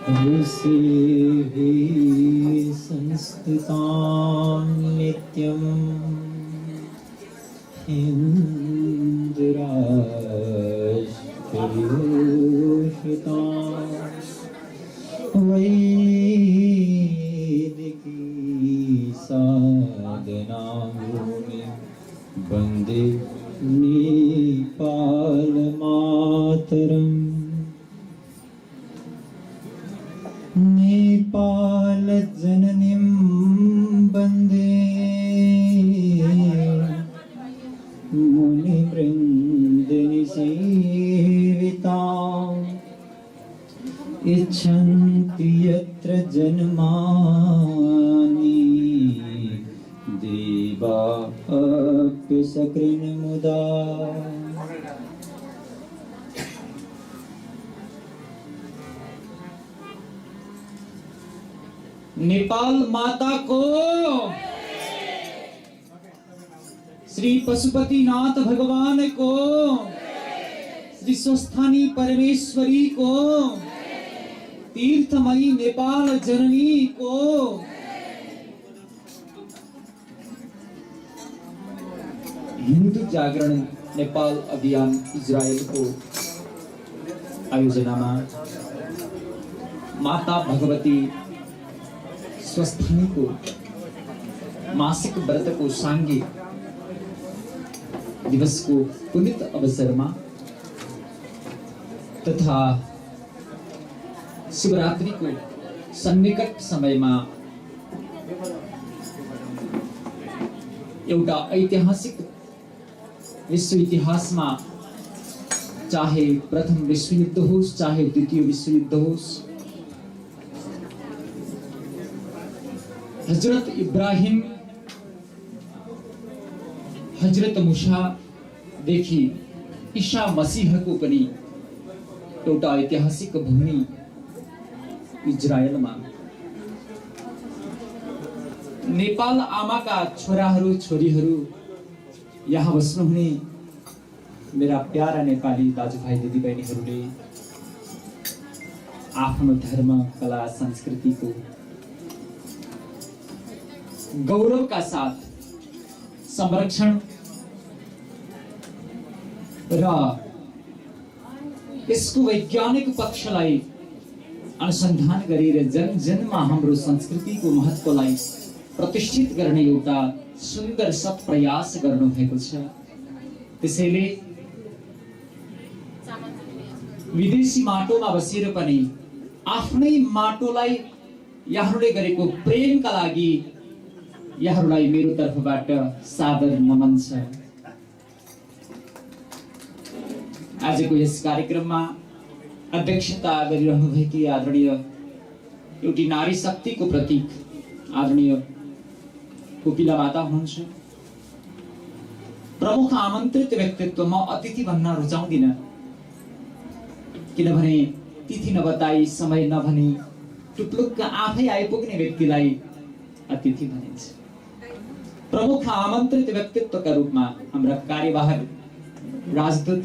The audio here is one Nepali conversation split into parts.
ऋषिभिः संस्कृतां नित्यम् इन्द्राश्च वैदिकी साधनां वन्दे नेपालमातरम्। नेपाल जननीं वन्दे मुनिवृन्दनिसेविताम्। इच्छन्ति यत्र जन्मानि देवा अप्यसकृन्मुदा। नेपाल माता को, श्री पशुपतिनाथ भगवान को, श्री स्वस्थानी परमेश्वरी को, तीर्थमयी नेपाल जननी को। हिंदू जागरण नेपाल अभियान इजरायल को आयोजनामा माता भगवती स्वस्थानी को मासिक व्रत को सांघिक दिवस को पुनित अवसरमा तथा शिवरात्रि को सन्निकट समयमा एउटा ऐतिहासिक विश्व इतिहासमा चाहे प्रथम विश्व युद्ध होस् चाहे द्वितीय विश्व युद्ध होस्, हजरत इब्राहिम हजरत मूसा देखि ईसा मसीहको पनि एउटा ऐतिहासिक भूमि इजरायलमा नेपाल आमाका छोराहरू छोरीहरू यहाँ बस्नुहुने मेरा प्यारा नेपाली दाजुभाइ दिदीबहिनीहरूले आफ्नो धर्म कला संस्कृतिको गौरवका साथ संरक्षण र यसको वैज्ञानिक पक्षलाई अनुसन्धान गरेर जन जनमा हाम्रो संस्कृतिको महत्त्वलाई प्रतिष्ठित गर्ने एउटा सुन्दर सत् प्रयास गर्नु भएको छ। त्यसैले विदेशी माटोमा बसेर पनि आफ्नै माटोलाई यहाँहरूले गरेको प्रेमका लागि यहाँहरूलाई मेरो तर्फबाट सादर नमन छ। आजको यस कार्यक्रममा अध्यक्षता गरिरहनु भएकी आदरणीय एउटी नारी शक्तिको प्रतीक आदरणीय कोपिला माता हुनुहुन्छ। प्रमुख आमन्त्रित व्यक्तित्व म अतिथि भन्न रुचाउँदिन, किनभने तिथि नबताई समय नभनी टुप्लुक्क आफै आइपुग्ने व्यक्तिलाई अतिथि भनिन्छ। प्रमुख आमन्त्रित व्यक्तित्वका रूपमा हाम्रा कार्यवाहक राजदूत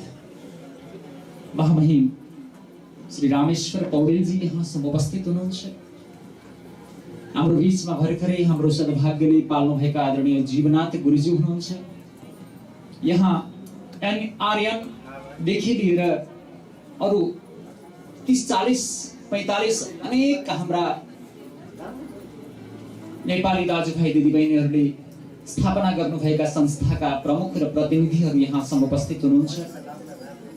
महामहिम श्री रामेश्वर पौडेलजी यहाँसम्म उपस्थित हुनुहुन्छ। हाम्रो बीचमा भर्खरै हाम्रो सद्भाग्यले पाल्नुभएका आदरणीय जीवनाथ गुरुजी हुनुहुन्छ। यहाँ एनआरएन देखि लिएर अरू 30, 40, 45 अनेक हाम्रा नेपाली दाजुभाइ दिदीबहिनीहरूले स्थापना गर्नुभएका संस्थाका प्रमुख र प्रतिनिधिहरू यहाँसम्म उपस्थित हुनुहुन्छ।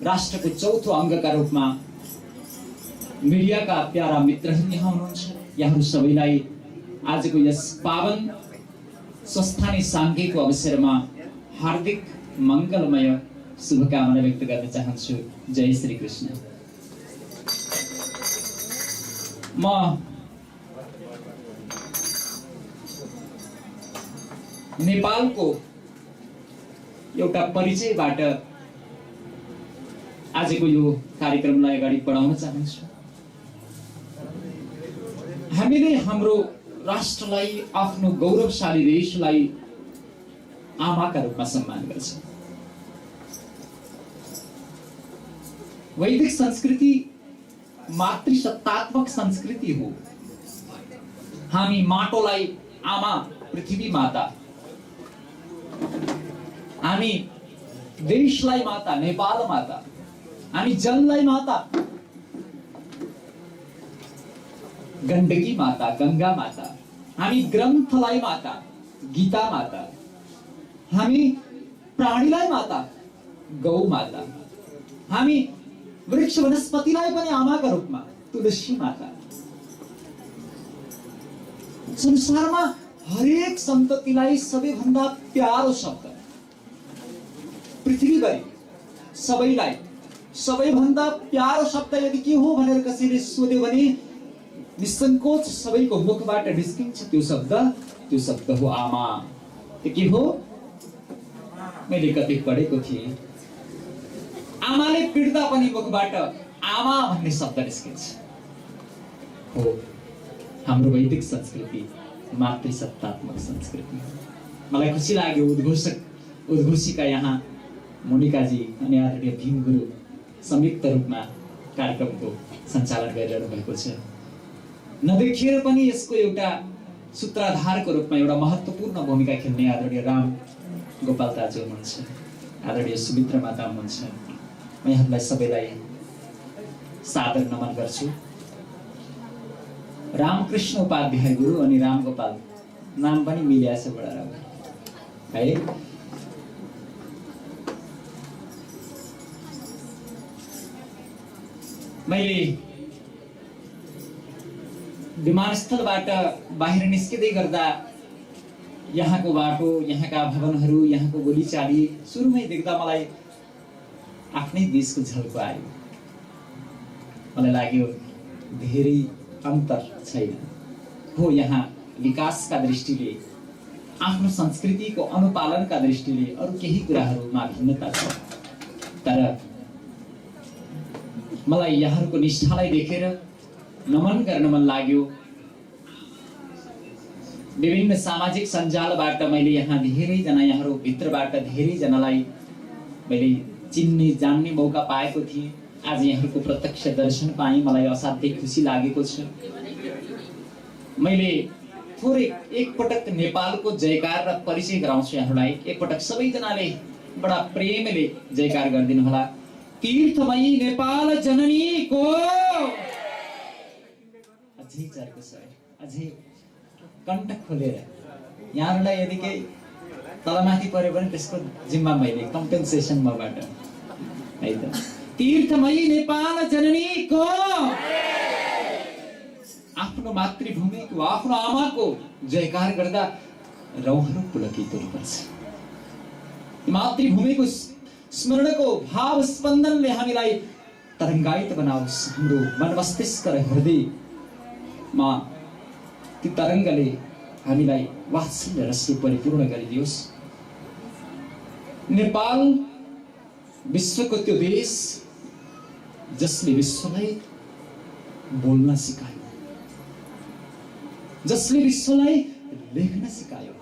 राष्ट्रको चौथो अङ्गका रूपमा मिडियाका प्यारा मित्रहरू यहाँ हुनुहुन्छ। यहाँहरू सबैलाई आजको यस पावन स्वस्थानी सांघिकको अवसरमा हार्दिक मङ्गलमय शुभकामना व्यक्त गर्न चाहन्छु। जय श्री कृष्ण। म नेपालको एउटा परिचयबाट आजको यो कार्यक्रमलाई अगाडि बढाउन चाहन्छु। हामीले हाम्रो राष्ट्रलाई, आफ्नो गौरवशाली देशलाई आमाका रूपमा सम्मान गर्छौँ। वैदिक संस्कृति मातृसत्तात्मक संस्कृति हो। हामी माटोलाई आमा पृथ्वी माता, हामी देशलाई माता नेपाल माता, हामी जललाई माता गण्डकी माता गंगा माता, हामी ग्रन्थलाई माता गीता माता, हामी प्राणीलाई माता गौ माता, हामी वृक्ष वनस्पतिलाई पनि आमाका रूपमा तुलसी माता। संसारमा हरेक सन्ततिलाई सबैभन्दा प्यारो शब्द पृथ्वीभरि सबैलाई सबैभन्दा प्यारो शब्द यदि के हो भनेर कसैले सोध्यो भने निसंकोच सबैको मुखबाट निस्किन्छ त्यो शब्द हो आमा। त्यो के हो? मैले कतै पढेको थिएँ, आमाले पिट्दा पनि मुखबाट आमा भन्ने शब्द निस्किन्छ। हो हाम्रो वैदिक संस्कृति मातृसत्तात्मक संस्कृति। मलाई खुसी लाग्यो उद्घोषिका यहाँ मोनिकाजी अनि आदरणीय भीम गुरु संयुक्त रूपमा कार्यक्रमको सञ्चालन गरिरहनु भएको छ। नदेखिएर पनि यसको एउटा सूत्रधारको रूपमा एउटा महत्त्वपूर्ण भूमिका खेल्ने आदरणीय राम गोपाल दाजु हुनुहुन्छ, आदरणीय सुमित्रा माता हुनुहुन्छ। म यहाँलाई सबैलाई सादर नमन गर्छु। रामकृष्ण उपाध्याय गुरु अनि राम गोपाल नाम पनि मिल्या छ बडा राम्रो है। मैले विमानस्थलबाट बाहिर निस्किँदै गर्दा यहाँको बाटो, यहाँका भवनहरू, यहाँको बोलीचाली सुरुमै देख्दा मलाई आफ्नै देशको झल्को आयो। मलाई लाग्यो धेरै अन्तर छैन। हो यहाँ विकासका दृष्टिले, आफ्नो संस्कृतिको अनुपालनका दृष्टिले अरू केही कुराहरूमा भिन्नता छ, तर मलाई यहाँहरूको निष्ठालाई देखेर नमन गर्न मन लाग्यो। विभिन्न सामाजिक सञ्जालबाट मैले यहाँ धेरैजना, यहाँहरू भित्रबाट धेरैजनालाई मैले चिन्ने जान्ने मौका पाएको थिएँ। आज यहाँहरूको प्रत्यक्ष दर्शन पाएँ, मलाई असाध्यै खुसी लागेको छ। मैले थोरै एकपटक नेपालको जयकार र परिचय गराउँछु यहाँहरूलाई। एकपटक सबैजनाले बडा प्रेमले जयकार गरिदिनु होला। तीर्थमयी नेपाल जननीको अझै चर्को छ, अझै कण्ठ खोलेर यहाँहरूलाई यदि केही तलमाथि पर्यो भने त्यसको जिम्मा मैले, कम्पेन्सेसन मबाट है त। तीर्थमयी नेपाल जननीको, आफ्नो मातृभूमिको, आफ्नो आमाको जयकार गर्दा रौँहरू पुलकित हुनुपर्छ। मातृभूमिको स्मरणको भाव स्पन्दनले हामीलाई तरङ्गायित बनाओस्। हाम्रो मन मस्तिष्क र हृदयमा ती तरङ्गले हामीलाई वात्सल्य रसले परिपूर्ण गरिदियोस्। नेपाल विश्वको त्यो देश जसले विश्वलाई बोल्न सिकायो, जसले विश्वलाई लेख्न सिकायो।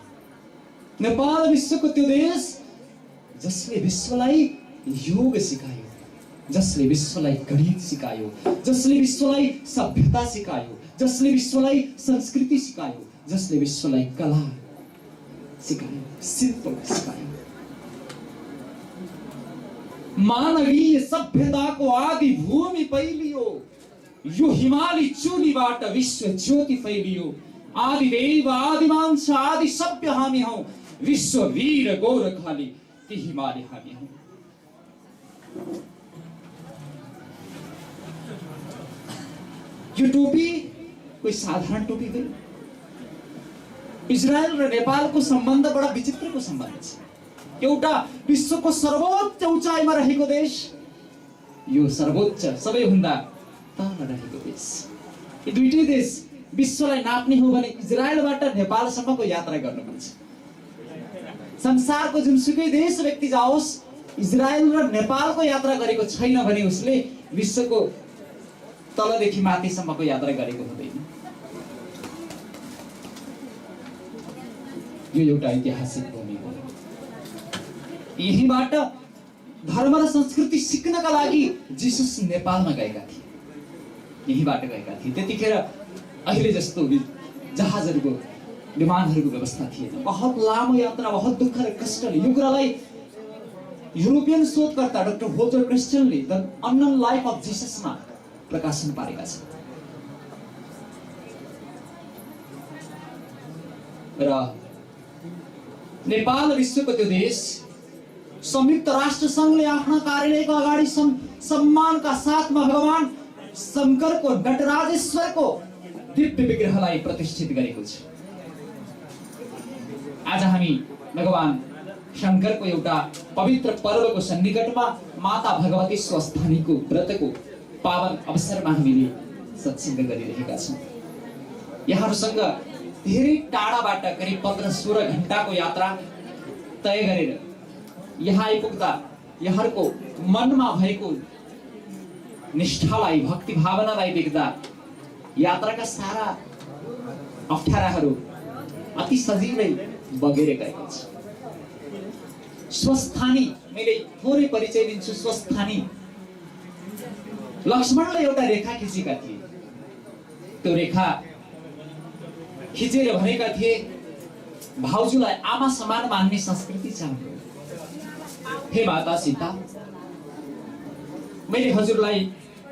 नेपाल विश्वको त्यो देश जसले विश्वलाई योग सिकायो, जसले विश्वलाई गणित सिकायो, जसले विश्वलाई सभ्यता सिकायो, जसले विश्वलाई संस्कृति सिकायो, जसले विश्वलाई कला सिकायो, शिल्प सिकायो। मानवीय सभ्यताको आदि भूमि फैलियो, यो हिमाली चुलीबाट विश्व ज्योति फैलियो। आदि देव, आदि मान्छे, आदि सभ्य हामी हौ, विश्व वीर गोरखाली ती हिमाली हामी हौ। यो टोपी कोही साधारण टोपी होइन। इजरायल र नेपालको सम्बन्ध बडा विचित्रको सम्बन्ध छ। एउटा विश्वको सर्वोच्च उचाइमा रहेको देश, यो सर्वोच्च सबैभन्दा तल रहेको देश। यी दुईटै देश विश्वलाई नाप्ने हो भने इजरायलबाट नेपालसम्मको यात्रा गर्नुपर्छ। संसारको जुनसुकै देश व्यक्ति जाओस्, इजरायल र नेपालको यात्रा गरेको छैन भने उसले विश्वको तलदेखि माथिसम्मको यात्रा गरेको हुँदैन। यो एउटा ऐतिहासिक भूमि हो। यहीबाट धर्म र संस्कृति सिक्नका लागि जिसस नेपालमा गएका थिए। यहीबाट गएका थिए। त्यतिखेर अहिले जस्तो जहाजहरूको विमानहरूको व्यवस्था थिएन। बहुत लामो यात्रा, बहुत दुःख र कष्टले यो कुरालाई युरोपियन शोधकर्ता डाक्टर होल्टर क्रिस्टनले द अननोन लाइफ अफ जिससमा प्रकाशन पारेका छन्। र नेपाल विश्वको त्यो देश संयुक्त राष्ट्र संघले आफ्ना कार्यालयको अगाडि सम्मानका साथमा भगवान शंकरको नटराजेश्वरको दिव्य विग्रहलाई प्रतिष्ठित गरेको छ। आज हामी भगवान शंकरको एउटा पवित्र पर्वको सन्निकटमा माता भगवती स्वस्थानीको व्रतको पावन अवसरमा हामीले सत्संग गरिरहेका छौँ। यहाँहरूसँग धेरै टाढाबाट करिब 15-16 घण्टाको यात्रा तय गरेर यहाँ आइपुग्दा यहाँहरूको मनमा भएको निष्ठालाई, भक्ति भावनालाई देख्दा यात्राका सारा अप्ठ्याराहरू अति सजिलै बगेर गएको छ। स्वस्थानी, मैले थोरै परिचय दिन्छु। स्वस्थानी लक्ष्मणले एउटा रेखा खिचेका थिए। त्यो रेखा खिचेर भनेका थिए भाउजूलाई आमा समान मान्ने संस्कृति छ हाम्रो। हे माता सीता, मैले हजुरलाई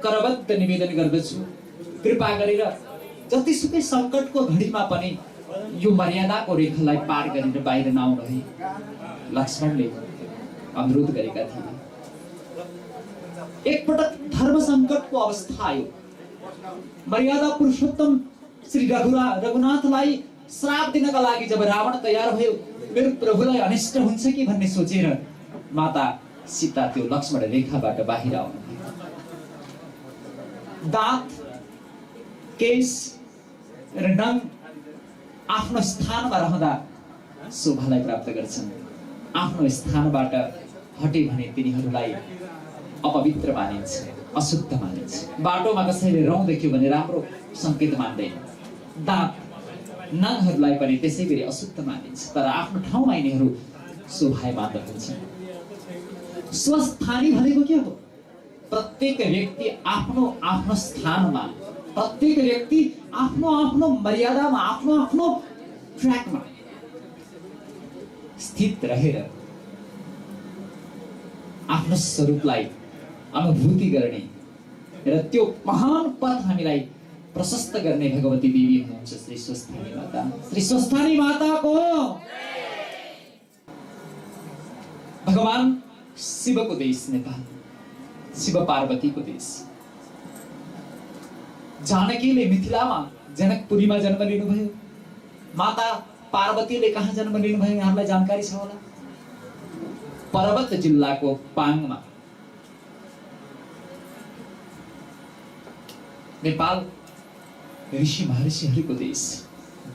करबद्ध निवेदन गर्दछु, कृपा गरेर जतिसुकै सङ्कटको घडीमा पनि यो मर्यादाको रेखालाई पार गरेर बाहिर नआउनु है। लक्ष्मणले अनुरोध गरेका थिए। एकपटक धर्म सङ्कटको अवस्था आयो। मर्यादा पुरुषोत्तम श्री रघुनाथलाई श्राप दिनका लागि जब रावण तयार भयो, मेरो प्रभुलाई अनिष्ट हुन्छ कि भन्ने सोचेर माता सीता त्यो लक्ष्मण रेखाबाट बाहिर आउनु। दाँत, केश र नङ आफ्नो स्थानमा रहँदा शोभालाई प्राप्त गर्छन्। आफ्नो स्थानबाट हटे भने तिनीहरूलाई अपवित्र मानिन्छ, अशुद्ध मानिन्छ। बाटोमा कसैले रौँ देख्यो भने राम्रो संकेत मान्दैन। दाँत, नङहरूलाई पनि त्यसै गरी अशुद्ध मानिन्छ, तर आफ्नो ठाउँमा यिनीहरू शोभायमान रहन्छन्। स्वस्थानी भनेको के हो? प्रत्येक व्यक्ति आफ्नो आफ्नो स्थानमा, प्रत्येक व्यक्ति आफ्नो आफ्नो मर्यादामा, आफ्नो आफ्नो ट्र्याकमा स्थित रहेर आफ्नो स्वरूपलाई अनुभूति गर्ने र त्यो महान पथ हामीलाई प्रशस्त गर्ने भगवती देवी हुनुहुन्छ श्री स्वस्थानी माता। श्री स्वस्थानी माताको भगवान शिवको देश नेपाल, शिव पार्वतीको देश। जानकीले मिथिलामा जनकपुरीमा जन्म लिनुभयो। माता पार्वतीले कहाँ जन्म लिनुभयो यहाँलाई जानकारी छ होला? पर्वत जिल्लाको पाङमा। नेपाल ऋषि महर्षिहरूको देश,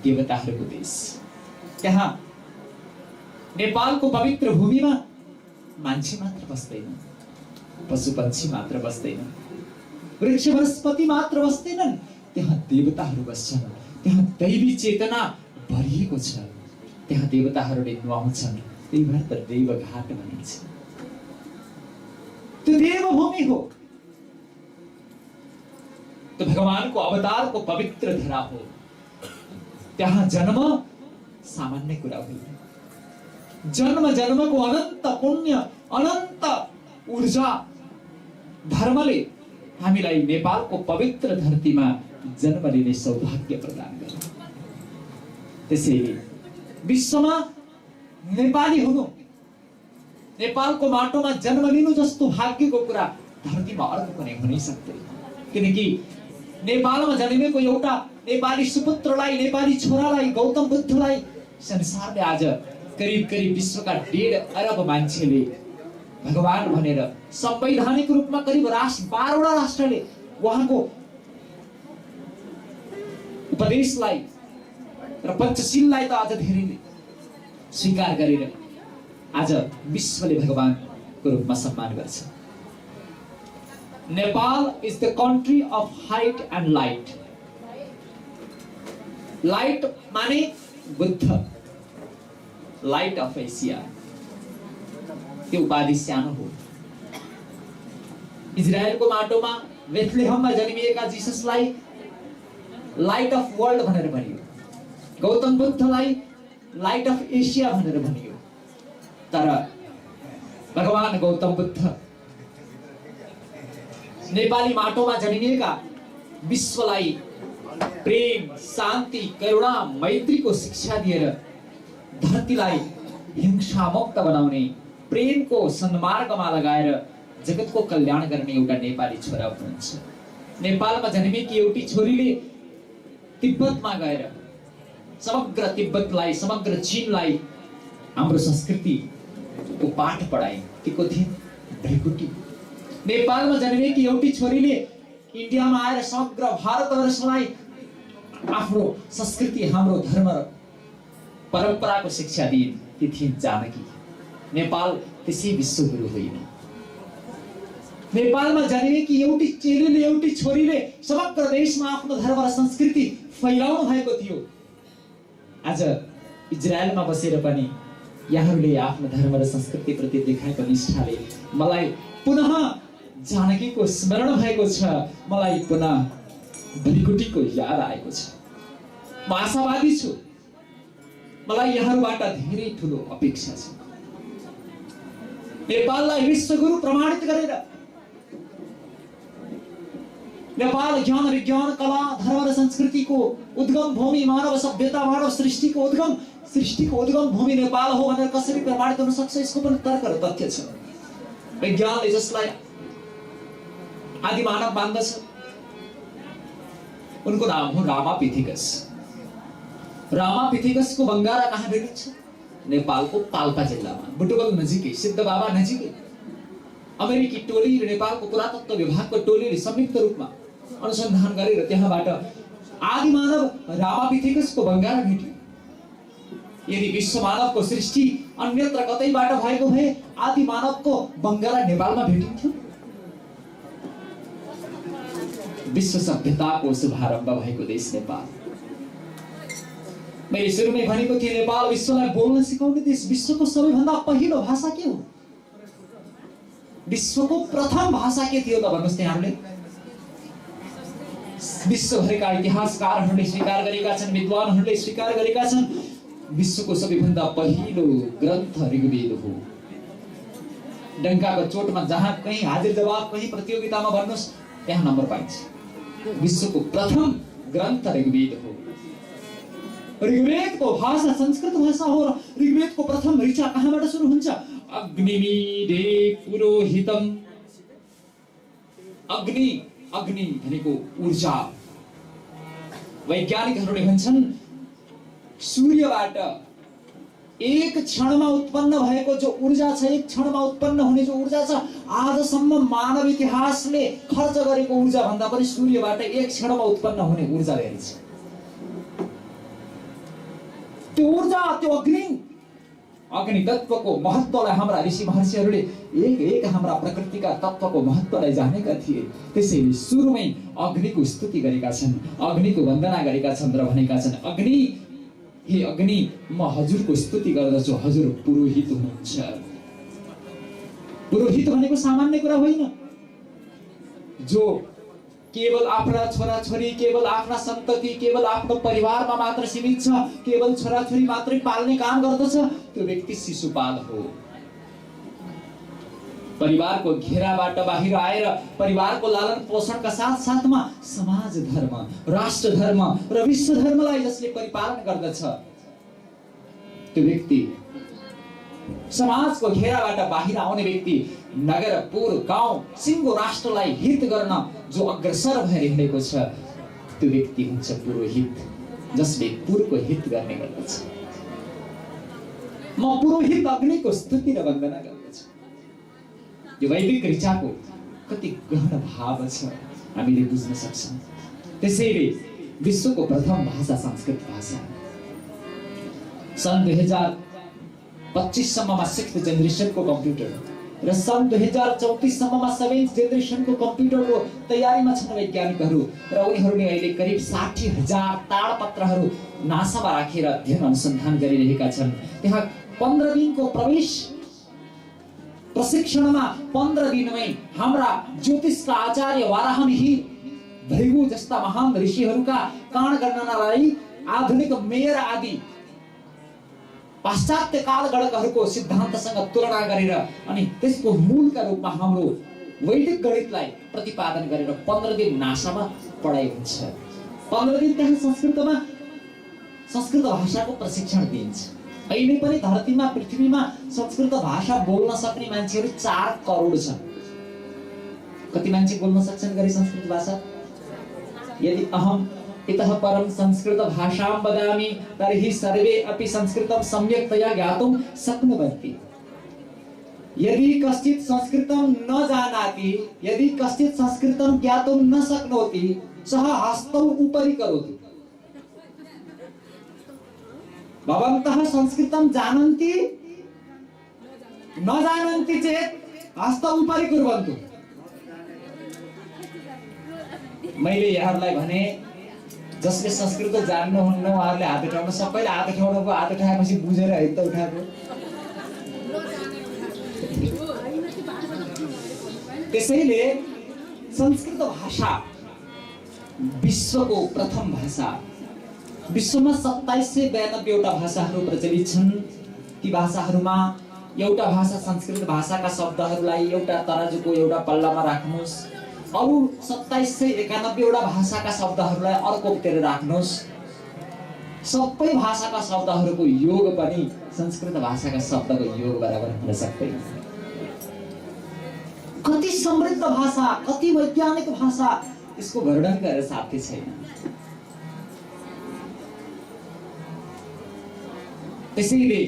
देवताहरूको देश। त्यहाँ नेपालको पवित्र भूमिमा मान्छे मात्र बस्दैन, पशु पक्षी मात्र बस्दैन, वृक्ष वनस्पति मात्र बस्दैनन्, त्यहाँ देवताहरू बस्छन्। त्यहाँ दैवी चेतना भरिएको छ। त्यहाँ देवताहरूले नुहाउँछन्, त्यही भएर त देवघाट भनिन्छ। त्यो देवभूमि हो। तो भगवानको अवतारको पवित्र धरा हो। त्यहाँ जन्म सामान्य कुरा होइन। जन्म जन्मको अनन्त पुण्य, अनन्त ऊर्जा धर्मले हामीलाई नेपालको पवित्र धरतीमा जन्म लिने सौभाग्य प्रदान गर्यो। त्यसैले विश्वमा नेपाली हुनु, नेपालको माटोमा जन्म लिनु जस्तो भाग्यको कुरा धरतीमा अर्को कुनै हुनै सक्दैन। किनकि नेपालमा जन्मेको एउटा नेपाली सुपुत्रलाई, नेपाली छोरालाई, गौतम बुद्धलाई संसारले आज करिब करिब विश्वका 1.5 अरब मान्छेले भगवान भनेर संवैधानिक रूपमा करिब 12वटा राष्ट्रले उहाँको उपदेशलाई र पञ्चशीललाई त आज धेरैले स्वीकार गरेर आज विश्वले भगवानको रूपमा सम्मान गर्छ। Nepal is the country of height and light. Light माने बुद्ध, light of Asia। त्यो उपाधि सानो हो। इजरायलको माटोमा बेथलेहममा जन्मिएका जिससलाई लाइट अफ वर्ल्ड भनेर भनियो, गौतम बुद्धलाई लाइट अफ एसिया भनेर भनियो। तर भगवान गौतम बुद्ध नेपाली माटोमा जन्मिएका विश्वलाई प्रेम, शान्ति, करुणा, मैत्रीको शिक्षा दिएर धरतीलाई हिंसामुक्त बनाउने, प्रेमको सन्मार्गमा लगाएर जगतको कल्याण गर्ने एउटा नेपाली छोरा हुनुहुन्छ। नेपालमा जन्मिएकी एउटी छोरीले तिब्बतमा गएर समग्र तिब्बतलाई, समग्र चीनलाई हाम्रो संस्कृतिको पाठ पढाए। के थिए? भृकुटी। नेपालमा जन्मिएकी एउटी छोरीले इन्डियामा आएर समग्र भारतवर्षलाई आफ्नो संस्कृति, हाम्रो धर्म र परम्पराको शिक्षा दिइन्। ती थिइन् जानकी। नेपाल त्यसै विश्वगुरु होइन। नेपालमा जन्मिएकी एउटी चेलीले, एउटी छोरीले समग्र देशमा आफ्नो धर्म र संस्कृति फैलाउनु भएको थियो। आज इजरायलमा बसेर पनि यहाँहरूले आफ्नो धर्म र संस्कृति प्रति देखाएको निष्ठाले मलाई पुनः जानकीको स्मरण भएको छ। मलाई पुनः भृकुटीको याद आएको छ। म आशावादी छु। मलाई यहाँबाट धेरै ठुलो अपेक्षा छ। नेपाललाई विश्वगुरु प्रमाणित गरेर नेपाल ज्ञान, विज्ञान, कला, धर्म र संस्कृतिको उद्गम भूमि, मानव सभ्यता, मानव सृष्टिको उद्गम भूमि नेपाल हो भनेर कसरी प्रमाणित हुन सक्छ? यसको पनि तर्क र तथ्य छ। विज्ञानले जसलाई आदि मानव मान्दछ उनको नाम हो रामापिथिकस। रामापिथिकसको बङ्गारा कहाँ भेटिन्छ? नेपालको पाल्पा जिल्लामा, बुटवल नजिकै, सिद्धबाबा नजिकै। अमेरिकी टोली र नेपालको पुरातत्व विभागको टोलीले संयुक्त रूपमा अनुसन्धान गरेर त्यहाँबाट आदि मानव रामापिथिकसको बङ्गारा भेट्यो। यदि विश्व मानवको सृष्टि अन्यत्र कतैबाट भएको भए आदि मानवको बङ्गारा नेपालमा भेटिन्थ्यो। विश्व सभ्यताको शुभारम्भ भएको देश नेपाल। मैले सुरुमै भनेको थिएँ, नेपाल विश्वलाई बोल्न सिकाउने देश। विश्वको सबैभन्दा पहिलो भाषा के हो? विश्वको प्रथम भाषा के थियो त भन्नुहोस् यहाँहरूले? विश्वभरिका इतिहासकारहरूले स्वीकार गरेका छन्, विद्वानहरूले स्वीकार गरेका छन्, विश्वको सबैभन्दा पहिलो ग्रन्थ ऋग्वेद हो। डङ्काको चोटमा जहाँ कहीँ हाजिर जवाब, कहीँ प्रतियोगितामा भन्नुहोस्, त्यहाँ नम्बर पाइन्छ। विश्वको प्रथम ग्रन्थ ऋग्वेद हो। ऋग्वेदको भाषा संस्कृत भाषा हो र ऋग्वेदको प्रथम ऋचा कहाँबाट सुरु हुन्छ? अग्निमीडे पुरोहितम। अग्नि भनेको ऊर्जा। वैज्ञानिकहरूले भन्छन् सूर्यबाट एक क्षणमा उत्पन्न भएको जो ऊर्जा छ, एक क्षणमा उत्पन्न हुने जो ऊर्जा छ, आजसम्म मानव इतिहासले खर्च गरेको ऊर्जा भन्दा पनि सूर्यबाट एक क्षणमा उत्पन्न हुने ऊर्जा धेरै छ। त्यो ऊर्जा, त्यो अग्नि तत्वको महत्त्वलाई हाम्रा ऋषि महर्षिहरूले एक हाम्रा प्रकृतिका तत्वको महत्त्वलाई जानेका थिए। त्यसैले सुरुमै अग्निको स्तुति गरेका छन्, अग्निको वन्दना गरेका छन् र भनेका छन्, अग्नि, हे अग्नि, म हजुरको स्तुति गर्दछु। हजुर पुरोहित हुनुहुन्छ। पुरोहित भनेको सामान्य कुरा होइन, जो केवल आफ्ना छोराछोरी, केवल आफ्ना सन्तति, केवल आफ्नो परिवारमा मात्र सीमित छ, केवल छोराछोरी मात्रै पाल्ने काम गर्दछ, त्यो व्यक्ति शिशुपाल हो। परिवारको घेराबाट बाहिर आएर परिवारको लालन पोषणका साथसाथमा समाज धर्म, राष्ट्र धर्म र विश्व धर्मलाई जसले परिपालन गर्दछ, त्यो व्यक्ति, समाजको घेराबाट बाहिर आउने व्यक्ति, नगर, पुर, गाउँ, सिङ्गो राष्ट्रलाई हित गर्न जो अग्रसर भएर हिँडेको छ, त्यो व्यक्ति हुन्छ पुरोहित, जसले पुरको हित गर्ने गर्दछ। म पुरोहित अग्निको स्तुति र वन्दना गर्दछु। यो वैदिक ऋचाको कति गहन भाव छ हामीले बुझ्न सक्छौँ। त्यसैले विश्वको प्रथम भाषा संस्कृत भाषा। सन् 2025 सम्ममा 6th जेनेरेसनको कम्प्युटर र सन् 2034 सम्ममा 7th जेनेरेसनको कम्प्युटरको तयारीमा छन् वैज्ञानिकहरू र उनीहरूले अहिले करिब 60,000 ताडपत्रहरू नासामा राखेर अध्ययन अनुसन्धान गरिरहेका छन्। त्यहाँ 15 दिनको प्रवेश प्रशिक्षणमा 15 दिनमै हाम्रा ज्योतिषका आचार्य वाराहमिहि भृगु जस्ता महान ऋषिहरूका कान गणनालाई आधुनिक मेयर आदि पाश्चात्य कालगणकहरूको सिद्धान्तसँग तुलना गरेर अनि त्यसको मूलका रूपमा हाम्रो वैदिक गणितलाई प्रतिपादन गरेर 15 दिन नासामा पढाइ हुन्छ। 15 दिन त्यहाँ संस्कृत भाषाको प्रशिक्षण दिइन्छ। अहिले पनि धरतीमा पृथ्वीमा संस्कृत भाषा बोल्न सक्ने मान्छेहरू 4 करोड छन्। कति मान्छे बोल्न सक्छन् गरी संस्कृत भाषा? यदि अहम इतः परम संस्कृत भाषां वदामि तर्हि सर्वे अपि संस्कृतं सम्यक्तया ज्ञातुं शक्नुवन्ति। यदि कश्चित् संस्कृतं न जानाति, यदि कश्चित् संस्कृतं ज्ञातुं न शक्नोति, सः हस्तौ उपरि करोति। भवन्तः संस्कृतं जानन्ति न जानन्ति चेत् हस्तौ उपरि कुर्वन्तु। मैले यहाँहरूलाई भने जसले संस्कृत जान्नुहुन्न उहाँहरूले हात उठाउनु। सबैले हात उठाउनुको, हात उठाएपछि बुझेर है त उठाएको। त्यसैले संस्कृत भाषा विश्वको प्रथम भाषा। विश्वमा 2792 वटा भाषाहरू प्रचलित छन्। ती भाषाहरूमा एउटा भाषा संस्कृत भाषाका शब्दहरूलाई एउटा तराजुको एउटा पल्लामा राख्नुहोस्, अरु 2791 वटा भाषाका शब्दहरूलाई अर्कोतिर राख्नुहोस्। सबै भाषाका शब्दहरूको योग पनि संस्कृत भाषाका शब्दको योग बराबर हुन सक्दैन। कति समृद्ध भाषा, कति वैज्ञानिक भाषा, यसको वर्णन गरेर साध्य छैन। त्यसैले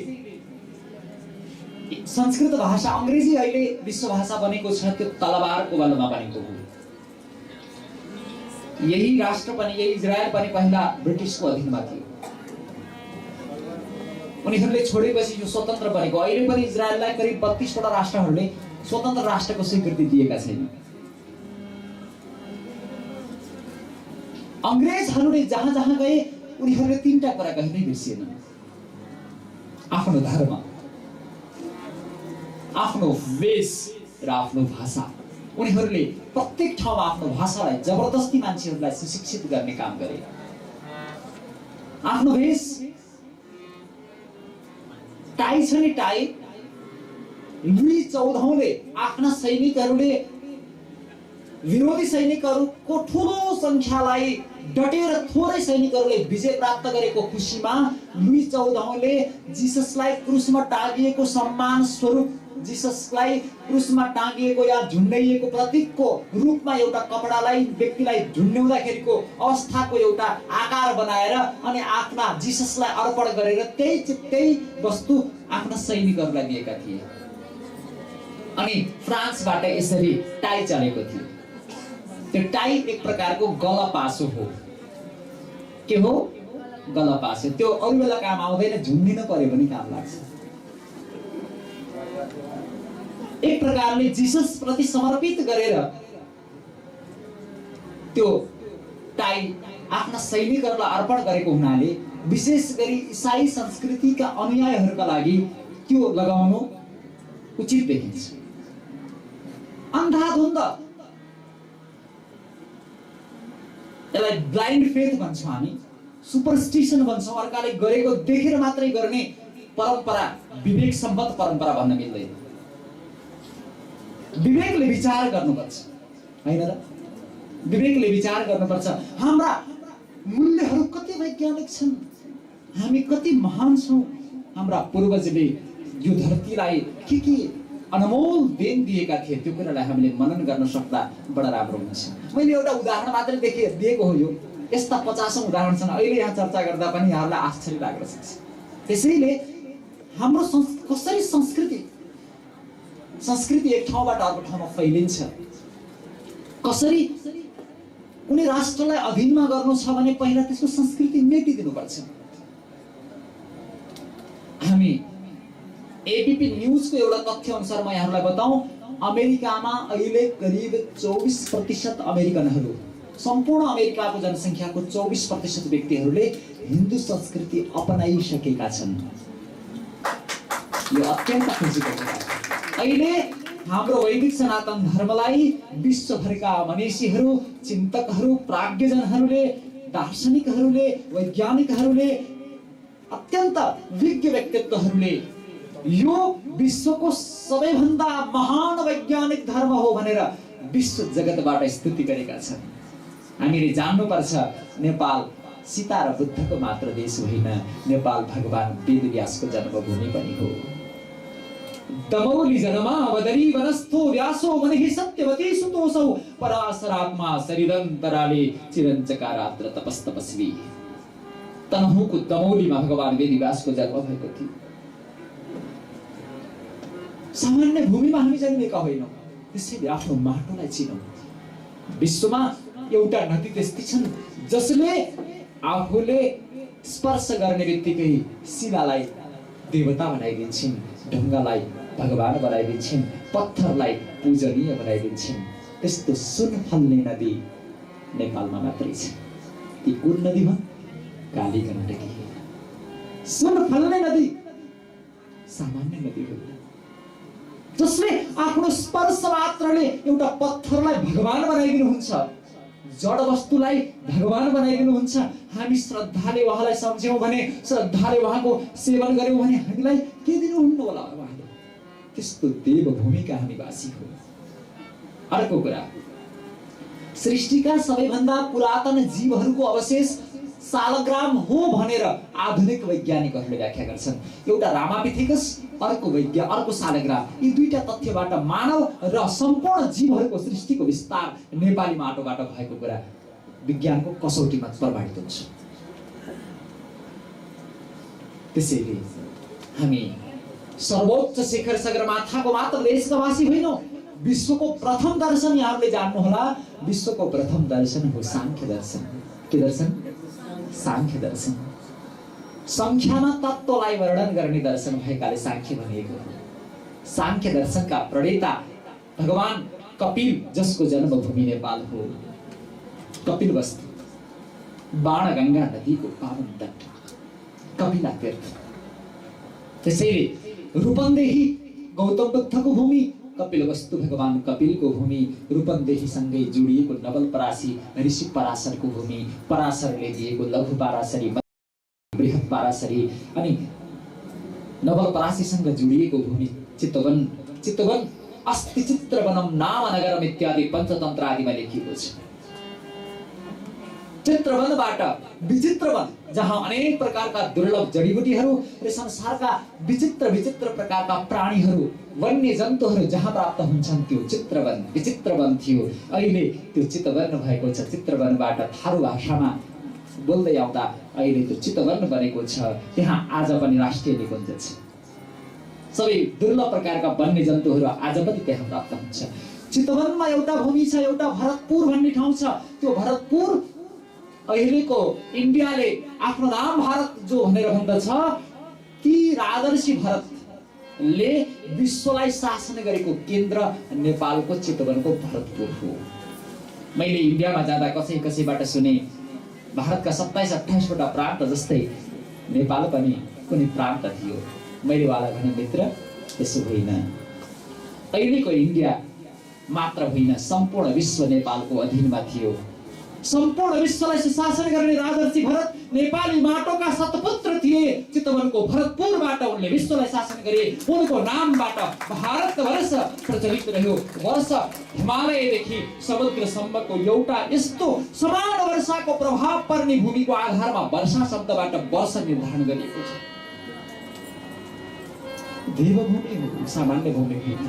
संस्कृत भाषा, अंग्रेजी अहिले विश्व भाषा बनेको छ, त्यो तलवारको बलमा बनेको हो। यही राष्ट्र पनि, यही इजरायल पनि पहिला ब्रिटिसको अधीनमा थियो। उनीहरूले छोडेपछि यो स्वतन्त्र बनेको। अहिले पनि इजरायललाई करिब 32 वटा राष्ट्रहरूले स्वतन्त्र राष्ट्रको स्वीकृति दिएका छैनन्। अंग्रेजहरूले जहाँ जहाँ गए उनीहरूले 3टा कुरा कहिल्यै बिर्सिएनन्। आफ्नो धर्म, आफ्नो वेश र आफ्नो भाषा। उनीहरूले प्रत्येक ठाउँमा आफ्नो भाषालाई जबरदस्ती मान्छेहरूलाई सुशिक्षित गर्ने काम गरे। आफ्नो भेष, टाई छ नि टाई, लुई 14औंले आफ्ना सैनिकहरूले विरोधी सैनिकहरूको ठूलो संख्यालाई डटेर थोरै सैनिकहरूले विजय प्राप्त गरेको खुसीमा लुई 14औंले जिससलाई क्रुसमा टाँगिएको सम्मान स्वरूप, जिससलाई क्रुसमा टाँगिएको या झुन्ड्याइएको प्रतीकको रूपमा एउटा कपडालाई व्यक्तिलाई झुन्ड्याउँदाखेरिको अवस्थाको एउटा आकार बनाएर अनि आफ्ना जिससलाई अर्पण गरेर त्यही वस्तु आफ्ना सैनिकहरूलाई दिएका थिए। अनि फ्रान्सबाट यसरी टाई चलेको थियो। त्यो टाई एक प्रकारको गलपासो हो। के हो? गलपासो। त्यो अरू बेला काम आउँदैन, झुन्डिन पर्यो भने काम लाग्छ। एक प्रकारले जिसस प्रति समर्पित गरेर त्यो टाई आफ्ना सैनिकहरूलाई अर्पण गरेको हुनाले विशेष गरी ईसाई संस्कृतिका अनुयायीहरूका लागि त्यो लगाउनु उचित देखिन्छ। अन्धाधुन्द, यसलाई ब्लाइन्ड फेथ भन्छौँ हामी, सुपरस्टिसन भन्छौँ। अर्काले गरेको देखेर मात्रै गर्ने परम्परा विवेक सम्बद्ध परम्परा भन्न मिल्दैन। विवेकले विचार गर्नुपर्छ, हैन र? विवेकले विचार गर्नुपर्छ। हाम्रा मूल्यहरू कति वैज्ञानिक छन्, हामी कति महान छौँ। हाम्रा पूर्वजले यो धरतीलाई के अनमोल देन दिएका थिए, त्यो कुरालाई हामीले मनन गर्न सक्दा बडा राम्रो हुन्छ। मैले एउटा उदाहरण मात्रै दिएको हो। यो यस्ता 50औं उदाहरण छन्। अहिले यहाँ चर्चा गर्दा पनि यहाँलाई आश्चर्य लाग्न सक्छ। त्यसैले हाम्रो कसरी संस्कृति एक ठाउँबाट अर्को ठाउँमा फैलिन्छ, कसरी कुनै राष्ट्रलाई अधीनमा गर्नु छ भने पहिला त्यसको संस्कृति मेटिदिनुपर्छ। हामी एबीपी न्यूजको एउटा तथ्य अनुसार म यहाँलाई बताऊं, अमेरिकामा अहिले करिब 24% अमेरिकनहरू, सम्पूर्ण अमेरिकाको जनसङ्ख्याको 24% व्यक्तिहरूले हिन्दू संस्कृति अपनाइसकेका छन्। यो अत्यन्त खुसीको कुरा हो। अहिले हाम्रो वैदिक सनातन धर्मलाई विश्वभरका मनीषीहरू, चिन्तकहरू, प्राज्ञजनहरूले, दार्शनिकहरूले, वैज्ञानिकहरूले, अत्यन्त विज्ञ व्यक्तित्वहरूले यो विश्वको सबैभन्दा महान वैज्ञानिक धर्म हो भनेर विश्व जगतबाट स्तुति गरेका छन्। हामीले जान्नुपर्छ, नेपाल सीता र बुद्धको मात्र देश होइन, नेपाल भगवान वेदव्यासको जन्मभूमि पनि हो। दमौली जन्मावदरी वनस्थो व्यासो मनिः सत्यवती सुतोऽसौ पराशरात्मा शरीरन्तराले चिरञ्चकारात्र तपस्तपस्वी। तनहुँको दमौलीमा भगवान वेदव्यासको जन्म भएको थियो। सामान्य भूमिमा हामी जन्मेका होइनौँ, त्यसैले आफ्नो माटोलाई चिनौँ। विश्वमा एउटा नदी त्यस्तै छन् जसले आफूले स्पर्श गर्ने बित्तिकै शिलालाई देवता बनाइदिन्छन्, ढुङ्गालाई भगवान बनाइदिन्छन्, पत्थरलाई पूजनीय बनाइदिन्छन्। त्यस्तो सुन फल्ने नदी नेपालमा मात्रै छ। ती कुन नदी हो? काली गण्डकी। सुन फल्ने नदी सामान्य नदी हो, जसले आफ्नो स्पर्श मात्रले एउटा पत्थरलाई भगवान बनाइदिनुहुन्छ, जड वस्तुलाई भगवान बनाइदिनुहुन्छ। हामी श्रद्धाले उहाँलाई सम्झ्यौँ भने, श्रद्धाले उहाँको सेवन गर्यौँ भने हामीलाई के दिनुहुन्न होला उहाँले? त्यस्तो देवभूमिका हामी वासी हो। अर्को कुरा, सृष्टिका सबैभन्दा पुरातन जीवहरूको अवशेष सालग्राम हो भनेर आधुनिक वैज्ञानिकहरूले व्याख्या गर्छन्। एउटा रामापिथेकस, अर्को सालग्राम। यी दुईटा तथ्यबाट मानव र सम्पूर्ण जीवहरूको सृष्टिको विस्तार नेपाली माटोबाट भएको कुरा विज्ञानको कसौटीमा प्रमाणित हुन्छ। त्यसैले हामी सर्वोच्च शिखर सगरमाथाको मात्र देशका वासी होइनौँ। विश्वको प्रथम दर्शन यहाँहरूले जान्नुहोला, विश्वको प्रथम दर्शन हो सांख्य दर्शन। के दर्शन? सांख्य दर्शन। संख्यामा तत्त्वलाई वर्णन गर्ने दर्शन भएकाले सांख्य भनिएको हो। सांख्य दर्शनका प्रणेता भगवान कपिल, जसको जन्मभूमि नेपाल हो। कपिलवस्तु बाणगङ्गा नदीको पावन तट कपिला तीर्थ। त्यसैले रूपन्देही गौतम बुद्धको भूमि, कपिलवस्तु भगवान कपिलको भूमि। रूपन्देहीसँगै जोडिएको नवलपरासी ऋषि पराशरको भूमि। पराशरले दिएको लघु पाराशरी, बृहत पाराशरी अनि नवलपरासीसँग जोडिएको भूमि चितवन। चितवन अस्ति चित्रवनम नाम नगरम इत्यादि पञ्चतन्त्र आदिमा लेखिएको छ। चित्रवनबाट विचित्रवन, जहाँ अनेक प्रकारका दुर्लभ जडीबुटीहरू र संसारका विचित्र विचित्र प्रकारका प्राणीहरू, वन्य जन्तुहरू जहाँ प्राप्त हुन्छन् त्यो चित्रवन विचित्रवन थियो। अहिले त्यो चितवन भएको छ। चित्रवनबाट थारू भाषामा बोल्दै आउँदा अहिले त्यो चितवन बनेको छ। त्यहाँ आज पनि राष्ट्रिय निकुञ्ज छ। सबै दुर्लभ प्रकारका वन्य जन्तुहरू आज पनि त्यहाँ प्राप्त हुन्छ। चितवनमा एउटा भूमि छ, एउटा भरतपुर भन्ने ठाउँ छ। त्यो भरतपुर अहिलेको इन्डियाले आफ्नो नाम भारत जो भनेर भन्दछ, ती राजर्षि भरतले विश्वलाई शासन गरेको केन्द्र नेपालको चितवनको भरतपुर हो। मैले इन्डियामा जाँदा कसैबाट सुने, भारतका 27-28 वटा प्रान्त जस्तै नेपाल पनि कुनै प्रान्त थियो। मैले वाला भने मित्र, त्यसो होइन। अहिलेको इन्डिया मात्र होइन, सम्पूर्ण विश्व नेपालको अधीनमा थियो। सम्पूर्ण विश्वलाई शासन गर्ने राजर्षि भरत नेपाली माटोका शतपुत्र थिए। चितवनको भरतपुरबाट उनले विश्वलाई शासन गरे। उनको नामबाट भारतवर्ष प्रचलित रह्यो। वर्ष हिमालयदेखि समुद्रसम्मको एउटा यस्तो समान वर्षाको प्रभाव पर्ने भूमिको आधारमा वर्षा शब्दबाट वर्ष निर्धारण गरिएको छ। देवभूमि हो, सामान्य भूमि होइन।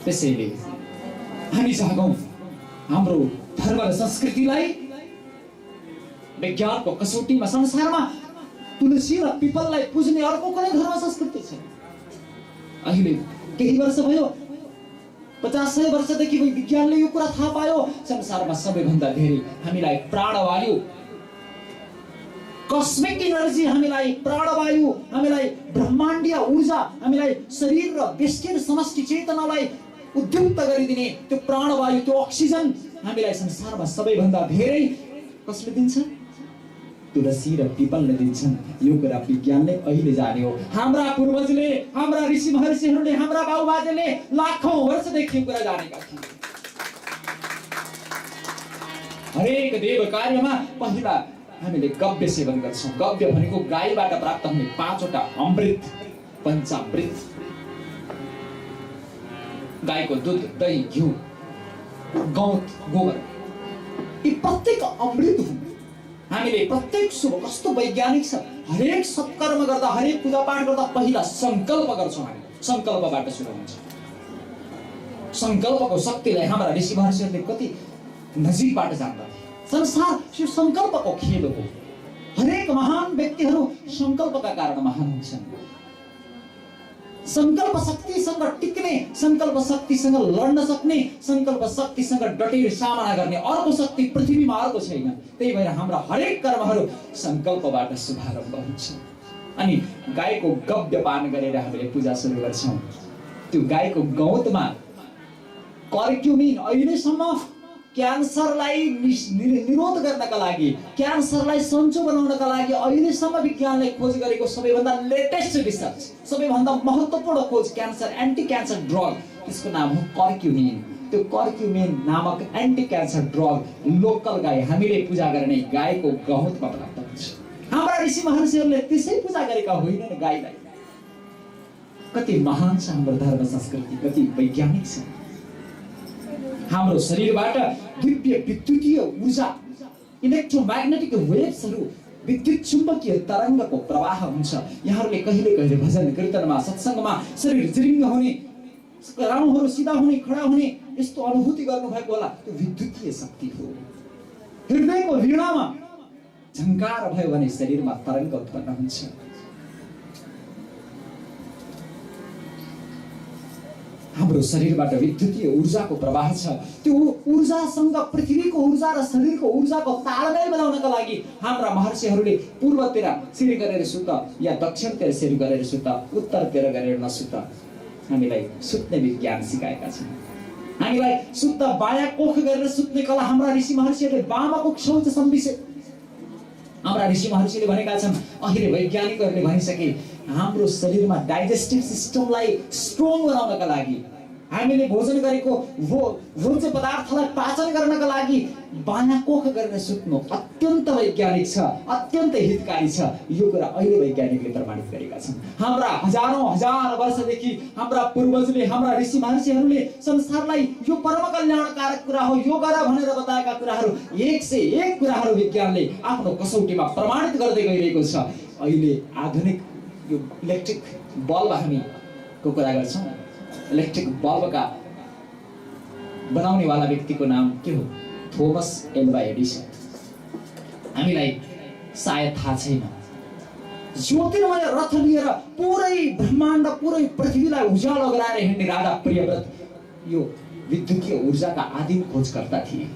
त्यसैले हामी जागौँ, हाम्रो धर्म र संस्कृतिलाई विज्ञानको कसौटीमा। संसारमा तुलसी र पिपललाई पुज्ने अर्को कुनै धर्म संस्कृति छैन। अहिले केही वर्ष भयो, 50-100 वर्षदेखि विज्ञानले यो कुरा थाहा पायो, संसारमा सबैभन्दा धेरै हामीलाई प्राणवायु, कस्मिक इनर्जी, हामीलाई प्राणवायु, हामीलाई ब्रह्माण्डीय ऊर्जा, हामीलाई शरीर र व्यष्टि समष्टि चेतनालाई उद्युक्त गरिदिने त्यो प्राणवायु, त्यो अक्सिजन हामीलाई संसारमा सबैभन्दा धेरै कसले दिन्छ? तुलसी र पिपलले दिन्छन्, यो कुरा विज्ञानले अहिले जान्यो। हाम्रा पूर्वजले, हाम्रा ऋषि महर्षिहरूले, हाम्रा बाबुबाजेले लाखौं वर्षदेखि यो कुरा जानेका थिए। हरेक देव कार्यमा पहिला हामीले गव्य सेवन गर्छौँ। गव्य भनेको गाईबाट प्राप्त हुने 5वटा अमृत, पञ्चामृत। गाईको दुध, दही, घिउ, गौत, गोबर, यी प्रत्येक अमृत हुन्। हामीले प्रत्येक शुभ, कस्तो वैज्ञानिक छ, हरेक सत्कर्म गर्दा, हरेक पूजा पाठ गर्दा पहिला संकल्प गर्छौँ हामी। संकल्पबाट सुरु हुन्छ। संकल्पको शक्तिलाई हाम्रा ऋषि महर्षिहरूले कति नजिकबाट जान्दा। संसार यो संकल्पको खेल हो। हरेक महान व्यक्तिहरू संकल्पका कारण महान हुन्छन्। संकल्प शक्तिसँग टिक्ने, संकल्प शक्तिसँग लड्न सक्ने, संकल्प शक्तिसँग डटेर सामना गर्ने अर्को शक्ति पृथ्वीमा अर्को छैन। त्यही भएर हाम्रा हरेक कर्महरू संकल्पबाट शुभारम्भ हुन्छ। अनि गाईको गव्य पान गरेर हामीले पूजा सुरु गर्छौँ। त्यो गाईको गौतमा कर्क्युमिन, अहिलेसम्म क्यान्सरलाई निरोध गर्नका लागि, क्यान्सरलाई सन्चो बनाउनका लागि अहिलेसम्म विज्ञानले खोज गरेको सबैभन्दा लेटेस्ट रिसर्च, सबैभन्दा महत्त्वपूर्ण खोज, क्यान्सर एन्टी क्यान्सर ड्रग, त्यसको नाम हो कर्क्युमिन। त्यो कर्क्युमिन नामक एन्टी क्यान्सर ड्रग लोकल गाई, हामीले पूजा गर्ने गाईको गहुँतमा प्राप्त हुन्छ। हाम्रा ऋषि महर्षिहरूले त्यसै पूजा गरेका होइनन् गाईलाई। कति महान छ हाम्रो धर्म संस्कृति, कति वैज्ञानिक छ। हाम्रो शरीरबाट दिव्य विद्युतीय ऊर्जा, इलेक्ट्रोम्याग्नेटिक वेव्सहरू, विद्युत चुम्बकीय तरङ्गको प्रवाह हुन्छ। यहाँहरूले कहिले कहिले भजन कीर्तनमा, सत्सङ्गमा शरीर जिरिङ्ग हुने, राउहरू सिधा हुने, खडा हुने यस्तो अनुभूति गर्नुभएको होला। त्यो विद्युतीय शक्ति हो। हृदयको वीणामा झङ्कार भयो भने शरीरमा तरङ्ग उत्पन्न हुन्छ। हाम्रो शरीरबाट विद्युतीय ऊर्जाको प्रवाह छ। त्यो ऊर्जासँग पृथ्वीको ऊर्जा र शरीरको ऊर्जाको तालमेल बनाउनका लागि हाम्रा महर्षिहरूले पूर्वतिर सिर गरेर सुत, या दक्षिणतिर सिर गरेर सुत, उत्तरतिर गरेर नसुत, हामीलाई सुत्ने विज्ञान सिकाएका छन्। हामीलाई शुद्ध बायाँ कोख गरेर सुत्ने कला हाम्रा ऋषि महर्षिहरूले वामकोख शौच सम्बिसे। हाम्रा ऋषि महर्षिले भनेका छन्, अहिले वैज्ञानिकहरूले भनिसके, हाम्रो शरीरमा डाइजेस्टिभ सिस्टमलाई स्ट्रङ बनाउनका लागि, हामीले भोजन गरेको भोज्य पदार्थलाई पाचन गर्नका लागि बायाँ कोख गरेर सुत्नु अत्यन्त वैज्ञानिक छ, अत्यन्त हितकारी छ। यो कुरा अहिले वैज्ञानिकले प्रमाणित गरेका छन्। हाम्रा हजारौं हजार वर्षदेखि हाम्रा पूर्वजले, हाम्रा ऋषि महर्षिहरूले संसारलाई यो परम कल्याणकारक कुरा हो, यो गर भनेर बताएका कुराहरू 1 से 1 कुराहरू विज्ञानले आफ्नो कसौटीमा प्रमाणित गर्दै गइरहेको छ। अहिले आधुनिक यो इलेक्ट्रिक बल्ब हामीको कुरा गर्छौँ। इलेक्ट्रिक बल्बका बनाउने वाला व्यक्तिको नाम के हो? Thomas Alva Edison. हामीलाई सायद थाहा छैन। ज्योतिर्मय रथ लिएर पुरै ब्रह्माण्ड, पुरै पृथ्वीलाई उज्यालो गराएर हिँड्ने राजा प्रियव्रत यो विद्युतीय ऊर्जाका आदिम खोजकर्ता थिए।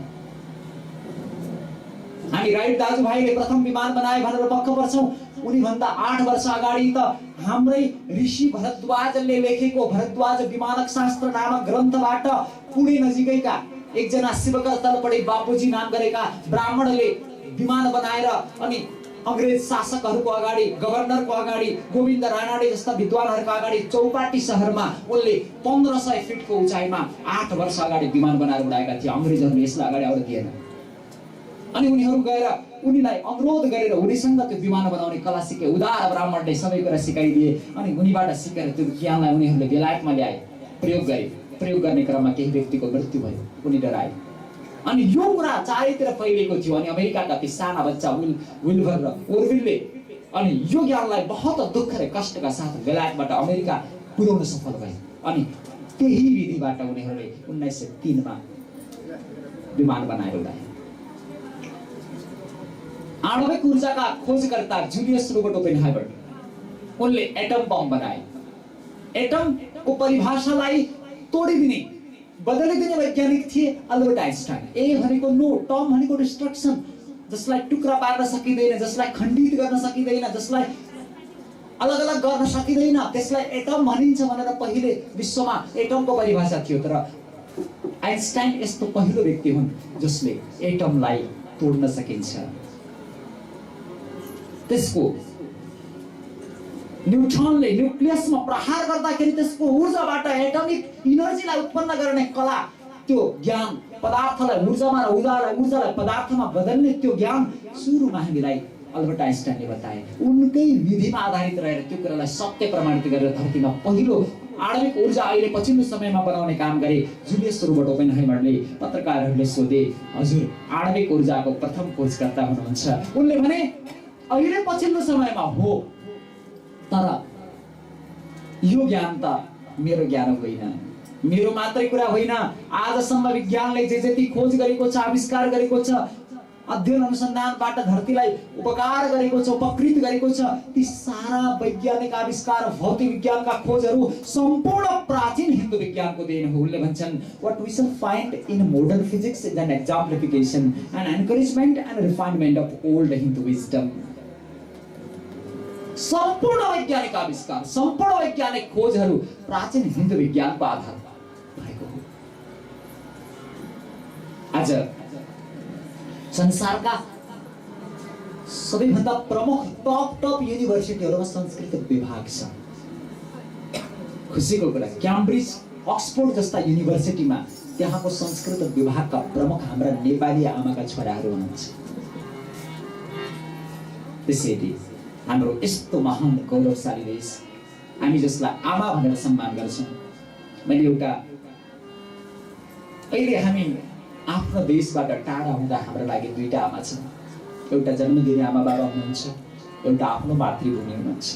हामी राइट दाजुभाइले प्रथम विमान बनाए भनेर पक्क पर्छौं। उनी भन्दा 8 वर्ष अगाडि त हाम्रै ऋषि भरद्वाजले लेखेको भरद्वाज विमानक शास्त्र नामक ग्रन्थबाट पुणे नजिकैका एकजना शिवकर तलपडे बापुजी नाम गरेका ब्राह्मणले विमान बनाएर अनि अंग्रेज शासकहरूको अगाडि, गभर्नरको अगाडि, गोविन्द राणाडे जस्ता विद्वानहरूको अगाडि चौपाटी शहरमा उनले 1500 फिटको उचाइमा 8 वर्ष अगाडि विमान बनाएर उडाएका थिए। अंग्रेजहरूले यसलाई अगाडि आउन दिएन। अनि उनीहरू गएर उनीलाई अनुरोध गरेर उनीसँग त्यो विमान बनाउने कला सिके। उदार ब्राह्मणले सबै कुरा सिकाइदिए। अनि उनीबाट सिकेर त्यो ज्ञानलाई उनीहरूले बेलायतमा ल्याए, प्रयोग गरे। प्रयोग गर्ने क्रममा केही व्यक्तिको मृत्यु भयो, उनी डराए। अनि यो कुरा चारैतिर फैलिएको थियो। अनि अमेरिकाका ती साना बच्चा विल्भर र ओर्विलले अनि यो ज्ञानलाई बहुत दुःख र कष्टका साथ बेलायतबाट अमेरिका पुर्याउन सफल भए। अनि त्यही विधिबाट उनीहरूले 1903 मा विमान बनाएर उडाए। आणविक ऊर्जाका खोजकर्ता जुलियस रोबर्ट ओपेनहाइमर, उनले एटम बम बनाए। एटमको परिभाषालाई तोडिदिने, बदलिदिने वैज्ञानिक थिए अल्बर्ट आइन्स्टाइन। ए भनेको नो, टम भनेको डिस्ट्रक्सन, जसलाई टुक्रा पार्न सकिँदैन, जसलाई खण्डित गर्न सकिँदैन, जसलाई अलग अलग गर्न सकिँदैन, त्यसलाई एटम भनिन्छ भनेर पहिले विश्वमा एटमको परिभाषा थियो। तर आइन्स्टाइन यस्तो पहिलो व्यक्ति हुन् जसले एटमलाई तोड्न सकिन्छ। त्यसको न्युट्रनले न्युक्लियसमा प्रहार गर्दाखेरि त्यसको ऊर्जाबाट एटमिक इनर्जीलाई उत्पन्न गर्ने कला, त्यो ज्ञान पदार्थलाई ऊर्जामा र ऊर्जालाई पदार्थमा बदल्ने त्यो ज्ञान सुरुमा हामीलाई अल्बर्ट आइन्स्टाइनले बताए। उनकै विधिमा आधारित रहेर त्यो कुरालाई सत्य प्रमाणित गरेर धरतीमा पहिलो आणविक ऊर्जा अहिले पछिल्लो समयमा बनाउने काम गरे। जुलियस रोबर्ट ओपेनहाइमरले पत्रकारहरूले सोधे, हजुर आणविक ऊर्जाको प्रथम खोजकर्ता हुनुहुन्छ? उनले भने अहिले पछिल्लो समयमा हो, तर यो ज्ञान त मेरो ज्ञान होइन, मेरो मात्रै कुरा होइन। आजसम्म विज्ञानले जे जति खोज गरेको छ, आविष्कार गरेको छ, अध्ययन अनुसन्धानबाट धरतीलाई उपकार गरेको छ, उपकृत गरेको छ, ती सारा वैज्ञानिक आविष्कार, भौतिक विज्ञानका खोजहरू सम्पूर्ण प्राचीन हिन्दू विज्ञानको देन हो। उनले भन्छन्, what we shall find in modern physics is an exemplification and encouragement and refinement of old Hindu wisdom। सम्पूर्ण वैज्ञानिक आविष्कार, सम्पूर्ण वैज्ञानिक खोजहरू प्राचीन हिन्दू विज्ञानको आधार भएको हो। आज संसारका सबैभन्दा प्रमुख टप युनिभर्सिटीहरूमा संस्कृत विभाग छ। खुसीको कुरा, क्याम्ब्रिज, अक्सफोर्ड जस्ता युनिभर्सिटीमा त्यहाँको संस्कृत विभागका प्रमुख हाम्रा नेपाली आमाका छोराहरू हुनुहुन्छ। त्यसैले हाम्रो यस्तो महान गौरवशाली देश, हामी जसलाई आमा भनेर सम्मान गर्छौँ। मैले एउटा अहिले हामी आफ्नो देशबाट टाढा हुँदा हाम्रो लागि दुईटा आमा छन्। एउटा जन्म दिने आमा बाबा हुनुहुन्छ, एउटा आफ्नो मातृभूमि हुनुहुन्छ।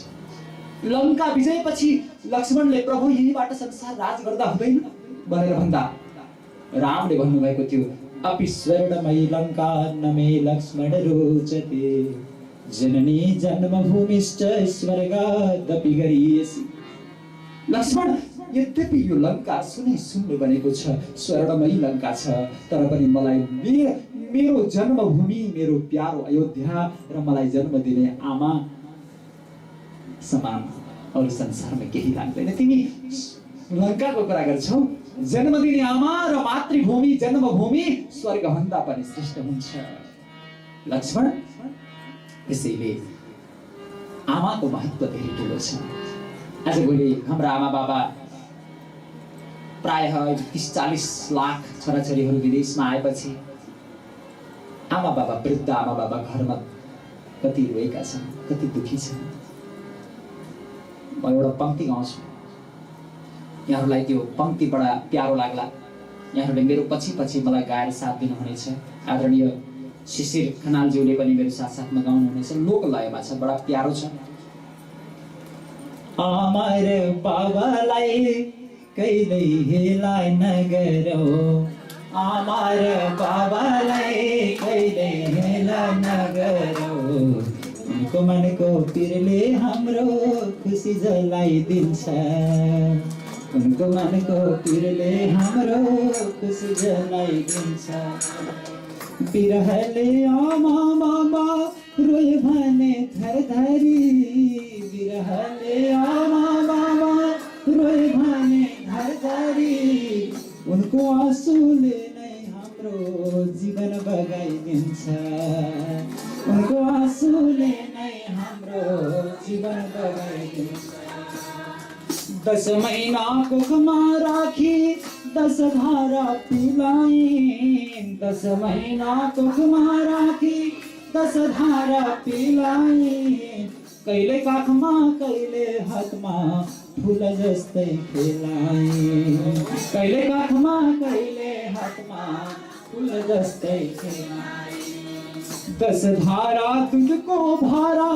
लङ्का विजयपछि लक्ष्मणले प्रभु यहीबाट संसार राज गर्दा हुँदैन भनेर भन्दा रामले भन्नुभएको थियो, अपि स्वर्णमयी लङ्का न मे लक्ष्मण रोचते, जननी जन्मभूमिश्च स्वर्गादपि गरीयसी। लक्ष्मण, यद्यपि यो लङ्का सुन्ने बनेको छ, स्वर्णमयी लङ्का छ, तर पनि मलाई मेरो जन्मभूमि, मेरो प्यारो अयोध्या र मलाई जन्म दिने आमा समान अरू संसारमा केही लाग्दैन। तिमी लङ्काको कुरा गर्छौ, जन्म दिने आमा र मातृभूमि, जन्मभूमि स्वर्गभन्दा पनि श्रेष्ठ हुन्छ लक्ष्मण। त्यसैले आमाको महत्त्व धेरै ठुलो छ। आजभोलि हाम्रा आमा बाबा प्रायः 30-40 लाख छोराछोरीहरू विदेशमा आएपछि आमा बाबा, वृद्ध आमा बाबा घरमा कति रोएका छन्, कति दुखी छन्। म एउटा पंक्ति गाउँछु, यहाँहरूलाई त्यो पंक्ति बडा प्यारो लाग्ला। यहाँहरूले मेरो पछि पछि मलाई गाएर साथ दिनुहुनेछ। आदरणीय शिशिर खनालज्यूले पनि मेरो साथमा गाउनुहुनेछ। लोक लयमा छ, बडा प्यारो छ। आमा र बाबालाई कहिले हेला नगरौ, आमा र बाबालाई कहिले हेला नगरौ, उनको मनको पिरले हाम्रो खुसी जलाइदिन्छ, उनको मनको पिरले हाम्रो खुसी जलाइदिन्छ। बिरहले आमा बाबा रोए भने थरथरी, बिरहले आमा बाबा रोए भने थरथरी, उनको आँसुले नै हाम्रो जीवन बगाइदिन्छ, उनको आँसुले नै हाम्रो जीवन बगाइदिन्छ। 10 महीना कोखमा राखी 10 धारा पिलाई, 10 महीना कोखमा राखी 10 धारा पिलाई, कहिले काखमा कहिले हातमा फूल जस्तै खेलाई, कहिले काखमा कहिले हातमा फूल जस्तै खेलाई। 10 धारा तुझको भारा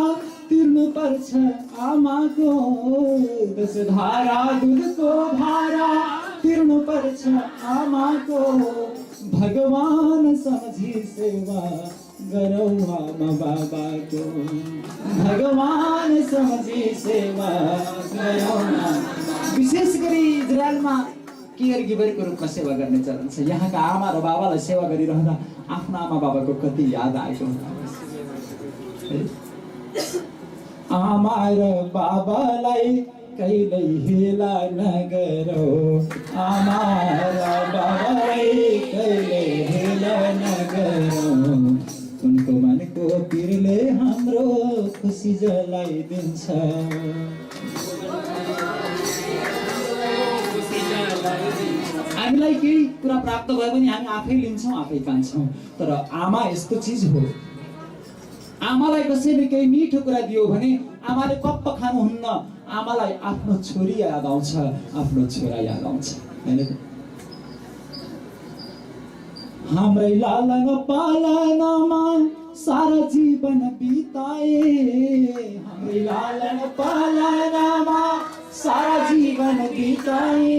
तिर्नु पर्छ आमाको, 10 धारा दुधको भारा तिर्नु पर्छ आमाको, भगवान समझी सेवा गरौ आमा बाबाको, भगवान समझी सेवा गरौ। विशेष गरी इजरायलमा केयर गिभरको रूपमा सेवा गर्ने चलन छ। यहाँका आमा र बाबालाई सेवा गरिरहँदा आफ्नो आमा बाबाको कति याद आएको हुन्छ। आमा र बाबालाई कहिल्यै हेला नगरौ, आमा र बाबालाई कहिल्यै हेला नगरौ, उनको मनको पिरले हाम्रो जलाइदिन्छ। हामीलाई केही कुरा प्राप्त भयो भने हामी आफै लिन्छौँ, आफै कान्छौँ। तर आमा यस्तो चिज हो, आमालाई कसैले केही मिठो कुरा दियो भने आमाले कप्प खानुहुन्न, आमालाई आफ्नो छोरी याद आउँछ, आफ्नो छोरा याद आउँछ, हैन त? हाम्रै लालन पालनमा सारा जीवन बिताए, हाम्रै लालन पालनमा सारा जीवन बिताए,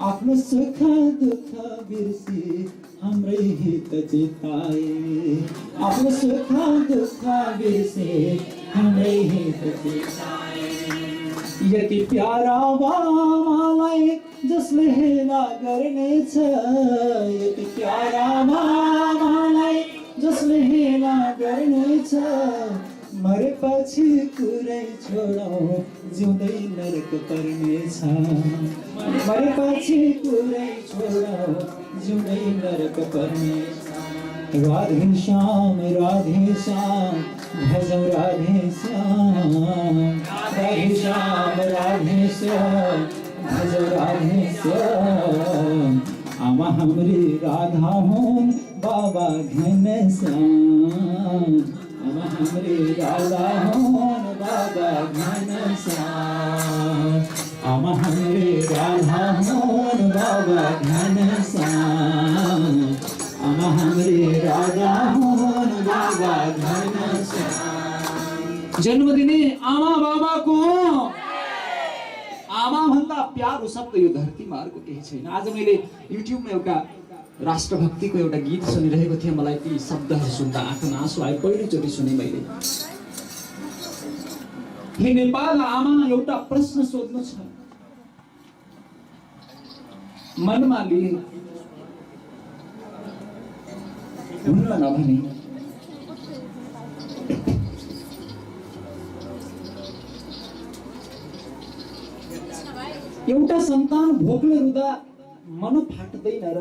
आफ्नो सुख दुःख बिर्सी हाम्रै हित जिताए, आफ्नो सुख दुःख बिर्सी हाम्रै हित जिताए। यति प्यारा बाबालाई जसले हेला गर्नेछ, यति प्यारा बाबालाई जसले हेला गर्नेछ, मरेपछि कुरै छोडौँ जिउँदै नरक पर्नेछ, मरेपछि कुरै छोडौँ जिउँदै नरक पर्नेछ। राधे श्याम भजौ राधे श्याम, राधे श्याम भजौ राधे श्याम। आमा हाम्री राधा हुन् बाबा घनश्याम, आमा हाम्री राधा हुन् बाबा घनश्याम, आमा हाम्री राधा हुन् बाबा घनश्याम, आमा हाम्री राधा हुन् बाबा घनश्याम। जन्म दिने आमा बाबाको आमा भन्दा प्यारो शब्द यो धरतीमा अर्को केही छैन। आज मैले युट्युबमा एउटा राष्ट्रभक्तिको एउटा गीत सुनिरहेको थिएँ, मलाई ती शब्दहरू सुन्दा आँखामा आँसु आयो। पहिलोचोटि सुने मैले। हे नेपाल आमा, एउटा प्रश्न सोध्नु छ मनमा लिए, हुन्न नभने एउटा सन्तान भोकले रुँदा मन फाट्दैन र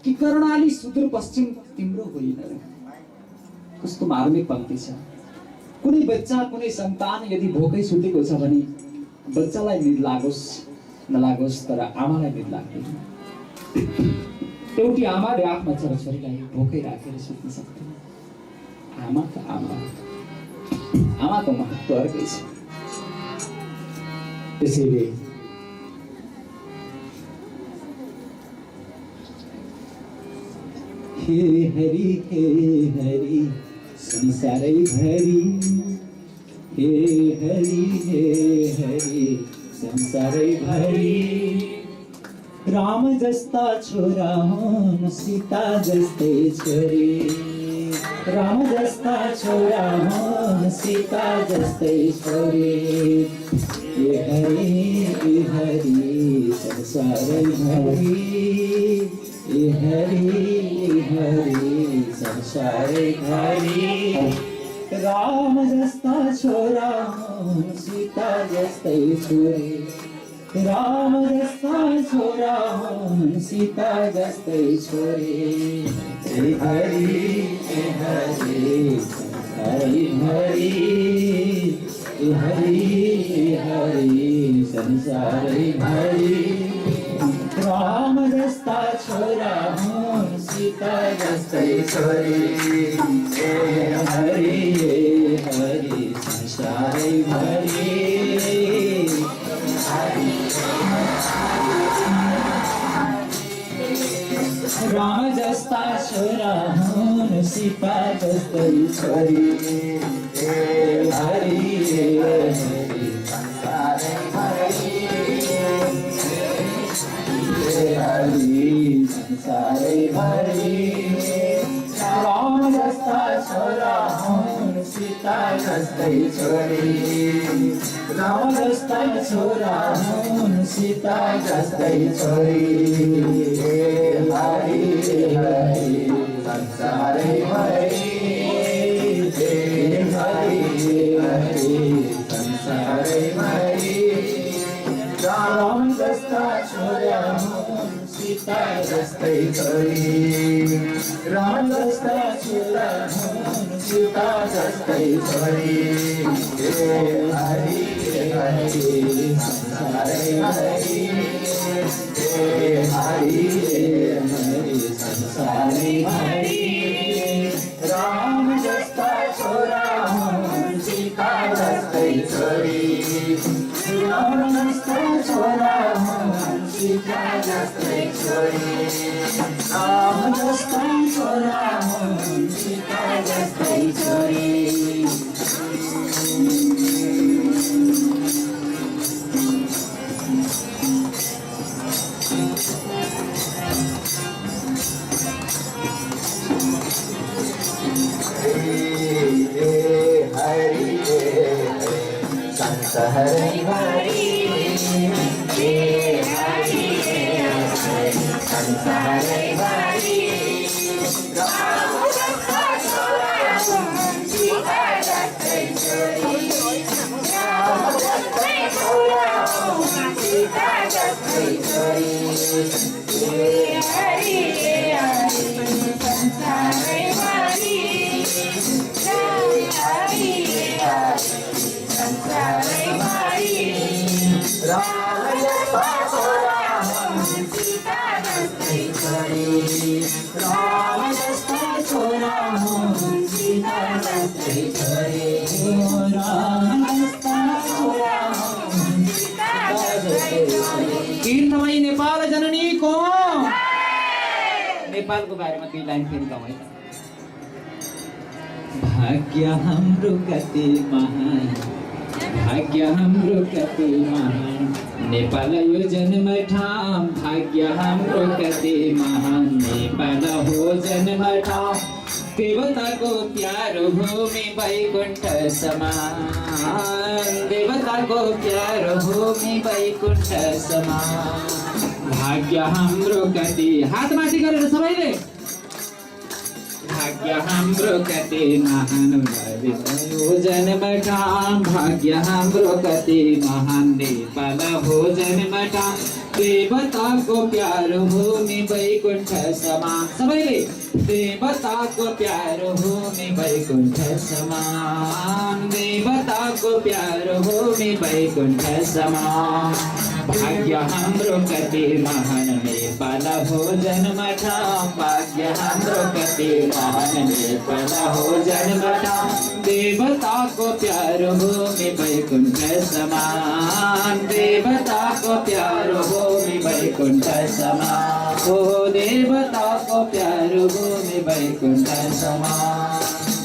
कि कर्णाली सुदूरपश्चिम तिम्रो होइन र? कस्तो मार्मिक पंक्ति छ। कुनै बच्चा, कुनै सन्तान यदि भोकै सुतेको छ भने बच्चालाई निद लागोस् नलागोस्, तर आमालाई निद लाग्दैन। एउटी आमाले आफ्नो छोराछोरीलाई भोकै राखेर सुत्न सक्दैन। आमाको महत्त्व अर्कै छ। त्यसैले हे हरि संसारै भरि, हे हरि संसारै भरि, राम जस्ता छोरा हुन् सीता जस्तै छोरी, राम जस्ता छोरा हुन् सीता जस्तै छोरी। हे हरि संसारै भरि, हे हरि संसारै भरि, राम जस्ता छोरा हुन् सीता जस्तै छोरी, राम जस्ता छोरा हुन् सीता जस्तै छोरी। हे हरि संसारै भरि, हे हरि संसारै भरि, राम जस्ता छोरा हुन् सीता जस्तै छोरी। हे हरि संसारै भरि, राम जस्ता छोरा हुन् सीता जस्तै छोरी। हे हरि संसारै भरि, हे हरि संसारै भरि, राम जस्ता छोरा हुन् सीता जस्तै छोरी, राम जस्ता छोरा हुन् सीता जस्तै छोरी। हे हरि संसारै भरि, हे हरि संसारै भरि, राम जस्ता छोरा हुन् सीता जस्तै जस्तै छोरी राम जस्ता छोरा हुन् सीता जस्तै छोरी हे हरि संसारै हरि हे हरि संसारै हरि राम जस्ता छोरा हुन् सीता जस्तै छोरी राम जस्ता छोरा हुन् सीता जस्तै छोरी राम जस्ता छोरा हुन् सीता जस्तै छोरी हरि हरि हे हरि संसारै हरि राम जस्ता छोरा हुन् सीता जस्तै छोरी राम जस्तै छोरा हुन् सीता जस्तै छोरी हे हरि संसारै हरि संसारै हरि राम जस्ता छोरा हुन् सीता जस्तै छोरी राम जस्ता छोरा हुन् सीता जस्तै छोरी राम जस्ता छोरा हुन् सीता जस्तै छोरी। कीर्तमयी नेपाल जननीको नेपालको बारेमा दुई लाइन फेरि गाउँ है। भाग्य हाम्रो कति महान भाग्य हाम्रो कति महान नेपाल यो जन्म ठाउँ भाग्य हाम्रो कति महान नेपाल हो जन्म ठाउँ देवताको प्यारो भूमि वैकुण्ठ समान देवताको प्यारो भूमि वैकुण्ठ समान भाग्य हाम्रो कति हात माथि गरेर सबैले भाग्य हाम्रो कति महान हो जन्म ठाउँ भाग्य हाम्रो कति महान नेपाल हो जन्म ठाउँ देवताको प्यारो भूमि वैकुण्ठ समान सबैले देवताको प्यारो भूमि वैकुण्ठ समान देवताको प्यारो भूमि वैकुण्ठ समान भाग्य हाम्रो कति महान नेपाल हो जन्म ठाउँ भाग्य हाम्रो कति महान नेपाल हो जन्म ठाउँ देवताको प्यारो भूमि वैकुण्ठ समान देवताको प्यारो भूमि वैकुण्ठ समान हो देवताको प्यारो भूमि वैकुण्ठ समान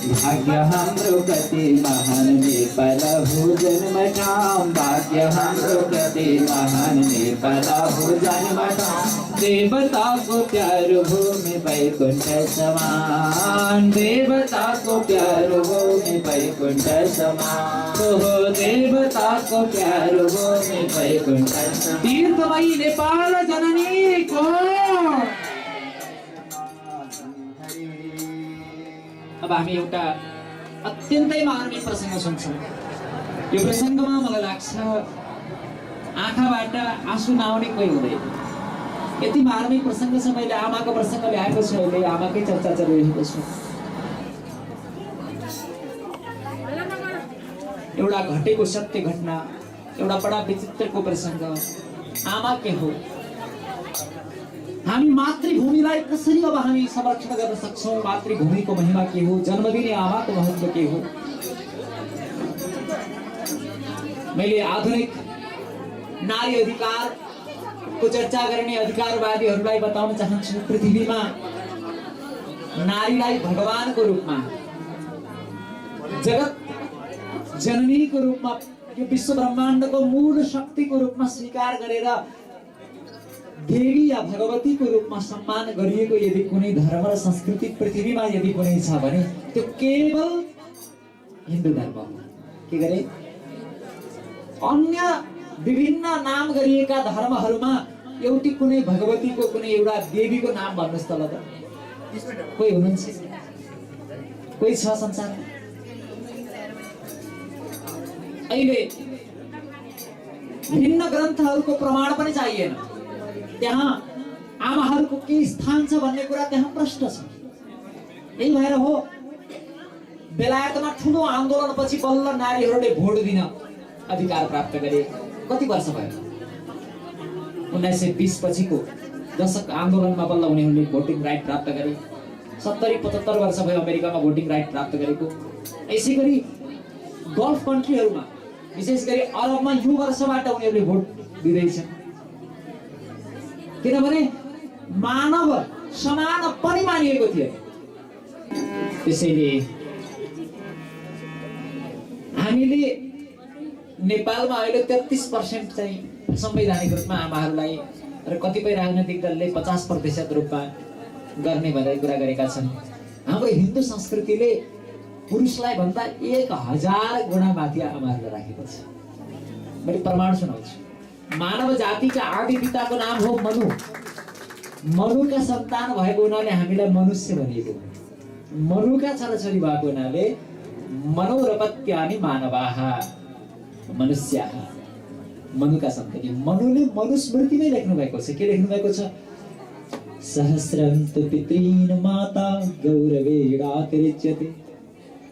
भाग्य हाम्रो कति महान नेपाल हो जन्म ठाउँ भाग्य हाम्रो कति महान नेपाल हो जन्म ठाउँ देवताको प्यारो भूमि वैकुण्ठ समान देवताको प्यारो भूमि वैकुण्ठ समान हो देवताको प्यारो भूमि वैकुण्ठ समान। तीर्थमयी नेपाल जननीको अब हामी एउटा अत्यन्तै मार्मिक प्रसङ्ग सुन्छौँ। यो प्रसङ्गमा मलाई लाग्छ आँखाबाट आँसु नआउने कोही हुँदैन। यति मार्मिक प्रसङ्ग छ। मैले आमाको प्रसङ्ग ल्याएको छु, अहिले आमाकै चर्चा चलिरहेको छु। एउटा घटेको सत्य घटना, एउटा बडा विचित्रको प्रसङ्ग। आमा के हो, हामी मातृभूमिलाई कसरी अब हामी संरक्षण गर्न सक्छौँ, मातृभूमिको महिमा के हो, जन्म दिने आमाको महत्त्व के हो। मैले आधुनिक नारी अधिकारको चर्चा गर्ने अधिकारवादीहरूलाई बताउन चाहन्छु, पृथ्वीमा नारीलाई भगवानको रूपमा, जगत जननीको रूपमा, यो विश्व ब्रह्माण्डको मूल शक्तिको रूपमा स्वीकार गरेर देवी या भगवतीको रूपमा सम्मान गरिएको यदि कुनै धर्म र संस्कृति पृथ्वीमा यदि कुनै छ भने त्यो केवल हिन्दू धर्म हो। के गरे अन्य विभिन्न नाम गरिएका धर्महरूमा एउटी कुनै भगवतीको कुनै एउटा देवीको नाम भन्नुस् त ल त कोही हुनुहुन्छ? कोही छ संसारमा? अहिले भिन्न ग्रन्थहरूको प्रमाण पनि चाहिएन। त्यहाँ आमाहरूको के स्थान छ भन्ने कुरा त्यहाँ प्रश्न छ। यही भएर हो बेलायतमा ठुलो आन्दोलनपछि बल्ल नारीहरूले भोट दिन अधिकार प्राप्त गरे। कति वर्ष भयो? 1920 पछिको दशक आन्दोलनमा बल्ल उनीहरूले भोटिङ राइट प्राप्त गरे। 70-75 वर्ष भयो अमेरिकामा भोटिङ राइट प्राप्त गरेको। यसै गरी गल्फ कन्ट्रीहरूमा विशेष गरी अरबमा यो वर्षबाट उनीहरूले भोट दिँदैछन्, किनभने मानव समान परिमानिएको थियो। त्यसैले हामीले नेपालमा अहिले 33% चाहिँ संवैधानिक रूपमा आमाहरूलाई र कतिपय राजनैतिक दलले 50% रूपमा गर्ने भनेर कुरा गरेका छन्। हाम्रो हिन्दू संस्कृतिले पुरुषलाई भन्दा 1000 गुणा माथि आमाहरूलाई राखेको छ। मैले प्रमाण सुनाउँछु। मानव जातिका आदि पिताको नाम हो मनु। मनुका सन्तान भएको हुनाले हामीलाई मनुष्य भनिएको हो। मनुका छोराछोरी भएको हुनाले मनोरपत्यानि मानवाः, मनुष्याः, मनुका सन्तति। मनुले मनुस्मृतिमै लेख्नु भएको छ। के लेख्नु भएको छ? सहस्रन्तु पितॄन् माता गौरवेणातिरिच्यते।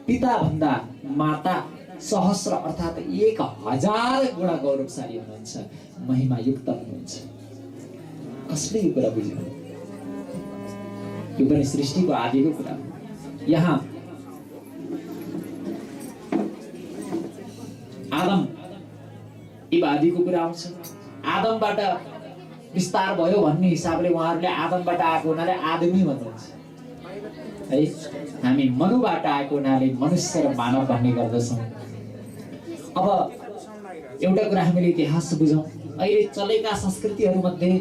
पिता भन्दा माता सहस्र अर्थात् 1000 गुणा गौरवशाली हुनुहुन्छ, महिमायुक्त हुनुहुन्छ। कसले यो कुरा बुझ्यो? यो पनि सृष्टिको आदिको कुरा हो। यहाँ आदम इब आदिको कुरा आउँछ। आदमबाट विस्तार भयो भन्ने हिसाबले उहाँहरूले आदमबाट आएको हुनाले आदमी भन्नुहुन्छ है। हामी मनुबाट आएको हुनाले मनुष्य र मानव भन्ने गर्दछौँ। अब एउटा कुरा हामीले इतिहास बुझौँ। अहिले चलेका संस्कृतिहरूमध्ये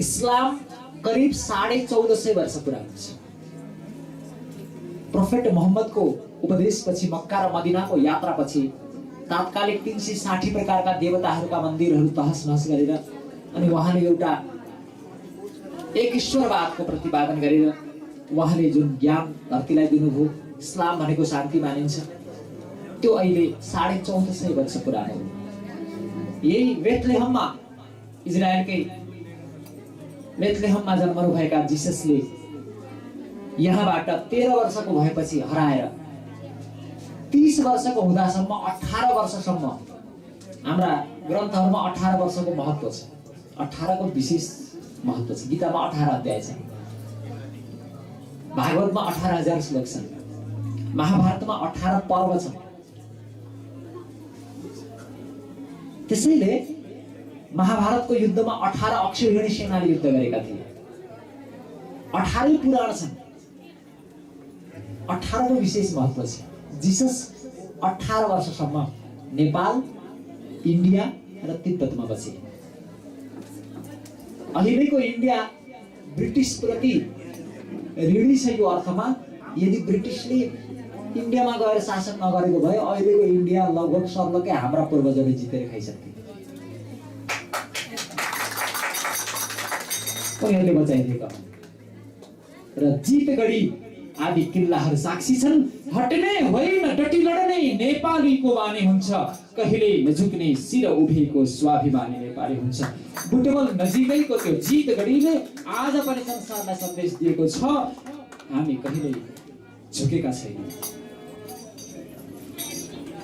इस्लाम करिब 1450 वर्ष पुरानो छ। प्रोफेट मोहम्मदको उपदेशपछि मक्का र मदिनाको यात्रापछि तात्कालिक 360 प्रकारका देवताहरूका मन्दिरहरू तहस नहस गरेर अनि उहाँले एउटा एक ईश्वरवादको प्रतिपादन गरेर उहाँले जुन ज्ञान धरतीलाई दिनुभयो, इस्लाम भनेको शान्ति मानिन्छ, त्यो अहिले 1450 वर्ष पुरानो हो। यही बेथलेहममा, इजरायलकै बेथलेहममा जन्मनुभएका जिससले यहाँबाट 13 वर्षको भएपछि हराएर 30 वर्षको हुँदासम्म 18 वर्षसम्म हाम्रा ग्रन्थहरूमा 18 वर्षको महत्त्व छ। 18 को विशेष महत्त्व छ। गीतामा 18 अध्याय छ, भागवतमा 18,000 श्लोक छन्, महाभारतमा 18 पर्व छन्। त्यसैले महाभारतको युद्धमा 18 अक्षौहिणी सेनाले युद्ध गरेका थिए। 18 पुराण छन्, 18 को विशेष महत्त्व छ। जिसस 18 वर्षसम्म नेपाल, इन्डिया र तिब्बतमा बसे। अहिलेको इन्डिया ब्रिटिस प्रति ऋणी छ यो अर्थमा, यदि ब्रिटिसले इन्डियामा गएर शासन नगरेको भए अहिलेको इन्डिया लगभग सर्लकै हाम्रा पूर्वजले जितेर खाइसक्थे। उनीहरूले बचाइदिएका र जितगढी आदि किल्लाहरू साक्षी छन्। हट्ने होइन डटी लड्ने नेपालीको बानी हुन्छ, कहिले नझुक्ने शिर उभिएको स्वाभिमानी नेपाली हुन्छ। बुटवल नजिकैको त्यो जितगढीले आज पनि संसारलाई सन्देश दिएको छ, हामी कहिल्यै झुकेका छैनौँ।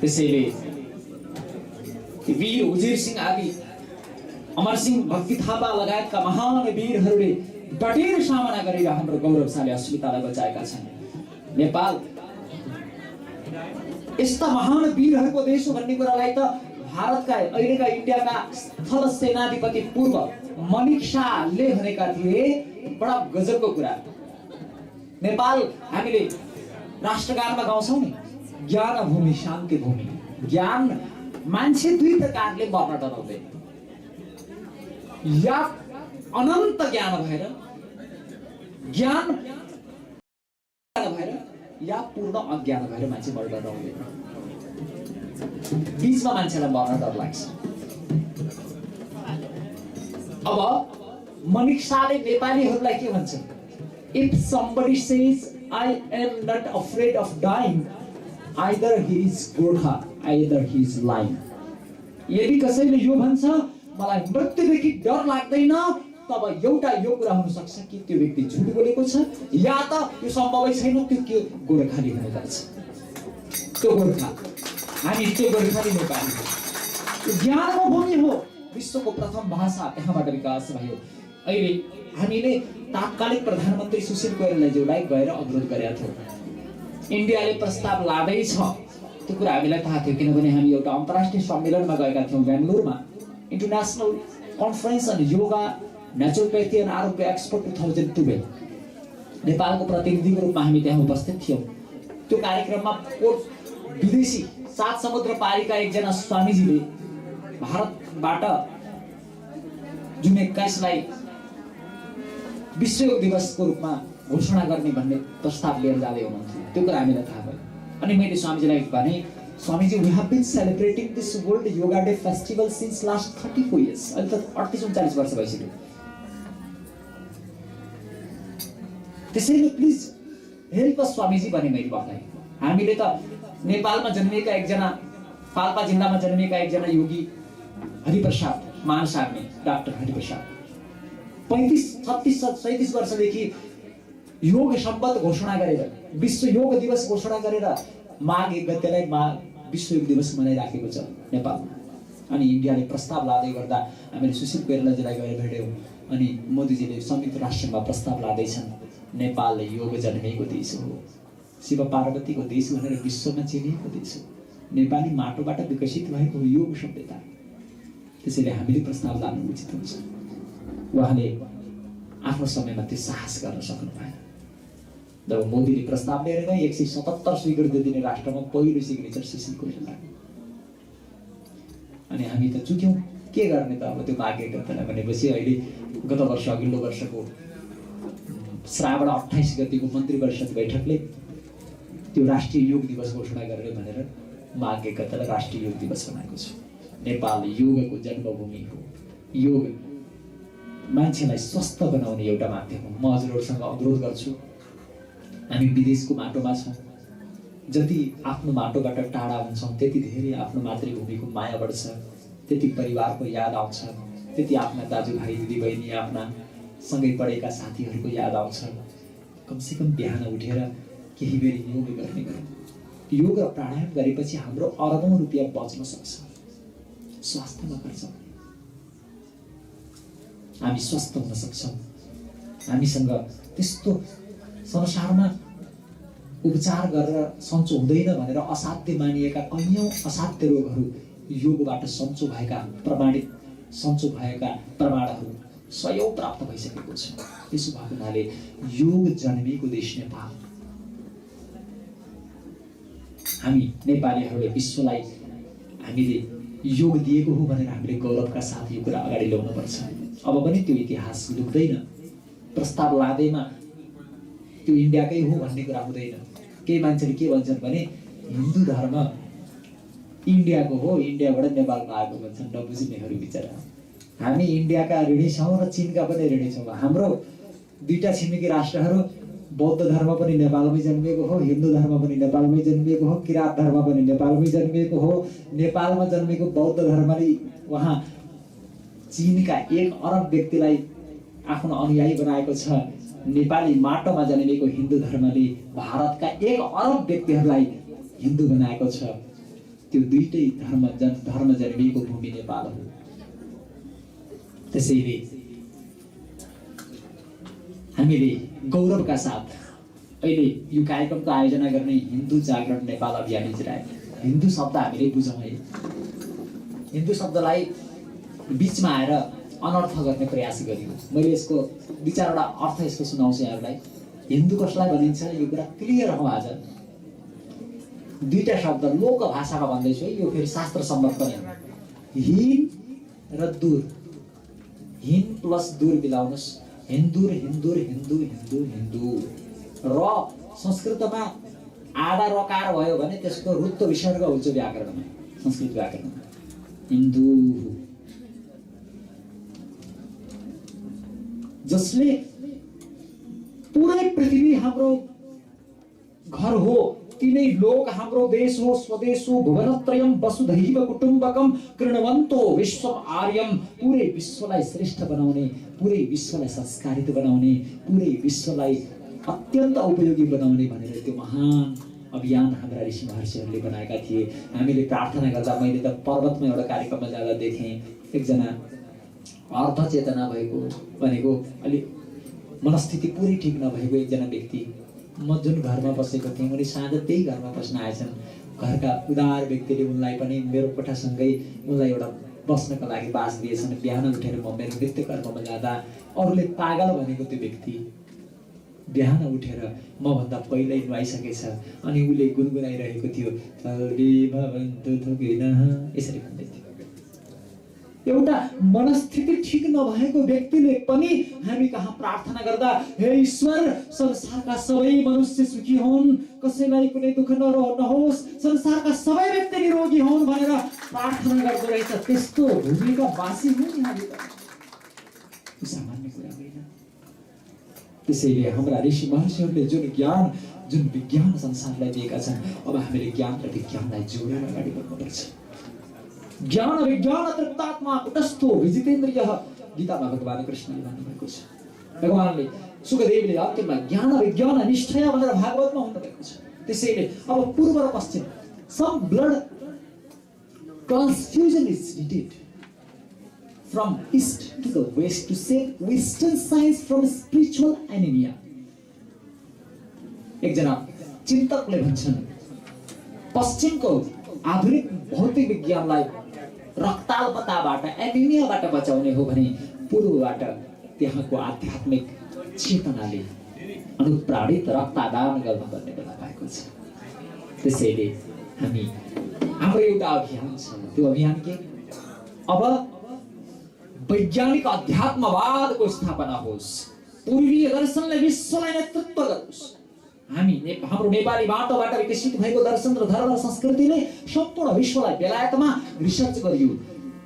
त्यसैले वीर उजिर सिंह आदि, अमरसिंह भक्ति थापा लगायतका महान वीरहरूले डटेर सामना गरेर हाम्रो गौरवशाली अस्मितालाई बचाएका छन्। नेपाल यस्ता महान वीरहरूको देश हो भन्ने कुरालाई त भारतका अहिलेका इन्डियाका स्थल सेनाधिपति पूर्व मलिक शाहले भनेका थिए। बडा गजबको कुरा। नेपाल हामीले राष्ट्रगानमा गाउँछौँ नि, ज्ञान भूमि शान्ति भूमि। ज्ञान मान्छे दुई प्रकारले मर्न डराउँदैन, या अनन्त ज्ञान भएर, ज्ञान भएर, या पूर्ण अज्ञान भएर मान्छे मर्न डराउँदैन। बीचमा मान्छेलाई मर्न डर लाग्छ। अब मलिक शाहले नेपालीहरूलाई के भन्छन्? If somebody says I am not afraid of dying, either he is Gorkha, either he is lying. यदि कसैले यो भन्छ मलाई मृत्युदेखि डर लाग्दैन, तब एउटा यो कुरा हुन सक्छ कि त्यो व्यक्ति झुट बोलेको छ, या त यो सम्भवै छैन, त्यो के गोर्खाली हुनुपर्छ। त्यो गोर्खा, हामी त्यो गोर्खाली नेपाली हो। ज्ञानको भूमि हो, विश्वको प्रथम भाषा त्यहाँबाट विकास भयो। अहिले हामीले तात्कालिक प्रधानमन्त्री सुशील कोइरालाज्यूलाई गएर अनुरोध गरेका थियौँ। इन्डियाले प्रस्ताव लाँदैछ, त्यो कुरा हामीलाई थाहा थियो, किनभने हामी एउटा अन्तर्राष्ट्रिय सम्मेलनमा गएका थियौँ बेङ्गलोरमा, international conference on yoga naturopathy and Arogya expo 2012। नेपालको प्रतिनिधिको रूपमा हामी त्यहाँ उपस्थित थियौँ। त्यो कार्यक्रममा विदेशी 7 समुद्र पारीका एकजना स्वामीजीले भारतबाट जुन 21लाई विश्व योग दिवसको रूपमा घोषणा गर्ने भन्ने प्रस्ताव लिएर जाँदै हुनुहुन्थ्यो। त्यो कुरा हामीलाई थाहा भयो। अनि मैले स्वामीजीलाई भने, Swamiji, we have been celebrating this world yoga day festival since last 34 years. अहिले त 38-39 वर्ष भइसक्यो। त्यसैले प्लिज हेल्प अस स्वामीजी भने मैले भन्दै। हामीले त नेपालमा जन्मिएका एकजना, पाल्पा जिल्लामा जन्मिएका एकजना योगी हरिप्रसाद मानसाग्ने, डाक्टर हरिप्रसाद 35-36-37 वर्षदेखि योग सम्बद्ध घोषणा गरेर, विश्व योग दिवस घोषणा गरेर माघ 1 गतेलाई विश्व योग दिवस मनाइराखेको छ नेपालमा। अनि इन्डियाले प्रस्ताव लाँदै गर्दा हामीले सुशील कोइरालाजीलाई गएर भेट्यौँ। अनि मोदीजीले संयुक्त राष्ट्रमा प्रस्ताव लाँदैछन्, नेपाल योग जन्मेको देश हो, शिव पार्वतीको देश भनेर विश्वमा चिनिएको देश हो, नेपाली माटोबाट विकसित भएको हो योग सभ्यता। त्यसैले हामीले प्रस्ताव लानु उचित हुन्छ। उहाँले आफ्नो समयमा त्यो साहस गर्न सक्नु भएन। जब मोदीले प्रस्ताव लिएर गए, 177 स्वीकृति दिने राष्ट्रमा पहिलो सिग्नेचर सुशील कोइराला। अनि हामी त चुक्यौँ, के गर्ने त अब त्यो माघ 1 गतेलाई भनेपछि। अहिले गत वर्ष, अघिल्लो वर्षको श्रावण 28 गतिको मन्त्री परिषद बैठकले त्यो राष्ट्रिय योग दिवस घोषणा गरेर भनेर माघ 1 गतेलाई राष्ट्रिय योग दिवस बनाएको छ। नेपाल योगको जन्मभूमि हो। योग मान्छेलाई स्वस्थ बनाउने एउटा माध्यम हो। म हजुरहरूसँग अनुरोध गर्छु, हामी विदेशको माटोमा छौँ, जति आफ्नो माटोबाट टाढा हुन्छौँ त्यति धेरै आफ्नो मातृभूमिको माया बढ्छ, त्यति परिवारको याद आउँछ, त्यति आफ्ना दाजुभाइ दिदीबहिनी, आफ्ना सँगै पढेका साथीहरूको याद आउँछ। कमसेकम बिहान उठेर केही बेर योग गर्ने गरौँ। योग र प्राणायाम गरेपछि हाम्रो अरबौं रुपियाँ बच्न सक्छ। स्वास्थ्यमा खर्च, हामी स्वस्थ हुन सक्छौँ। हामीसँग त्यस्तो संसारमा उपचार गरेर सन्चो हुँदैन भनेर असाध्य मानिएका कैयौँ असाध्य रोगहरू योगबाट सन्चो भएका, प्रमाणित सन्चो भएका प्रमाणहरू सयौं प्राप्त भइसकेको छ। त्यसो भएको हुनाले योग जन्मेको देश नेपाल। हामी नेपालीहरूले विश्वलाई हामीले योग दिएको हो भनेर हामीले गौरवका साथ यो कुरा अगाडि ल्याउनुपर्छ। अब पनि त्यो इतिहास लुक्दैन। प्रस्ताव लाँदैमा त्यो इन्डियाकै हो भन्ने कुरा हुँदैन। केही मान्छेले के भन्छन् भने हिन्दू धर्म इन्डियाको हो, इन्डियाबाट नेपालमा आएको भन्छन्। नबुझ्नेहरू बिचरा। हामी इन्डियाका ऋणी छौँ र चीनका पनि ऋणी छौँ। हाम्रो दुईटा छिमेकी राष्ट्रहरू बौद्ध धर्म पनि नेपालमै जन्मिएको हो, हिन्दू धर्म पनि नेपालमै जन्मिएको हो, किरात धर्म पनि नेपालमै जन्मिएको हो। नेपालमा जन्मेको बौद्ध धर्मले वहाँ चीनका 1 अरब व्यक्तिलाई आफ्नो अनुयायी बनाएको छ। नेपाली माटोमा जन्मेको हिन्दू धर्मले भारतका 1 अरब व्यक्तिहरूलाई हिन्दू बनाएको छ। त्यो दुईटै धर्म जन्मिएको भूमि नेपाल हो। त्यसैले हामीले गौरवका साथ अहिले यो कार्यक्रमको आयोजना गर्ने हिन्दू जागरण नेपाल अभियान चलाए। हिन्दू शब्द हामीले बुझौँ है। हिन्दू शब्दलाई बिचमा आएर अनर्थ गर्ने प्रयास गरियो। मैले यसको 2-4वटा अर्थ यसको सुनाउँछु यहाँहरूलाई। हिन्दू कसलाई भनिन्छ यो कुरा क्लियर हो। आज 2टा शब्द लोक भाषामा भन्दैछु है, यो फेरि शास्त्र सम्मत पनि हो। हिन र दूर, हिन प्लस दूर मिलाउनुहोस्। हिन्दूर हिन्दूर हिन्दू हिन्दू हिन्दू। र संस्कृतमा आधा रकार भयो भने त्यसको रुत्व विसर्ग हुन्छ व्याकरणमा, संस्कृत व्याकरणमा। हिन्दू जसले पुरै पृथ्वी हाम्रो घर हो तिनै लोक हाम्रो देश हो, स्वदेश हो, भुवनत्रयम् वसुधैव कुटुम्बकम् कृण्वन्तो विश्वम् आर्यम्। पुरै विश्वलाई श्रेष्ठ बनाउने, पुरै विश्वलाई संस्कारित बनाउने, पुरै विश्वलाई अत्यन्त उपयोगी बनाउने भनेर त्यो महान अभियान हाम्रा ऋषि महर्षिहरूले बनाएका थिए। हामीले प्रार्थना गर्दा मैले त पर्वतमा एउटा कार्यक्रममा जाँदा देखेँ, एकजना अर्ध चेतना भएको भनेको अलि मनस्थिति पुरै ठिक नभएको एकजना व्यक्ति, म जुन घरमा बसेको थिएँ उनी साँझ त्यही घरमा बस्न आएछन्। घरका उदार व्यक्तिले उनलाई पनि मेरो कोठासँगै उनलाई एउटा बस्नको लागि बास दिएछन्। बिहान उठेर म मेरो नित्य कर्ममा जाँदा अरूले पागल भनेको त्यो व्यक्ति बिहान उठेर मभन्दा पहिल्यै नुहाइसकेछ अनि उसले गुनगुनाइरहेको थियो, यसरी भन्दै थियो। एउटा मनस्थिति ठिक नभएको व्यक्तिले पनि हामी कहाँ प्रार्थना गर्दा हे ईश्वर संसारका सबै मनुष्य सुखी हुन्, कसैलाई कुनै दुःख नहोस्, संसारका सबै व्यक्ति निरोगी हुन् भनेर प्रार्थना गर्दो रहेछ। त्यस्तो भूमिका बासी हुन् हामी त, सामान्य कुरा होइन। त्यसैले हाम्रा ऋषि महर्षिहरूले जुन ज्ञान जुन विज्ञान संसारलाई दिएका छन्, अब हामीले ज्ञान र विज्ञानलाई जोडेर अगाडि बढ्नुपर्छ। ज्ञान विज्ञान तृप्तात्मा कुटस्थो विजितेन्द्रियः, गीतामा भगवान कृष्णले भन्नुभएको छ। भगवानले सुखदेवले अन्त्यमा ज्ञान विज्ञान निष्ठय भनेर भागवतमा भन्नुभएको छ। त्यसैले अब पूर्व र पश्चिम some blood transfusion is needed from east to the west to save Western science from spiritual anemia. एकजना चिन्तकले भन्छन् पश्चिमको आधुनिक भौतिक विज्ञानलाई रक्ताल्पताबाट एनिमियाबाट बचाउने हो भने पूर्वबाट त्यहाँको आध्यात्मिक चेतनाले अनुप्राणित रक्तदान गर्नुपर्ने बेला भएको छ। त्यसैले हामी हाम्रो एउटा अभियान छ, त्यो अभियान के अब वैज्ञानिक अध्यात्मवादको स्थापना होस्, पूर्वीय दर्शनले विश्वलाई नेतृत्व गरोस्। हाम्रो नेपाली बाटोबाट विकसित भएको दर्शन र धर्म र संस्कृतिले सम्पूर्ण विश्वलाई बेलायतमा रिसर्च गरियो।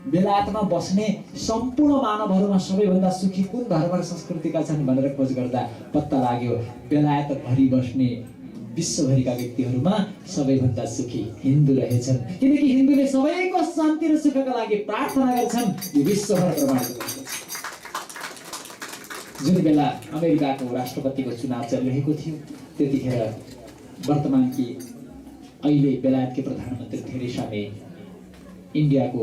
बेलायतमा बस्ने सम्पूर्ण मानवहरूमा सबैभन्दा सुखी कुन धर्म र संस्कृतिका छन् भनेर खोज गर्दा पत्ता लाग्यो बेलायत भरि बस्ने विश्वभरिका व्यक्तिहरूमा सबैभन्दा सुखी हिन्दू रहेछन्, किनकि हिन्दूले सबैको शान्ति र सुखका लागि प्रार्थना गर्छन्। यो विश्वभर प्रमाणित भएको छ। जुन बेला अमेरिकाको राष्ट्रपतिको चुनाव चलिरहेको थियो त्यतिखेर वर्तमानकी अहिले बेलायतकी प्रधानमन्त्री थेरेसा मे इन्डियाको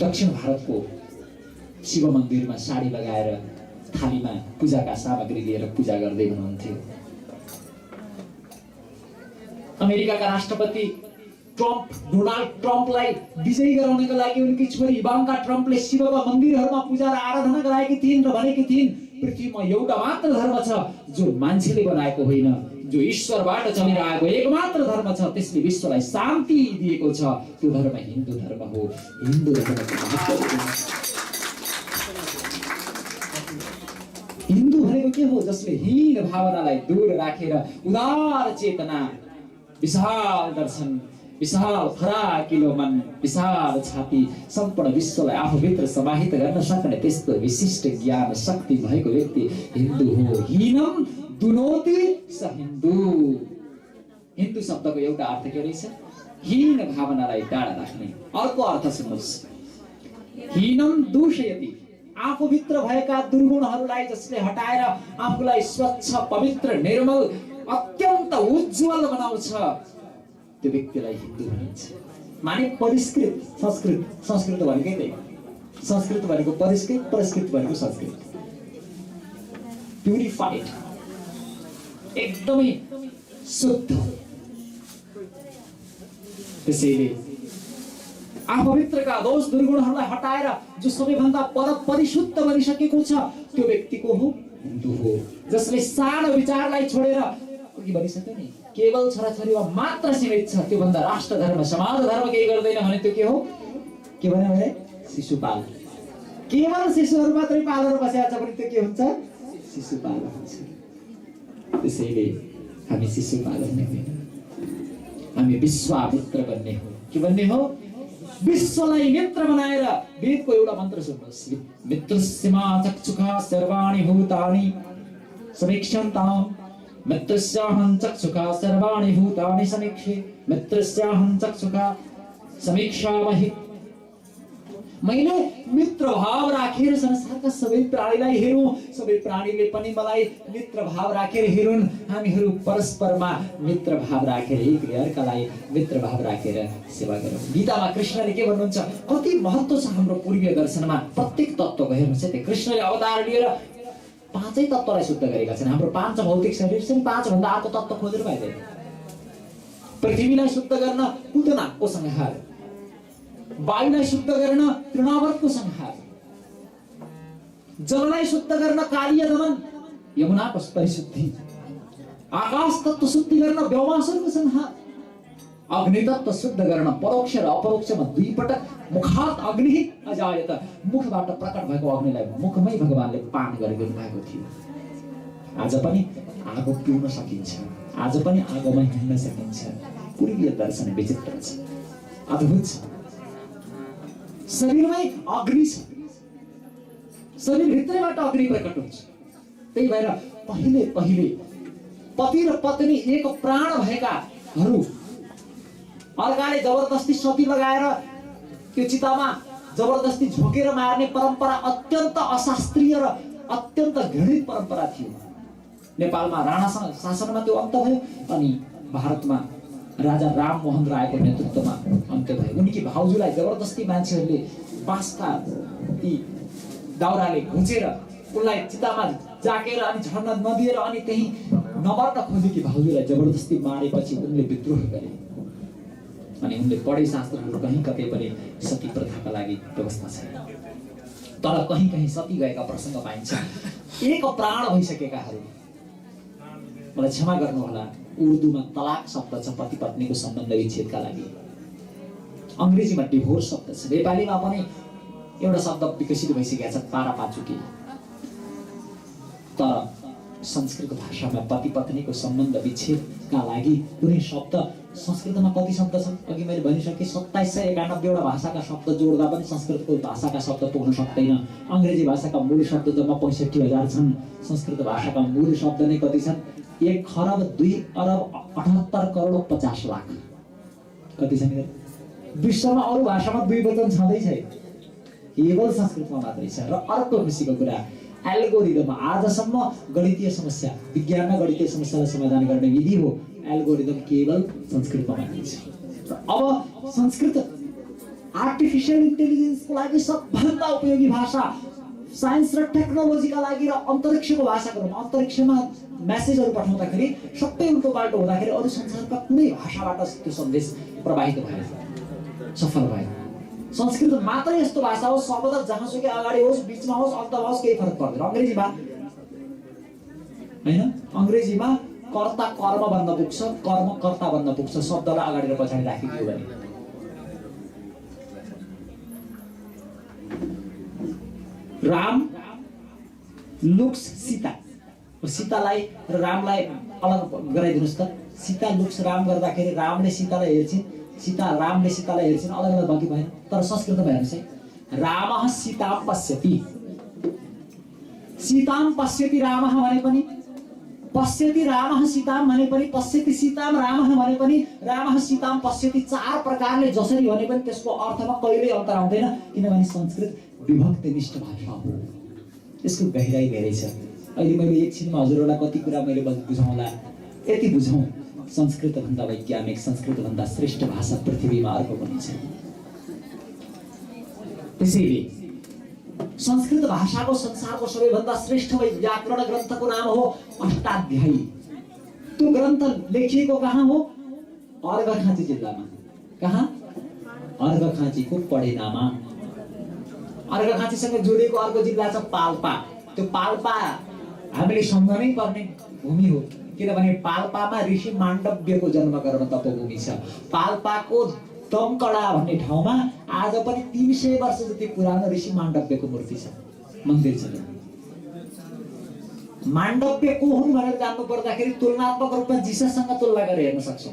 दक्षिण भारतको शिव मन्दिरमा साडी लगाएर थालीमा पूजाका सामग्री लिएर पूजा गर्दै हुनुहुन्थ्यो। अमेरिकाका राष्ट्रपति डोनाल्ड ट्रम्पलाई विजयी गराउनका लागि उनकी छोरी इभान्का ट्रम्पले शिवका मन्दिरहरूमा पूजा र आराधना गराएकी थिइन् र भनेकी थिइन् पृथ्वीमा एउटा मात्र धर्म छ जो मान्छेले बनाएको होइन, जो ईश्वरबाट चलेर आएको एक मात्र धर्म छ, त्यसले विश्वलाई शान्ति दिएको छ, त्यो धर्म हिन्दू धर्म हो। हिन्दू धर्मको हिन्दू भनेको के हो? जसले हीन भावनालाई दूर राखेर उदार चेतना, विशाल दर्शन, विशाल फराकिलो मन, विशाल छाती, सम्पूर्ण विश्वलाई आफूभित्र समाहित गर्न सक्ने त्यस्तो विशिष्ट ज्ञान शक्ति भएको व्यक्ति हिन्दू हो। हीनम दुनोति स हिन्दू। हिन्दू शब्दको एउटा अर्थ के रहेछ? हीन भावनालाई टाढा राख्ने। अर्को अर्थ सुन्नुहोस्, हीनम दूषयति, आफूभित्र भएका दुर्गुणहरूलाई जसले हटाएर आफूलाई स्वच्छ पवित्र निर्मल अत्यन्त उज्जवल बनाउँछ त्यो व्यक्तिलाई हिन्दू भनिन्छ। माने परिष्कृत संस्कृत भनेकै त्यही, संस्कृत भनेको परिष्कृत, परिष्कृत भनेको संस्कृत, प्युरिफाइड, एकदमै शुद्ध। त्यसैले आफूभित्रका दोष दुर्गुणहरूलाई हटाएर जो सबैभन्दा पर परिशुद्ध बनिसकेको छ त्यो व्यक्तिको हो हिन्दू हो। जसले सानो विचारलाई छोडेर भनिसक्यो नि केवल छोराछोरीमा मात्र सीमित छ, त्यो भन्दा राष्ट्र धर्म समाज धर्म केही गर्दैन भने त्यो के हो? के भन्यो भने शिशुपाल। केवल शिशुहरू मात्रै पालेर बसेको छ भने त्यो के हुन्छ? शिशुपाल हुन्छ। त्यसैले हामी शिशुपाल हुने होइन, हामी विश्वामित्र बन्ने हो। के बन्ने हो? विश्वलाई मित्र बनाएर। वेदको एउटा मन्त्र सुन्नुहोस्, मित्रस्यमा चक्षुषा सर्वाणि भूतानि समीक्षन्ताम् मित्रस्याहं चक्षुषा सर्वाणि भूतानि समीक्षे मित्रस्याहं चक्षुषा समीक्षामहि। मैले मित्र भाव राखेर संसारका सबै प्राणीलाई हेरौँ, सबै प्राणीले पनि मलाई मित्र भाव राखेर हेरुन्। हामीहरू परस्परमा मित्र भाव राखेर एकले अर्कालाई मित्र भाव राखेर सेवा गरौँ। गीतामा कृष्णले के भन्नुहुन्छ, कति महत्त्व छ हाम्रो पूर्वीय दर्शनमा प्रत्येक तत्त्वको। हेर्नुहोस् है, कृष्णले अवतार लिएर पाँचै तत्त्वलाई शुद्ध गरेका छन्। हाम्रो पाँच भौतिक शरीर छन्, पाँच भन्दा अर्को तत्त्व खोजेर पाइँदैन। पृथ्वीलाई शुद्ध गर्न पूतनाको संहार, वायुलाई शुद्ध गर्न तृणावर्तको संहार, जललाई शुद्ध गर्न कालीय दमन यमुनाको परिशुद्धि, आकाश तत्व शुद्धि गर्न व्योमासुरको संहार, अग्नि तत्व शुद्ध गर्न परोक्ष र अपरोक्षमा दुई पटक मुखात अग्नि अजायत, मुखबाट प्रकट भएको अग्निलाई मुखमै भगवानले पान गरिदिनु भएको थियो। आज पनि आगो पिउन सकिन्छ, आज पनि आगोमा हिँड्न सकिन्छ। पूर्वीय दर्शन विचित्र छ, अद्भुत छ। शरीरमै अग्नि छ, शरीर भित्रैबाट अग्नि प्रकट हुन्छ। त्यही भएर पहिले पहिले पति र पत्नी एक प्राण भएकाहरू अर्काले जबरजस्ती सती लगाएर त्यो चितामा जबरजस्ती झोकेर मार्ने परम्परा अत्यन्त अशास्त्रीय र अत्यन्त घृणित परम्परा थियो। नेपालमा राणा शासनमा त्यो अन्त भयो, अनि भारतमा राजा राममोहन रायको नेतृत्वमा अन्त्य भयो। उनकी भाउजूलाई जबरजस्ती मान्छेहरूले बाँसका ती दाउराले घुचेर उनलाई चितामा जाकेर अनि झर्न नदिएर अनि त्यही नमर्न खोजेकी भाउजूलाई जबरजस्ती मारेपछि उनले विद्रोह गरे। अनि उनले पढे शास्त्रहरू कहीँ कतै पनि सती प्रथाका लागि व्यवस्था छैन, तर कहीँ कहीँ सती गएका प्रसङ्ग पाइन्छ। एक प्राण भइसकेकाहरू, मलाई क्षमा गर्नुहोला, उर्दूमा तलाक शब्द छ पति पत्नीको सम्बन्ध विच्छेदका लागि, अङ्ग्रेजीमा डिभोर्स शब्द छ, नेपालीमा पनि एउटा शब्द विकसित भइसकेको छ पारापाचुकी। तर संस्कृत भाषामा पति पत्नीको सम्बन्ध विच्छेदका लागि कुनै शब्द, संस्कृतमा कति शब्द छन् अघि मैले भनिसकेँ, 2791 वटा भाषाका शब्द जोड्दा पनि संस्कृतको भाषाका शब्द पुग्न सक्दैन। अङ्ग्रेजी भाषाका मूल शब्द जम्मा 65,000 छन्, संस्कृत भाषाका मूल शब्द नै कति छन्? 1,02,78,50,00,000 कति छन्? विश्वमा अरू भाषामा दुई वचन छँदै छैन, केवल संस्कृतमा मात्रै छ। र अर्को खुसीको कुरा, एल्गोरिदम आजसम्म गणितीय समस्या, विज्ञानमा गणितीय समस्यालाई समाधान गर्ने विधि हो एल्गोरिदम, केवल संस्कृतमा मात्रै छ। अब संस्कृत आर्टिफिशियल इन्टेलिजेन्सको लागि सबभन्दा उपयोगी भाषा, साइन्स र टेक्नोलोजीका लागि र अन्तरिक्षको भाषाको रूपमा, अन्तरिक्षमा मेसेजहरू पठाउँदाखेरि सबै उल्टो पाल्टो हुँदाखेरि अरू संसारका कुनै भाषाबाट त्यो सन्देश प्रवाहित भएन, सफल भयो। संस्कृत मात्रै यस्तो भाषा हो, शब्द जहाँसुकै अगाडि होस्, बिचमा होस्, अन्तमा होस्, केही फरक पर्दैन। अङ्ग्रेजीमा हैन, अङ्ग्रेजीमा कर्ता कर्म बन्न पुग्छ, कर्म कर्ता बन्न पुग्छ, शब्दलाई अगाडि र पछाडि राखिदियो भने। राम लुक्स सीता, सीतालाई र रामलाई अलग गराइदिनुस् त। सीता लुक्स राम गर्दाखेरि रामले सीतालाई हेर्छिन्, सीता रामले सीतालाई हेर्छिन्, अलग अलग बाँकी भएन। तर संस्कृतमा हेर्नुहोस् है, रामः सीतां पश्यति, सीतां पश्यति रामः भने पनि, पश्यति रामः सीतां भने पनि, पश्यति सीतां रामः भने पनि, रामः सीतां पश्यति, चार प्रकारले जसरी भने पनि त्यसको अर्थमा कहिल्यै अन्तर आउँदैन, किनभने संस्कृत विभक्तिनिष्ठ भाषा हो, यसको गहिराई धेरै छ। अहिले मैले एकछिनमा हजुरहरूलाई कति कुरा मैले बुझाउँला, यति बुझौँ, संस्कृत भन्दा वैज्ञानिक, संस्कृत भन्दा श्रेष्ठ भाषा पृथ्वीमा अर्को पनि छ। त्यसैले संस्कृत भाषाको संसारको सबैभन्दा श्रेष्ठ व्याकरण ग्रन्थको नाम हो अष्टाध्यायी। त्यो ग्रन्थ लेखिएको कहाँ हो? अर्घाखाँची जिल्लामा। कहाँ? अर्घाखाँचीको पडेनामा। अर्घाखाँचीसँग जोडिएको अर्को जिल्ला छ पाल्पा। त्यो पाल्पा हामीले सम्झनै पर्ने भूमि हो, किनभने पाल्पामा ऋषि माण्डव्यको जन्म गर्न तपोभूमि छ। पाल्पाको दमकडा भन्ने ठाउँमा आज पनि 300 वर्ष जति पुरानो ऋषि माण्डव्यको मूर्ति छ, मन्दिर छ। माण्डव्य को हुन् भनेर जान्नु पर्दाखेरि तुलनात्मक रूपमा जीसससँग तुलना गरेर हेर्न सक्छौँ।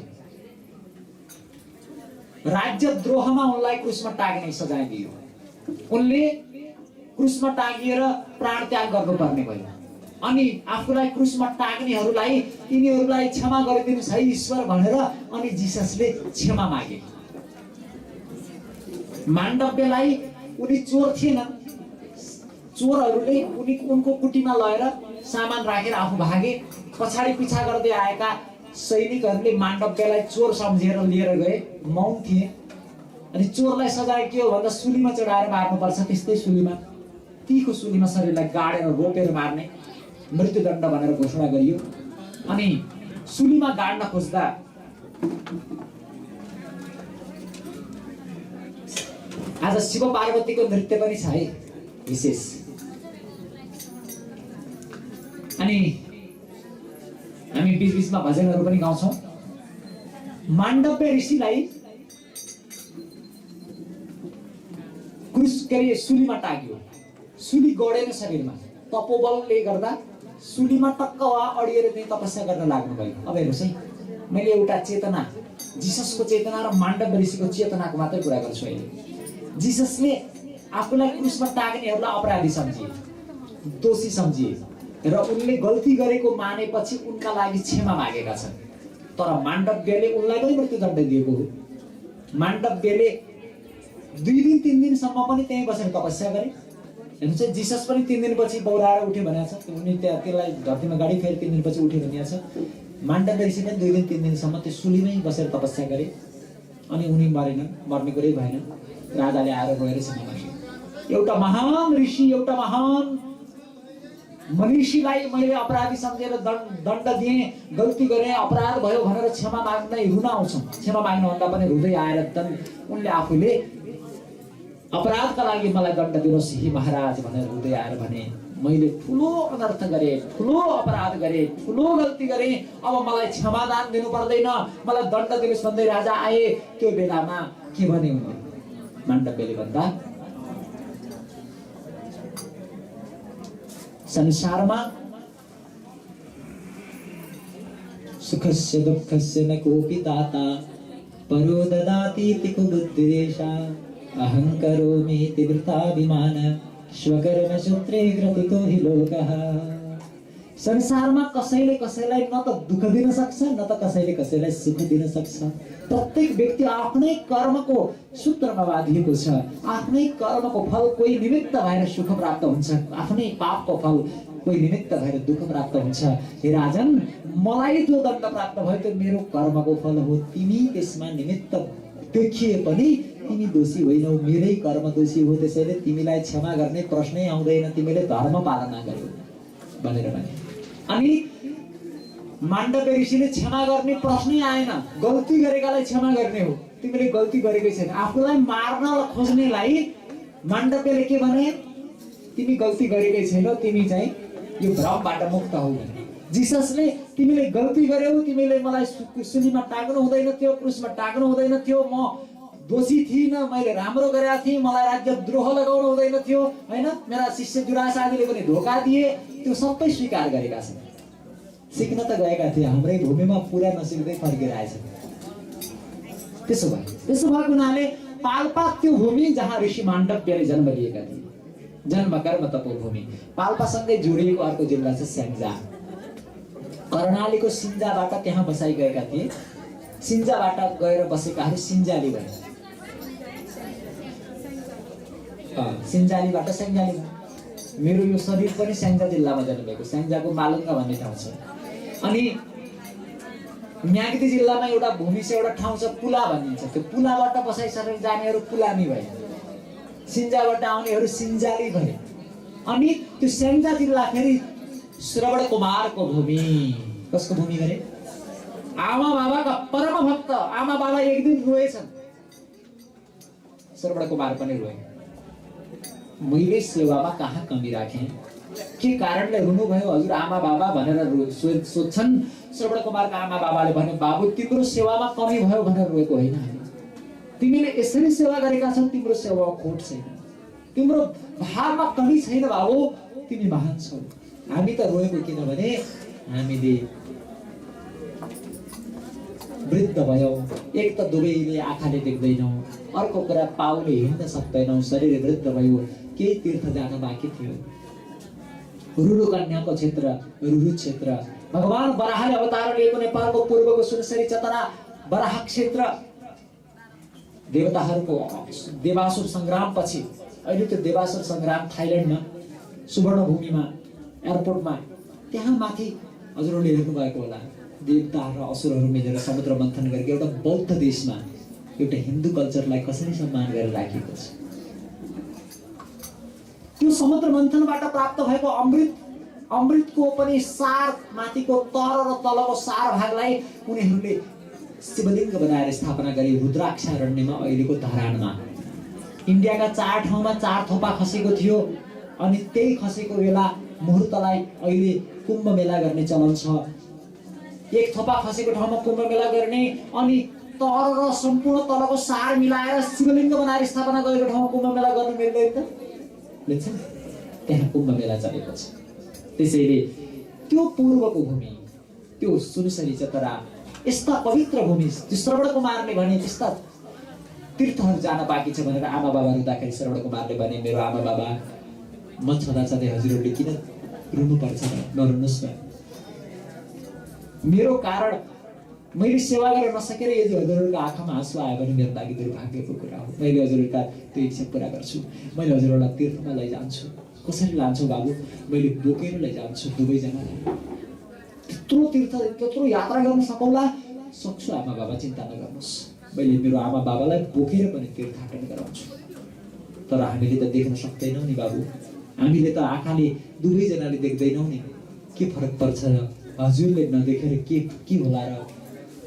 राज्यद्रोहमा उनलाई क्रुसमा टाग्ने सजाय दियो, उनले क्रुसमा टागिएर प्राण त्याग गर्नुपर्ने भयो। अनि आफूलाई क्रुसमा टाग्नेहरूलाई यिनीहरूलाई क्षमा गरिदिनुहोस् है ईश्वर भनेर अनि जिससले क्षमा मागे। माण्डव्यलाई उनी चोर थिएनन्, चोरहरूले उनको कुटीमा लगेर सामान राखेर आफू भागे। पछाडि पिछा गर्दै आएका सैनिकहरूले माण्डव्यलाई चोर सम्झेर लिएर गए, मौन थिए। अनि चोरलाई सजाय के हो भन्दा सुलीमा चढाएर मार्नुपर्छ, त्यस्तै सुलीमा तीको सुलीमा शरीरलाई गाडेर रोपेर मार्ने मृत्युदण्ड भनेर घोषणा गरियो। अनि सुलीमा गाड्न खोज्दा आज शिव पार्वतीको नृत्य पनि छ है विशेष। अनि हामी बीच बीचमा भजनहरू पनि गाउँछौँ। माण्डव्य ऋषिलाई क्रुस के सुलीमा टाग्यो, सुली गडेन शरीरमा, तपोबलले गर्दा सुलीमा टक्क वा अडिएर चाहिँ तपस्या गर्न लाग्नुभयो। अब हेर्नुहोस् है, मैले एउटा चेतना जिससको चेतना र माण्डव्य ऋषिको चेतनाको मात्रै कुरा गर्छु अहिले। जिससले आफूलाई क्रुसमा टाग्नेहरूलाई अपराधी सम्झिए, दोषी सम्झिए र उनले गल्ती गरेको मानेपछि उनका लागि क्षमा मागेका छन्। तर माण्डव्यले उनलाई पनि मृत्युदण्ड दिएको हो। माण्डव्यले 2 दिन 3 दिनसम्म पनि त्यहीँ बसेर तपस्या गरे। हेर्नुहोस्, जिसस पनि 3 दिनपछि बौराएर उठ्यो भनेको छ। उनी त्यसलाई धरतीमा गाडी फेरि 3 दिनपछि उठ्यो भनेको छ। माण्डव्य ऋषि पनि 2 दिन 3 दिनसम्म त्यो सुलीमै बसेर तपस्या गरे अनि उनी मरेनन्, मर्ने कुरै भएन। राजाले आएर गएर क्षमा मागे। एउटा महान ऋषि, एउटा महान मनीषीलाई मैले अपराधी सम्झेर दण्ड दिएँ, गल्ती गरेँ, अपराध भयो भनेर क्षमा माग्दै रुन आउँछौँ। क्षमा माग्नुभन्दा पनि रुँदै आएर उनले आफूले अपराधका लागि मलाई दण्ड दिनुहोस् हे महाराज भनेर रुँदै आएर भने, मैले ठुलो अनर्थ गरेँ, ठुलो अपराध गरेँ, ठुलो गल्ती गरेँ, अब मलाई क्षमादान दिनु पर्दैन, मलाई दण्ड दिनुहोस् भन्दै राजा आए। त्यो बेलामा के भने उनले? माण्डव्यले भन्दा, संसारमा सुखस्य दुःखस्य न कोऽपि दाता परो ददाति इति कुबुद्धिरेषा अहं करोमीति वृथाभिमान स्वकर्मसूत्रे ग्रथितो हि लोकः। संसारमा कसैले कसैलाई न त दुःख दिन सक्छ, न त कसैले कसैलाई सुख दिन सक्छ। प्रत्येक व्यक्ति आफ्नै कर्मको सूत्रमा बाँधिएको छ। आफ्नै कर्मको फल कोही निमित्त भएर सुख प्राप्त हुन्छ, आफ्नै पापको फल कोही निमित्त भएर दुःख प्राप्त हुन्छ। हे राजन, मलाई जो दण्ड प्राप्त भयो त्यो मेरो कर्मको फल हो। तिमी त्यसमा निमित्त देखिए पनि तिमी दोषी होइनौ, मेरै कर्म दोषी हो। त्यसैले तिमीलाई क्षमा गर्ने प्रश्नै आउँदैन, तिमीले धर्म पालना गर्यौ भनेर भने। अनि माण्डव्य ऋषिले क्षमा गर्ने प्रश्नै आएन, गल्ती गरेकालाई क्षमा गर्ने हो। तिमीले गल्ती गरेकै छैन। आफूलाई मार्न खोज्नेलाई माण्डव्यले के भने, तिमी गल्ती गरेकै छैनौ, तिमी चाहिँ यो भ्रमबाट मुक्त हौ भने। जिससले तिमीले गल्ती गर्यौ, तिमीले मलाई सुलीमा टाग्नु हुँदैन थियो, क्रुसमा टाग्नु हुँदैन थियो, म दोषी थिइनँ, मैले राम्रो गरेका थिएँ, मलाई राज्य द्रोह लगाउनु हुँदैन थियो, हैन, मेरा शिष्य दुरास आदिले पनि धोका दिए, त्यो सबै स्वीकार गरेका छन्। सिक्न त गएका थिए, हाम्रै भूमिमा पुरा नसिक्दै फर्केर आएछन्। त्यसो भएको हुनाले पाल्पा त्यो भूमि जहाँ ऋषि माण्डव्यले जन्म लिएका थिए, जन्म कर्म तपोभूमि, पाल्पासँगै जोडिएको अर्को जिल्ला छ स्याङ्जा। कर्णालीको सिन्जाबाट त्यहाँ बसाइ गएका थिए। सिन्जाबाट गएर बसेकाहरू सिन्जाली भए, सिन्जालीबाट स्याङ्जाली भए। मेरो यो शरीर पनि स्याङ्जा जिल्लामा जन्मेको, स्याङ्जाको मालुङ्गा भन्ने ठाउँ छ। अनि म्याग्दी जिल्लामा एउटा भूमि छ, एउटा ठाउँ छ पुला भनिन्छ। त्यो पुलाबाट बसाइसकेर जानेहरू पुलामी भए, सिन्जाबाट आउनेहरू सिन्जाली भए। अनि त्यो स्याङ्जा जिल्ला फेरि श्रवण कुमारको भूमि। कसको भूमि गरे? आमा बाबाका परम भक्त। आमा बाबा एक दिन रोएछन्, श्रवण कुमार पनि रोए। मैले सेवामा कहाँ कमी राखेँ, के कारणले रुनुभयो हजुर आमा बाबा भनेर सोध्छन्। श्रवण कुमारका आमा बाबाले भने, बाबु तिम्रो सेवामा कमी भयो भनेर रोएको होइन, तिमीले यसरी सेवा गरेका छौ, तिम्रो सेवामा खोट छैन, तिम्रो भावमा कमी छैन बाबु, तिमी महान छौ। हामी त रोएको किनभने हामीले वृद्ध भयौँ। एक त दुवैले आँखाले देख्दैनौँ, अर्को कुरा पाउले हिँड्न सक्दैनौँ, शरीर वृद्ध भयो, केही तीर्थ जान बाँकी थियो। रुरु कन्याको क्षेत्र रुरु क्षेत्र, भगवान बराहले अवतार लिएको नेपालको पूर्वको सुनसरी चतरा बराह क्षेत्र, देवताहरूको देवासुर सङ्ग्रामपछि अहिले त्यो देवासुर सङ्ग्राम थाइल्यान्डमा सुवर्णभूमिमा एयरपोर्टमा त्यहाँ माथि हजुरहरूले हेर्नुभएको होला, देवता र असुरहरू मिलेर समुद्र मन्थन गरेको एउटा बौद्ध देशमा एउटा हिन्दू कल्चरलाई कसरी सम्मान गरेर राखिएको छ। त्यो समुद्र मन्थनबाट प्राप्त भएको अमृतको पनि सार माथिको तर र तलको सार भागलाई उनीहरूले शिवलिङ्ग बनाएर स्थापना गरे रुद्राक्षारण्यमा, अहिलेको धरानमा। इन्डियाका 4 ठाउँमा 4 थोपा खसेको थियो अनि त्यही खसेको बेला मुहुर्तलाई अहिले कुम्भ मेला गर्ने चलन छ। 1 थोपा खसेको ठाउँमा कुम्भ मेला गर्ने अनि तर र सम्पूर्ण तलको सार मिलाएर शिवलिङ्ग बनाएर स्थापना गरेको ठाउँमा कुम्भ मेला गर्नु मिल्दैन त? मिल्छ? त्यहाँ कुम्भ मेला चलेको छ। त्यसैले त्यो पूर्वको भूमि, त्यो सुनसरी चतरा यस्ता पवित्र भूमि, त्यो श्रवण कुमारले भने त्यस्ता तीर्थहरू जान बाँकी छ भनेर आमा बाबा रुँदाखेरि श्रवण कुमारले भने मेरो आमा बाबा म छँदाछँदै हजुरहरूले किन रुनुपर्छ? नरुनुहोस् न, मेरो कारण मैले सेवा गर्न नसकेर यदि हजुरहरूको आँखामा आँसु आयो भने मेरो लागि दुर्भाग्यको कुरा हो। मैले हजुरहरूका त्यो इच्छा पुरा गर्छु। मैले हजुरहरूलाई तीर्थमा लैजान्छु। कसरी लान्छु बाबु? मैले बोकेर लैजान्छु दुवैजनालाई। त्यत्रो तीर्थ त्यत्रो यात्रा गर्न सक्छु आमा बाबा, चिन्ता नगर्नुहोस्। मैले मेरो आमा बाबालाई बोकेर पनि तीर्थाटन गराउँछु। तर हामीले त देख्न सक्दैनौँ नि बाबु, हामीले त आँखाले दुवैजनाले देख्दैनौँ नि। के फरक पर्छ र? हजुरले नदेखेर के होला र?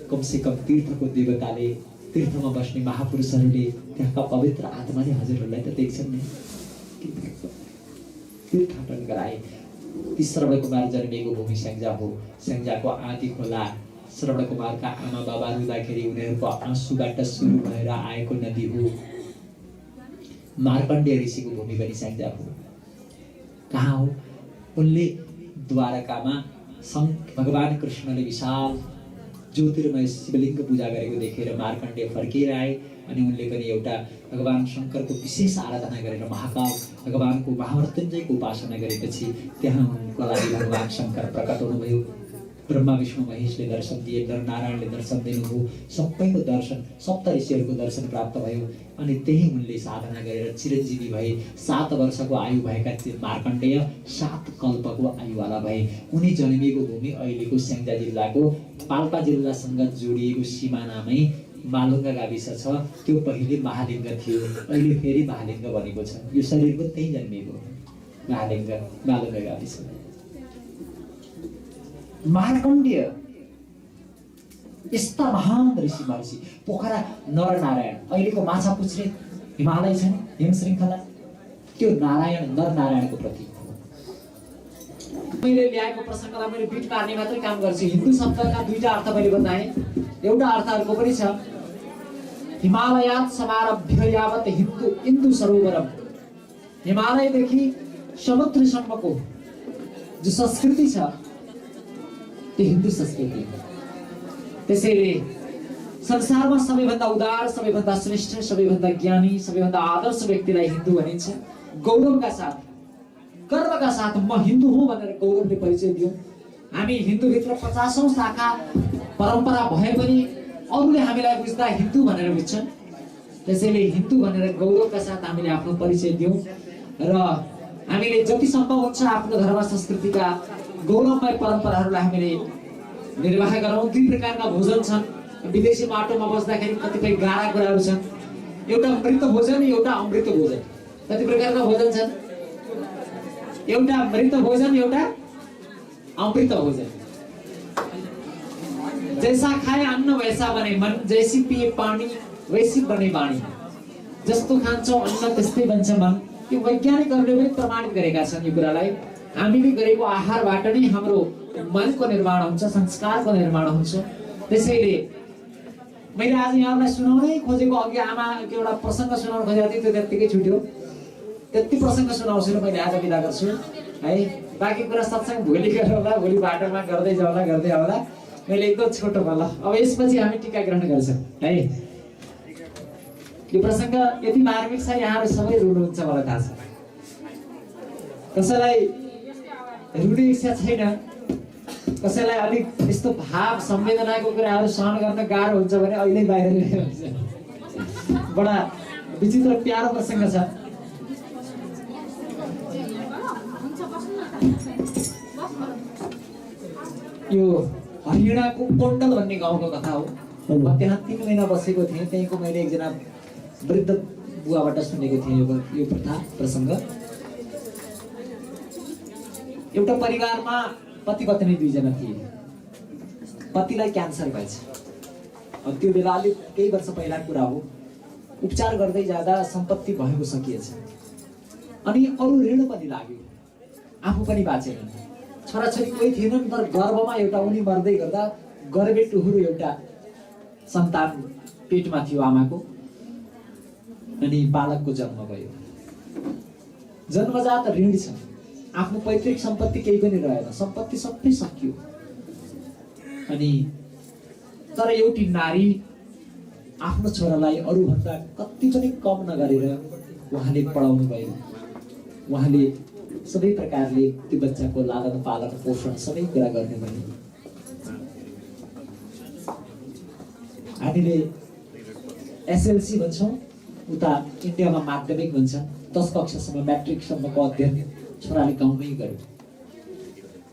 कमसे कम तीर्थको देवताले, तीर्थमा बस्ने महापुरुषहरूले, त्यहाँका पवित्र आत्माले हजुरहरूलाई त देख्छन् नि। तीर्थाटन गराए। ती श्रवण कुमार जन्मिएको भूमि स्याङ्जा हो। स्याङ्जाको आदि खोला श्रवण कुमारका आमा बाबा रुँदाखेरि उनीहरूको आँसुबाट सुरु भएर आएको नदी हो। मार्कण्डेय ऋषिको भूमि पनि स्याङ्जा हो। कहाँ हो? उनले द्वारकामा भगवान कृष्णले विशाल ज्योतिर्मय शिवलिङ्ग पूजा गरेको देखेर मार्कण्डेय फर्किएर आए अनि उनले पनि एउटा भगवान शङ्करको विशेष आराधना गरेर महाकाल भगवानको महामृत्युञ्जयको उपासना गरेपछि त्यहाँ उनको लागि भगवान शङ्कर प्रकट हुनुभयो। ब्रह्मा विष्णु महेशले दर्शन दिए, नर नारायणले दर्शन दिनुभयो, सबैको दर्शन, सप्त ऋषिहरूको दर्शन प्राप्त भयो। अनि त्यही उनले साधना गरेर चिरञ्जीवी भए। 7 वर्षको आयु भएका मार्कण्डेय 7 कल्पको आयुवाला भए। उनी जन्मिएको भूमि अहिलेको स्याङ्जा जिल्लाको पाल्पा जिल्लासँग जोडिएको सिमानामै मालुङ्गा गाविस छ। त्यो पहिले महालिङ्ग थियो, अहिले फेरि महालिङ्ग बनेको छ। यो शरीर पनि त्यही जन्मिएको मालुङ्गा गाविस। मार्कण्डेय यस्ता महान ऋषि महर्षि, पोखरा नरनारायण, अहिलेको माछा पुच्छ्रे हिमालय छ नि, हिम श्रृङ्खला, त्यो नारायण नर नारायणको प्रतीक हो। मैले ल्याएको प्रसङ्गलाई मैले बिट पार्ने मात्रै काम गर्छु। हिन्दू शब्दका 2टा अर्थ मैले बताएँ। एउटा अर्थ अर्को पनि छ, हिमालयात् समारभ्य यावत हिन्दू सरोवरम। हिमालयदेखि समुद्रसम्मको जो संस्कृति छ त्यो हिन्दू संस्कृति हो। त्यसैले संसारमा सबैभन्दा उदार, सबैभन्दा श्रेष्ठ, सबैभन्दा ज्ञानी, सबैभन्दा आदर्श व्यक्तिलाई हिन्दू भनिन्छ। गौरवका साथ, गर्वका साथ म हिन्दू हुँ भनेर गौरवले परिचय दियौँ। हामी हिन्दूभित्र 50औं शाखा परम्परा भए पनि अरूले हामीलाई बुझ्दा हिन्दू भनेर बुझ्छन्। त्यसैले हिन्दू भनेर गौरवका साथ हामीले आफ्नो परिचय दियौँ र हामीले जति सम्भव हुन्छ आफ्नो धर्म संस्कृतिका गौरवमय परम्पराहरूलाई हामीले निर्वाह गरौँ। 2 प्रकारका भोजन छन्। विदेशी माटोमा बस्दाखेरि कतिपय गाह्रा कुराहरू छन्। एउटा मृत भोजन, एउटा अमृत भोजन। कति प्रकारका भोजन छन्? एउटा मृत भोजन, एउटा अमृत भोजन। जैसा खाए अन्न वैसा बने मन, जैसी पिए पानी वैसी बने बाणी। जस्तो खान्छौँ अन्न त्यस्तै बन्छ मन। यो वैज्ञानिकहरूले पनि प्रमाणित गरेका छन्। यो कुरालाई हामीले गरेको आहारबाट नै हाम्रो मनको निर्माण हुन्छ, संस्कारको निर्माण हुन्छ। त्यसैले मैले आज यहाँलाई सुनाउनै खोजेको, अघि आमाको एउटा प्रसङ्ग सुनाउन खोजेको थिएँ, त्यो त्यत्तिकै छुट्यो। त्यति प्रसङ्ग सुनाउँछु र मैले आज बिदा गर्छु है। बाँकी कुरा सत्सङ्ग भोलि गरौँला, भोलि बाटोमा गर्दै जाउँला, गर्दै आउँला। मैले एकदम छोटो भयो। अब यसपछि हामी टीका ग्रहण गर्छौँ है। यो प्रसङ्ग यति मार्मिक छ, यहाँहरू सबै रुनुहुन्छ मलाई थाहा छ। कसैलाई रुने इच्छा छैन, कसैलाई अलिक यस्तो भाव संवेदनाको कुराहरू सहन गर्न गाह्रो हुन्छ भने अहिले बाहिर ल्याइन्छ। बडा विचित्र प्यारो प्रसङ्ग छ। यो हरिणाको कोण्डल भन्ने गाउँको कथा हो। म त्यहाँ 3 महिना बसेको थिएँ। त्यहीँको मैले एकजना वृद्ध बुवाबाट सुनेको थिएँ यो प्रसङ्ग। एउटा परिवारमा पति पत्नी 2 जना थिए। पतिलाई क्यान्सर भएछ। अब त्यो बेला अलिक केही वर्ष पहिला कुरा हो। उपचार गर्दै जाँदा सम्पत्ति भएको सकिएछ। अनि अरू ऋण पनि लाग्यो। आफू पनि बाँचेन। छोराछोरी कोही थिएनन्, तर गर्भमा एउटा उनी मर्दै गर्दा गर्भे टुहुरो एउटा सन्तान पेटमा थियो आमाको। अनि बालकको जन्म भयो। जन्मजात ऋण छ। आफ्नो पैतृक सम्पत्ति केही पनि रहेन। सम्पत्ति सबै सकियो। अनि तर एउटी नारी आफ्नो छोरालाई अरूभन्दा कति पनि कम नगरेर उहाँले पढाउनु भयो। उहाँले सबै प्रकारले त्यो बच्चाको लालन पालन पोषण सबै कुरा गर्नुभयो। हामीले एसएलसी भन्छौँ, उता इन्डियामा माध्यमिक भन्छ। 10 कक्षासम्म म्याट्रिकसम्मको अध्ययन छोराले गाउँमै गर्यो।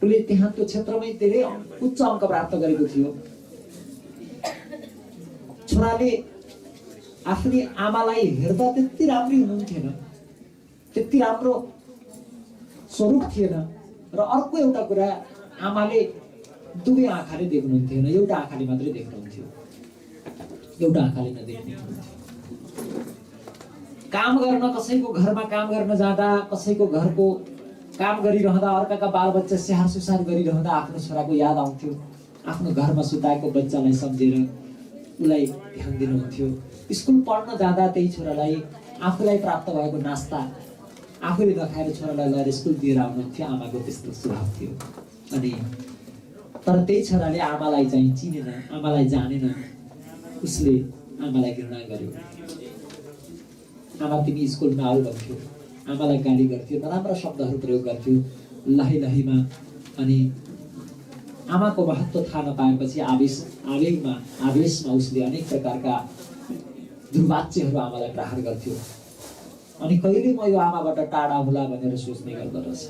उसले त्यहाँ त्यो क्षेत्रमै धेरै उच्च अङ्क प्राप्त गरेको थियो। छोराले आफ्नी आमालाई हेर्दा त्यति राम्री हुनुहुन्थेन, त्यति राम्रो स्वरूप थिएन। र अर्को एउटा कुरा, आमाले दुवै आँखाले देख्नुहुन्थेन, एउटा आँखाले मात्रै देख्नुहुन्थ्यो। एउटा आँखाले नदेख्नुहुन्थ्यो। काम गर्न कसैको घरमा काम गर्न जाँदा, कसैको घरको काम गरिरहँदा, अर्काका बालबच्चा स्याहार सुसार गरिरहँदा आफ्नो छोराको याद आउँथ्यो। आफ्नो घरमा सुताएको बच्चालाई सम्झेर उसलाई ध्यान दिनुहुन्थ्यो। स्कुल पढ्न जाँदा त्यही छोरालाई आफूलाई प्राप्त भएको नास्ता आफूले नखाएर छोरालाई लगेर स्कुल दिएर आउनुहुन्थ्यो। आमाको त्यस्तो स्वभाव थियो। अनि तर त्यही छोराले आमालाई चाहिँ चिनेन, आमालाई जानेन। उसले आमालाई घृणा गर्यो। आमा तिमी स्कुलमा आऊ भन्थ्यो। आमालाई गाली गर्थ्यो, नराम्रा शब्दहरू प्रयोग गर्थ्यो लहीमा। अनि आमाको महत्त्व थाहा नपाएपछि आवेशमा उसले अनेक प्रकारका दुर्वाच्यहरू आमालाई प्रहार गर्थ्यो। अनि कहिले म यो आमाबाट टाढा होला भनेर सोच्ने गर्दो रहेछ।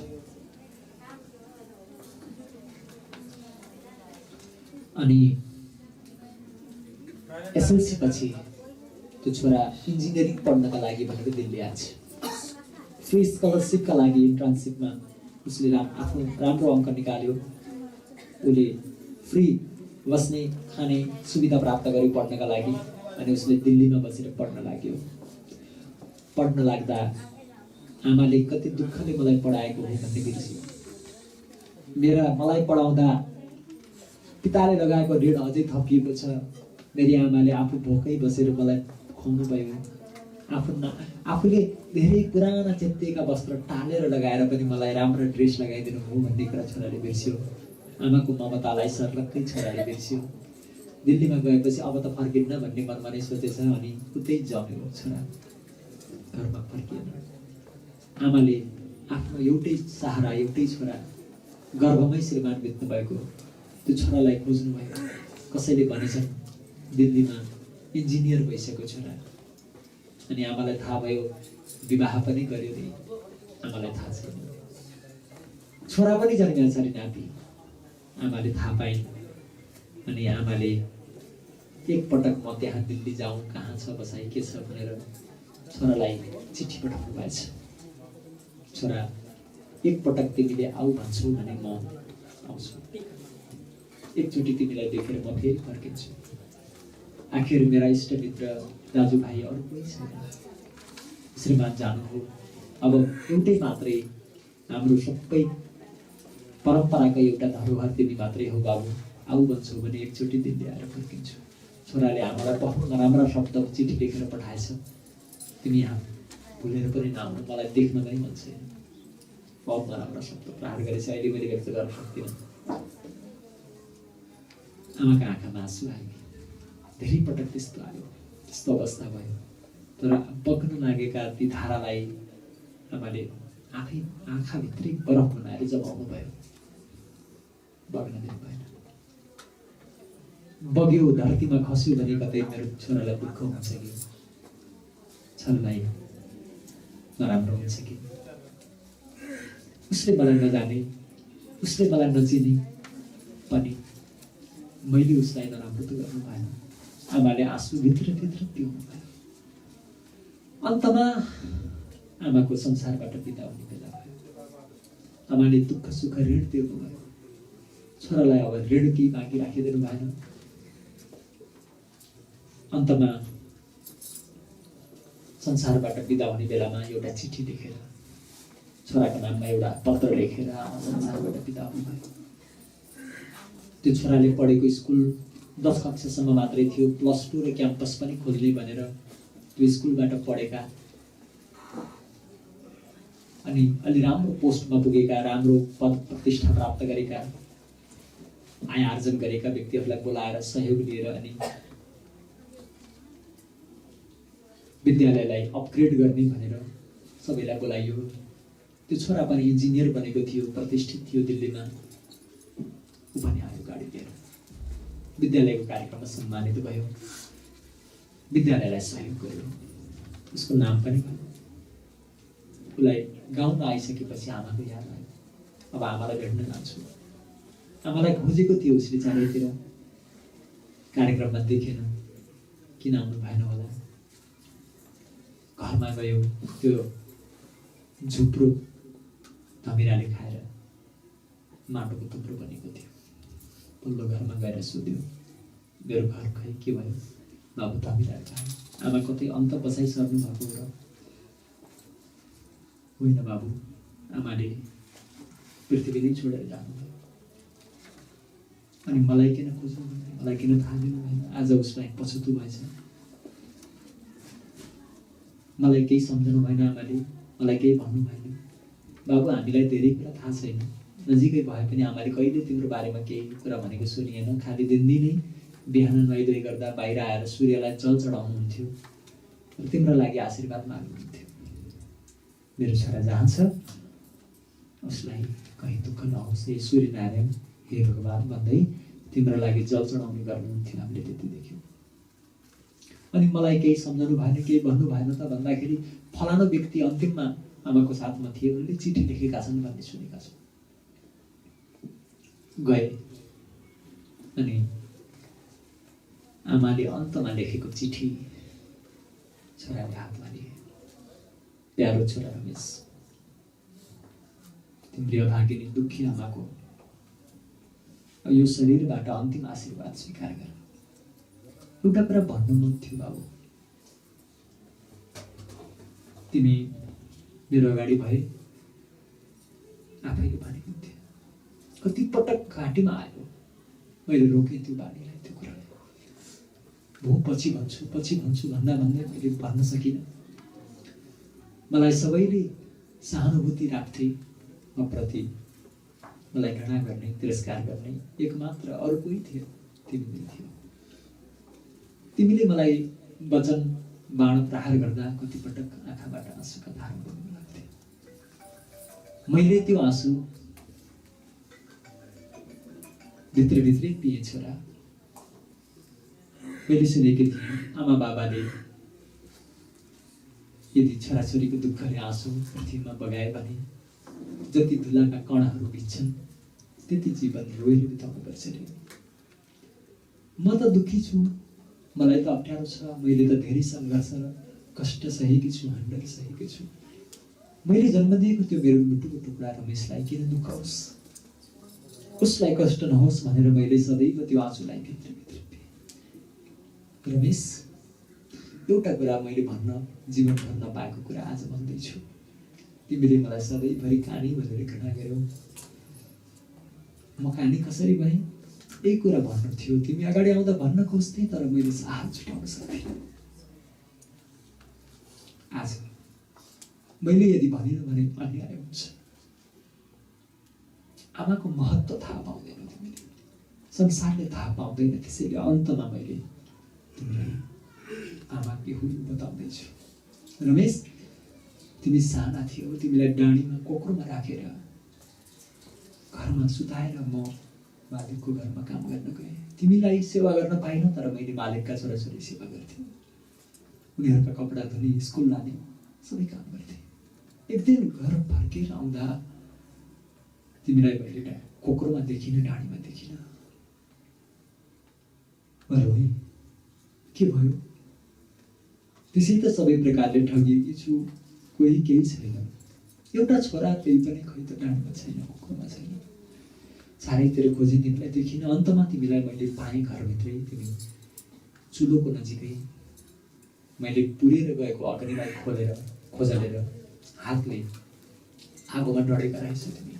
अनि एसएलसी पछि त्यो छोरा इन्जिनियरिङ पढ्नका लागि भनेर दिल्ली आएछ। फ्री स्कलरसिपका लागि इन्ट्रान्सिपमा उसले आफ्नो राम्रो अङ्क निकाल्यो। उसले फ्री बस्ने खाने सुविधा प्राप्त गर्यो पढ्नका लागि। अनि उसले दिल्लीमा बसेर पढ्न लाग्यो। पढ्न लाग्दा आमाले कति दुःखले मलाई पढाएको हो भन्ने बिर्सियो। मलाई पढाउँदा पिताले लगाएको ऋण अझै थपिएको छ। मेरी आमाले आफू भोकै बसेर मलाई खुवाउनु भयो। आफूले धेरै पुराना चेप्टिएका वस्त्र टालेर लगाएर पनि मलाई राम्रो ड्रेस लगाइदिनु हो भन्ने कुरा छोराले बिर्स्यो। आमाको ममतालाई सर्लक्कै छोराले बिर्स्यो। दिल्लीमा गएपछि अब त फर्किन्न भन्ने मनमा नै सोचेछ। अनि उतै जम्यो छोरा, घरमा फर्किएन। आमाले आफ्नो एउटै सहारा, एउटै छोरा, गर्भमै श्रीमान बित्नु भएको त्यो छोरालाई खोज्नुभयो। कसैले भनेछन् दिल्लीमा इन्जिनियर भइसक्यो छोरा। अनि आमालाई थाहा भयो, विवाह पनि गर्यो नि। आमालाई थाहा छैन। छोरा पनि जन्मिया छ अरे नाति। आमाले थाहा पाइन्। अनि आमाले एकपटक म त्यहाँ दिल्ली जाउँ, कहाँ छ बसाइ के छ भनेर छोरालाई चिठी पठाउनु भएछ। छोरा एकपटक तिमीले आऊ भन्छौ भने म आउँछु। एकचोटि तिमीलाई देखेर म फेरि फर्किन्छु। आखिर मेरा इष्टमित्र दाजुभाइ अरू कोही छैन। श्रीमान जानु हो। अब एउटै मात्रै हाम्रो सबै परम्पराको एउटा धरोहर तिमी मात्रै हो बाबु। आऊ भन्छौ भने एकचोटि दिल्ली आएर फर्किन्छु। छोराले आमालाई बहुत नराम्रा शब्द चिठी लेखेर पठाएछ। तिमी यहाँ भुलेर पनि नआउनु, मलाई देख्न पनि मन छैन। बहुत नराम्रा शब्द प्रहार गरेछ। अहिले मैले व्यक्त गर्न सक्दिनँ। आमाका आँखामा आँसु आयो। धेरै पटक त्यस्तो आयो, त्यस्तो अवस्था भयो। तर बग्न लागेका ती धारालाई आमाले आफै आँखाभित्रै बरफ बनाएर जमाउनु भयो। बग्न दिनु भएन। बग्यो, धरतीमा खस्यो भने कतै मेरो छोरालाई दुःख हुन्छ कि, छोरालाई नराम्रो हुन्छ कि, उसले मलाई नजाने, उसले मलाई नचिने पनि मैले उसलाई नराम्रो त गर्नु भएन। आमाले आँसु भित्रभित्र पिउनु भयो। अन्तमा आमाको संसारबाट बिदा हुने बेला भयो। आमाले दुःख सुख ऋण तिर्नु भयो। छोरालाई अब ऋण केही बाँकी राखिदिनु भएन। अन्तमा संसारबाट बिदा हुने बेलामा एउटा चिठी लेखेर, छोराको नाममा एउटा पत्र लेखेर आमा संसारबाट बिदा हुनुभयो। त्यो छोराले पढेको स्कुल 10 कक्षासम्म मात्रै थियो। +2 र क्याम्पस पनि खोल्ने भनेर त्यो स्कुलबाट पढेका अनि अलि राम्रो पोस्टमा पुगेका, राम्रो पद प्रतिष्ठा प्राप्त गरेका, आय आर्जन गरेका व्यक्तिहरूलाई बोलाएर सहयोग लिएर अनि विद्यालयलाई अपग्रेड गर्ने भनेर सबैलाई बोलाइयो। त्यो छोरा पनि इन्जिनियर बनेको थियो, प्रतिष्ठित थियो दिल्लीमा। ऊ पनि आयो गाडी लिएर, विद्यालयको कार्यक्रममा सम्मानित भयो, विद्यालयलाई सहयोग गर्यो, उसको नाम पनि भयो। उसलाई गाउँमा आइसकेपछि आमाको याद आयो। अब आमालाई भेट्न जान्छु। आमालाई खोजेको थियो उसले चारैतिर, कार्यक्रममा देखेन, किन आउनु भएन होला। घरमा गयो, त्यो झुप्रो धमिराले खाएर माटोको थुप्रो बनेको थियो। पल्लो घरमा गएर सोध्यो, मेरो घर खै के भयो? बाबु धमिराले खायो। आमा कतै अन्त बसाइ सर्नु भएको र होइन बाबु, आमाले पृथ्वी नै छोडेर जानुभयो। अनि मलाई किन खोज्नु भएन, मलाई किन थाहा दिनु भएन? आज उसलाई पछुतो भएछ। मलाई केही सम्झनु भएन आमाले, मलाई केही भन्नु भएन। बाबु, हामीलाई धेरै कुरा थाहा छैन, नजिकै भए पनि आमाले कहिले तिम्रो बारेमा केही कुरा भनेको सुनिएन। खालि दिनदिनै बिहान नुहाइधुवाइ गर्दा बाहिर आएर सूर्यलाई जल चढाउनुहुन्थ्यो र तिम्रो लागि आशीर्वाद माग्नुहुन्थ्यो। मेरो छोरा जहाँ छ उसलाई कहीँ दुःख नहोस् हे सूर्यनारायण, हे भगवान् भन्दै तिम्रो लागि जल चढाउने गर्नुहुन्थ्यो। हामीले त्यति देख्यौँ। अनि मलाई केही सम्झनु भएन, केही भन्नु भएन त भन्दाखेरि फलानु व्यक्ति अन्तिममा आमाको साथमा थिए, उनले चिठी लेखेका छन् भन्ने सुनेका छौँ। गए अनि आमाले अन्तमा लेखेको चिठी छोराले हातमा लिए। प्यारो छोरा रमेश, तिम्रो अभागिनी दुःखी आमाको यो शरीरबाट अन्तिम आशीर्वाद स्वीकार गर। एउटा कुरा भन्नु मन थियो बाबु, तिमी मेरो अगाडि भए आफैले भनेको थिएँ। कति पटक घाँटीमा आयो, मैले रोकेँ त्यो बानीलाई, त्यो कुरालाई। भो पछि भन्छु भन्दा भन्दै मैले भन्न सकिनँ। मलाई सबैले सहानुभूति राख्थे म प्रति, मलाई घृणा गर्ने, तिरस्कार गर्ने एकमात्र अरू कोही थियो, तिमी थियो। तिमीले मलाई वचन बाण प्रहार गर्दा कतिपटक आँखाबाट आँसुका धारा बग्न लाग्थे। मैले त्यो आँसु भित्रभित्रै पिए छोरा। मैले सुनेकी थिएँ आमा बाबाले यदि छोराछोरीको दुःखले आँसु पृथ्वीमा बगाए भने जति धुलाका कणाहरू भिज्छन् त्यति जीवन रोएर बिताउनु पर्छ रे। म त दुःखी छु, मलाई त अप्ठ्यारो छ, मैले त धेरै सङ्घर्ष र कष्ट सहेकी छु, हन्डर सहेकी छु। मैले जन्म दिएको त्यो मेरो मुटुको टुक्रा रमेशलाई किन दुःख होस्, उसलाई कष्ट नहोस् भनेर मैले सदैव त्यो आँसुलाई भित्रभित्र पिएँ। रमेश, एउटा कुरा मैले भन्न जीवनभर नपाएको कुरा आज भन्दैछु। तिमीले मलाई सधैँभरि कानी भनेर घृणा गर्यौ। म कानी कसरी भएँ? यही कुरा भन्नु थियो, तिमी अगाडि आउँदा भन्न खोज्थे तर मैले साहस छुटाउन सक्दिनँ। आज मैले यदि भनिनँ भने अन्याय हुन्छ। आमाको महत्त्व थाहा पाउँदैन तिमीले, संसारले थाहा पाउँदैन। त्यसैले अन्तमा मैले तिमीलाई आमा के हुनु बताउँदैछु। रमेश, तिमी साना थियौ, तिमीलाई डाँडीमा कोक्रोमा राखेर घरमा सुताएर म मालिकको घरमा काम गर्न गएँ। तिमीलाई सेवा गर्न पाइनँ, तर मैले मालिकका छोराछोरी सेवा गर्थेँ। उनीहरूका कपडा धुने, स्कुल लाने सबै काम गर्थेँ। एक दिन घर फर्केर आउँदा तिमीलाई मैले कोक्रोमा देखिनँ, डाँडीमा देखिनँ। म रोएँ। के भयो? त्यसै त सबै प्रकारले ठगिएकी छु, कोही केही छैन। एउटा छोरा त्यही पनि खै त डाँडीमा छैन, कोक्रोमा छैन। चारैतिर खोजेँ, तिमीलाई देखिनँ। अन्तमा तिमीलाई मैले पाएँ घरभित्रै। तिमी चुलोको नजिकै मैले पुरेर गएको अग्निलाई खोजलेर हातले आगोमा डढेका रहेछ तिमी।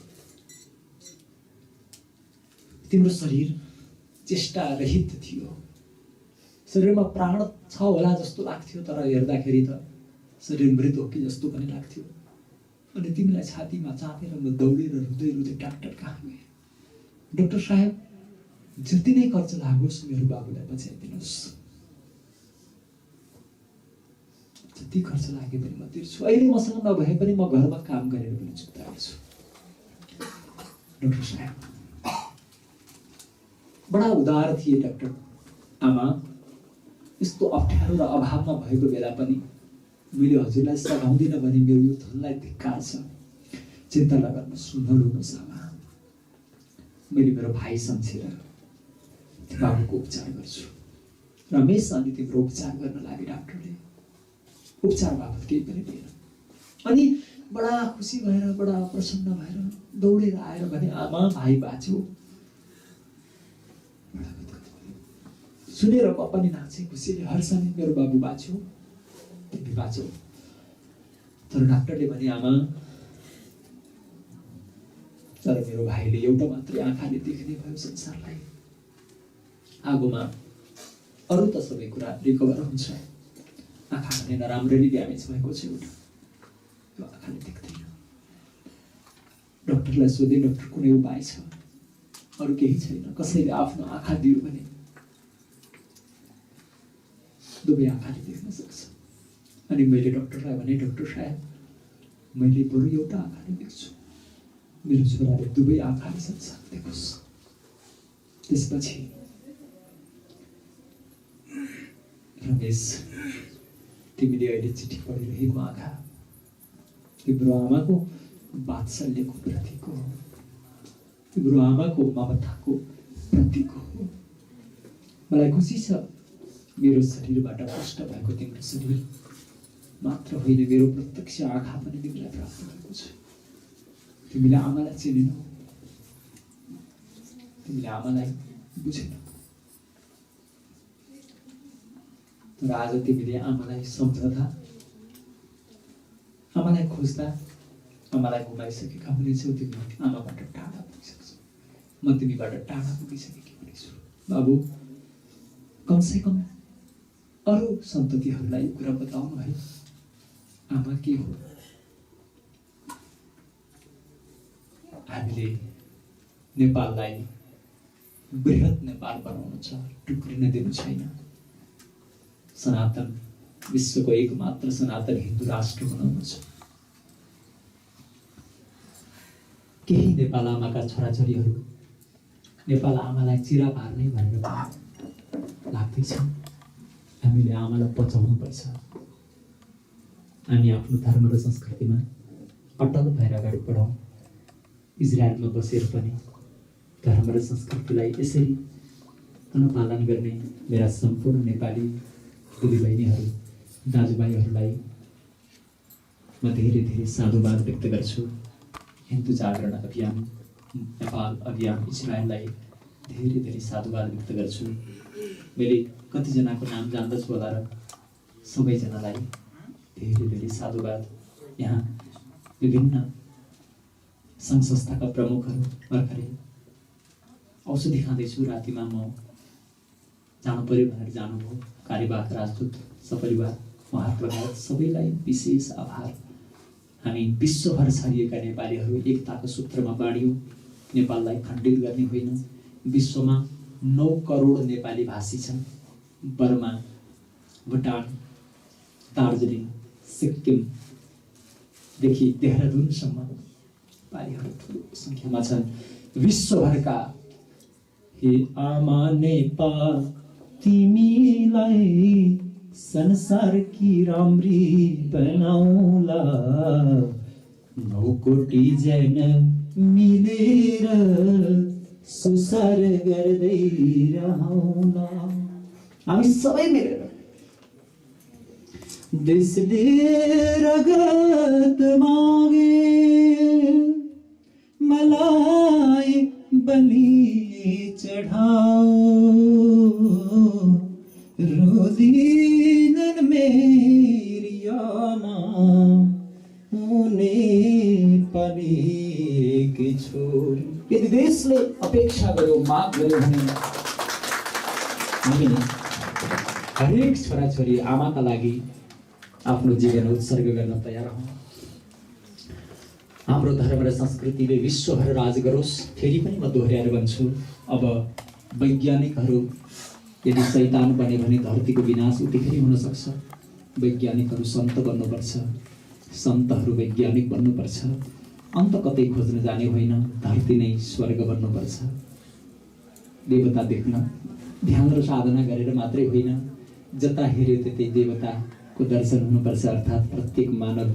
तिम्रो शरीर चेष्टा रहित थियो, शरीरमा प्राण छ होला जस्तो लाग्थ्यो, तर हेर्दाखेरि त शरीर मृत हो कि जस्तो पनि लाग्थ्यो। अनि तिमीलाई छातीमा चापेर म दौडेर रुँदै रुँदै डाक्टर कहाँ गएँ। डाक्टर साहेब, जति नै खर्च लागोस् मेरो बाबुलाई बचाइदिनुहोस्। जति खर्च लागे पनि म तिर्छु। अहिले मसँग नभए पनि म घरमा काम गरेर पनि चुक्ताउँछु। डाक्टर साहेब बडा उदार थिए डाक्टर। आमा, यस्तो अप्ठ्यारो र अभावमा भएको बेला पनि मैले हजुरलाई सघाउँदिनँ भने मेरो यो धनलाई धिक्कार छ। चिन्ता नगर्नुहोस्, नरुनुहोस् आमा। मैले मेरो भाइ सम्झेर बाबुको उपचार गर्छु। रमेश अनि तिम्रो उपचार गर्न लागे डाक्टरले। उपचार बाबत केही पनि दिएन। अनि बडा खुसी भएर, बडा प्रसन्न भएर दौडेर आएर भने, आमा, भाइ बाँच्यो। सुनेर म पनि नाचेँ खुसीले, हर्षले, मेरो बाबु बाँच्यो, तिमी बाँच्यौ। तर डाक्टरले भने, आमा, तर मेरो भाइले एउटा मात्रै आँखाले देख्ने भयो संसारलाई। आगोमा अरू त सबै कुरा रिकभर हुन्छ, आँखा भने नराम्ररी ड्यामेज भएको छ एउटा, त्यो आँखाले देख्दैन। डाक्टरलाई सोधे, डाक्टर कुनै उपाय छ? अरू केही छैन, कसैले आफ्नो आँखा दियो भने दुवै आँखाले देख्न सक्छ। अनि मैले डाक्टरलाई भने, डाक्टर साहेब, मैले बरु एउटा आँखाले देख्छु, मेरो छोराले दुवै आँखाले संसार देखोस्। त्यसपछि रमेश, तिमीले अहिले चिठी पढिरहेको आँखा तिम्रो आमाको वात्सल्यको प्रतीक हो, तिम्रो आमाको ममताको प्रतीक हो। मलाई खुसी छ मेरो शरीरबाट पुष्ट भएको तिम्रो शरीर मात्र होइन, मेरो प्रत्यक्ष आँखा पनि तिमीलाई प्राप्त भएको छ। तिमीले आमालाई चिनेनौ, तिमीले आमालाई बुझेनौ, तर आज तिमीले आमालाई सम्झदा, आमालाई खोज्दा, आमालाई घुमाइसकेका हुनेछौ। तिमी आमाबाट टाढा पुगिसक्छौ, म तिमीबाट टाढा पुगिसकेकी हुनेछु। बाबु, कमसेकम अरू सन्ततिहरूलाई यो कुरा बताउनु है, आमा के हो। हामीले नेपाललाई बृहत नेपाल बनाउनु छ, टुक्रिन दिनु छैन। सनातन विश्वको एकमात्र सनातन हिन्दू राष्ट्र बनाउनु छ। केही नेपाल आमाका छोराछोरीहरू नेपाल आमालाई चिरा पार्ने भनेर लाग्दैछ। हामीले आमालाई बचाउनु पर्छ। हामी आफ्नो धर्म र संस्कृतिमा अटल भएर अगाडि बढौँ। इजरायलमा बसेर पनि धर्म र संस्कृतिलाई यसरी अनुपालन गर्ने मेरा सम्पूर्ण नेपाली दिदीबहिनीहरू, दाजुभाइहरूलाई म धेरै धेरै साधुवाद व्यक्त गर्छु। हिन्दू जागरण अभियान, नेपाल अभियान, इजरायललाई धेरै धेरै साधुवाद व्यक्त गर्छु। मैले कतिजनाको नाम जान्दछु होला र सबैजनालाई धेरै धेरै साधुवाद। यहाँ विभिन्न सङ्घ संस्थाका प्रमुखहरू भर्खरै औषधि खाँदैछु, रातिमा म जानु पर्यो भनेर जानुभयो। कार्यवाहक राजदूत सपरिवार उहाँहरू लगायत सबैलाई विशेष आभार। हामी विश्वभर छरिएका नेपालीहरू एकताको सूत्रमा बाँडियौँ। नेपाललाई खण्डित गर्ने होइन। विश्वमा 9 करोड नेपाली भाषी छन्। बर्मा, भुटान, दार्जिलिङ, सिक्किमदेखि देहरादुनसम्म नेपालीहरू ठुलो सङ्ख्यामा छन्। विश्वभरका हे आमा नेपाल तिमीलाई संसारकी राम्री बनाउला 9 कोटी जना मिलेर सुसार गर्दै रहौला। हामी सबै मिलेर देशले रगत मागे मलाई बलि चढाओ रोदिनन् मेरी आमा नेपालीकी छोरी। यदि देशले अपेक्षा गर्यो माग गर्यो भने हामीले हरेक छोराछोरी आमाका लागि आफ्नो जीवन उत्सर्ग गर्न तयार हौँ। हाम्रो धर्म र संस्कृतिले विश्वभर राज गरोस्। फेरि पनि म दोहोर्याएर भन्छु, अब वैज्ञानिकहरू यदि शैतान बने भने धरतीको विनाश उतिखेर हुन सक्छ। वैज्ञानिकहरू सन्त बन्नुपर्छ, सन्तहरू वैज्ञानिक बन्नुपर्छ। अन्त कतै खोज्न जाने होइन, धरती नै स्वर्ग बन्नुपर्छ। देवता देख्न ध्यान र साधना गरेर मात्रै होइन, जता हेऱ्यो त्यतै देवताको दर्शन हुनुपर्छ। अर्थात् प्रत्येक मानव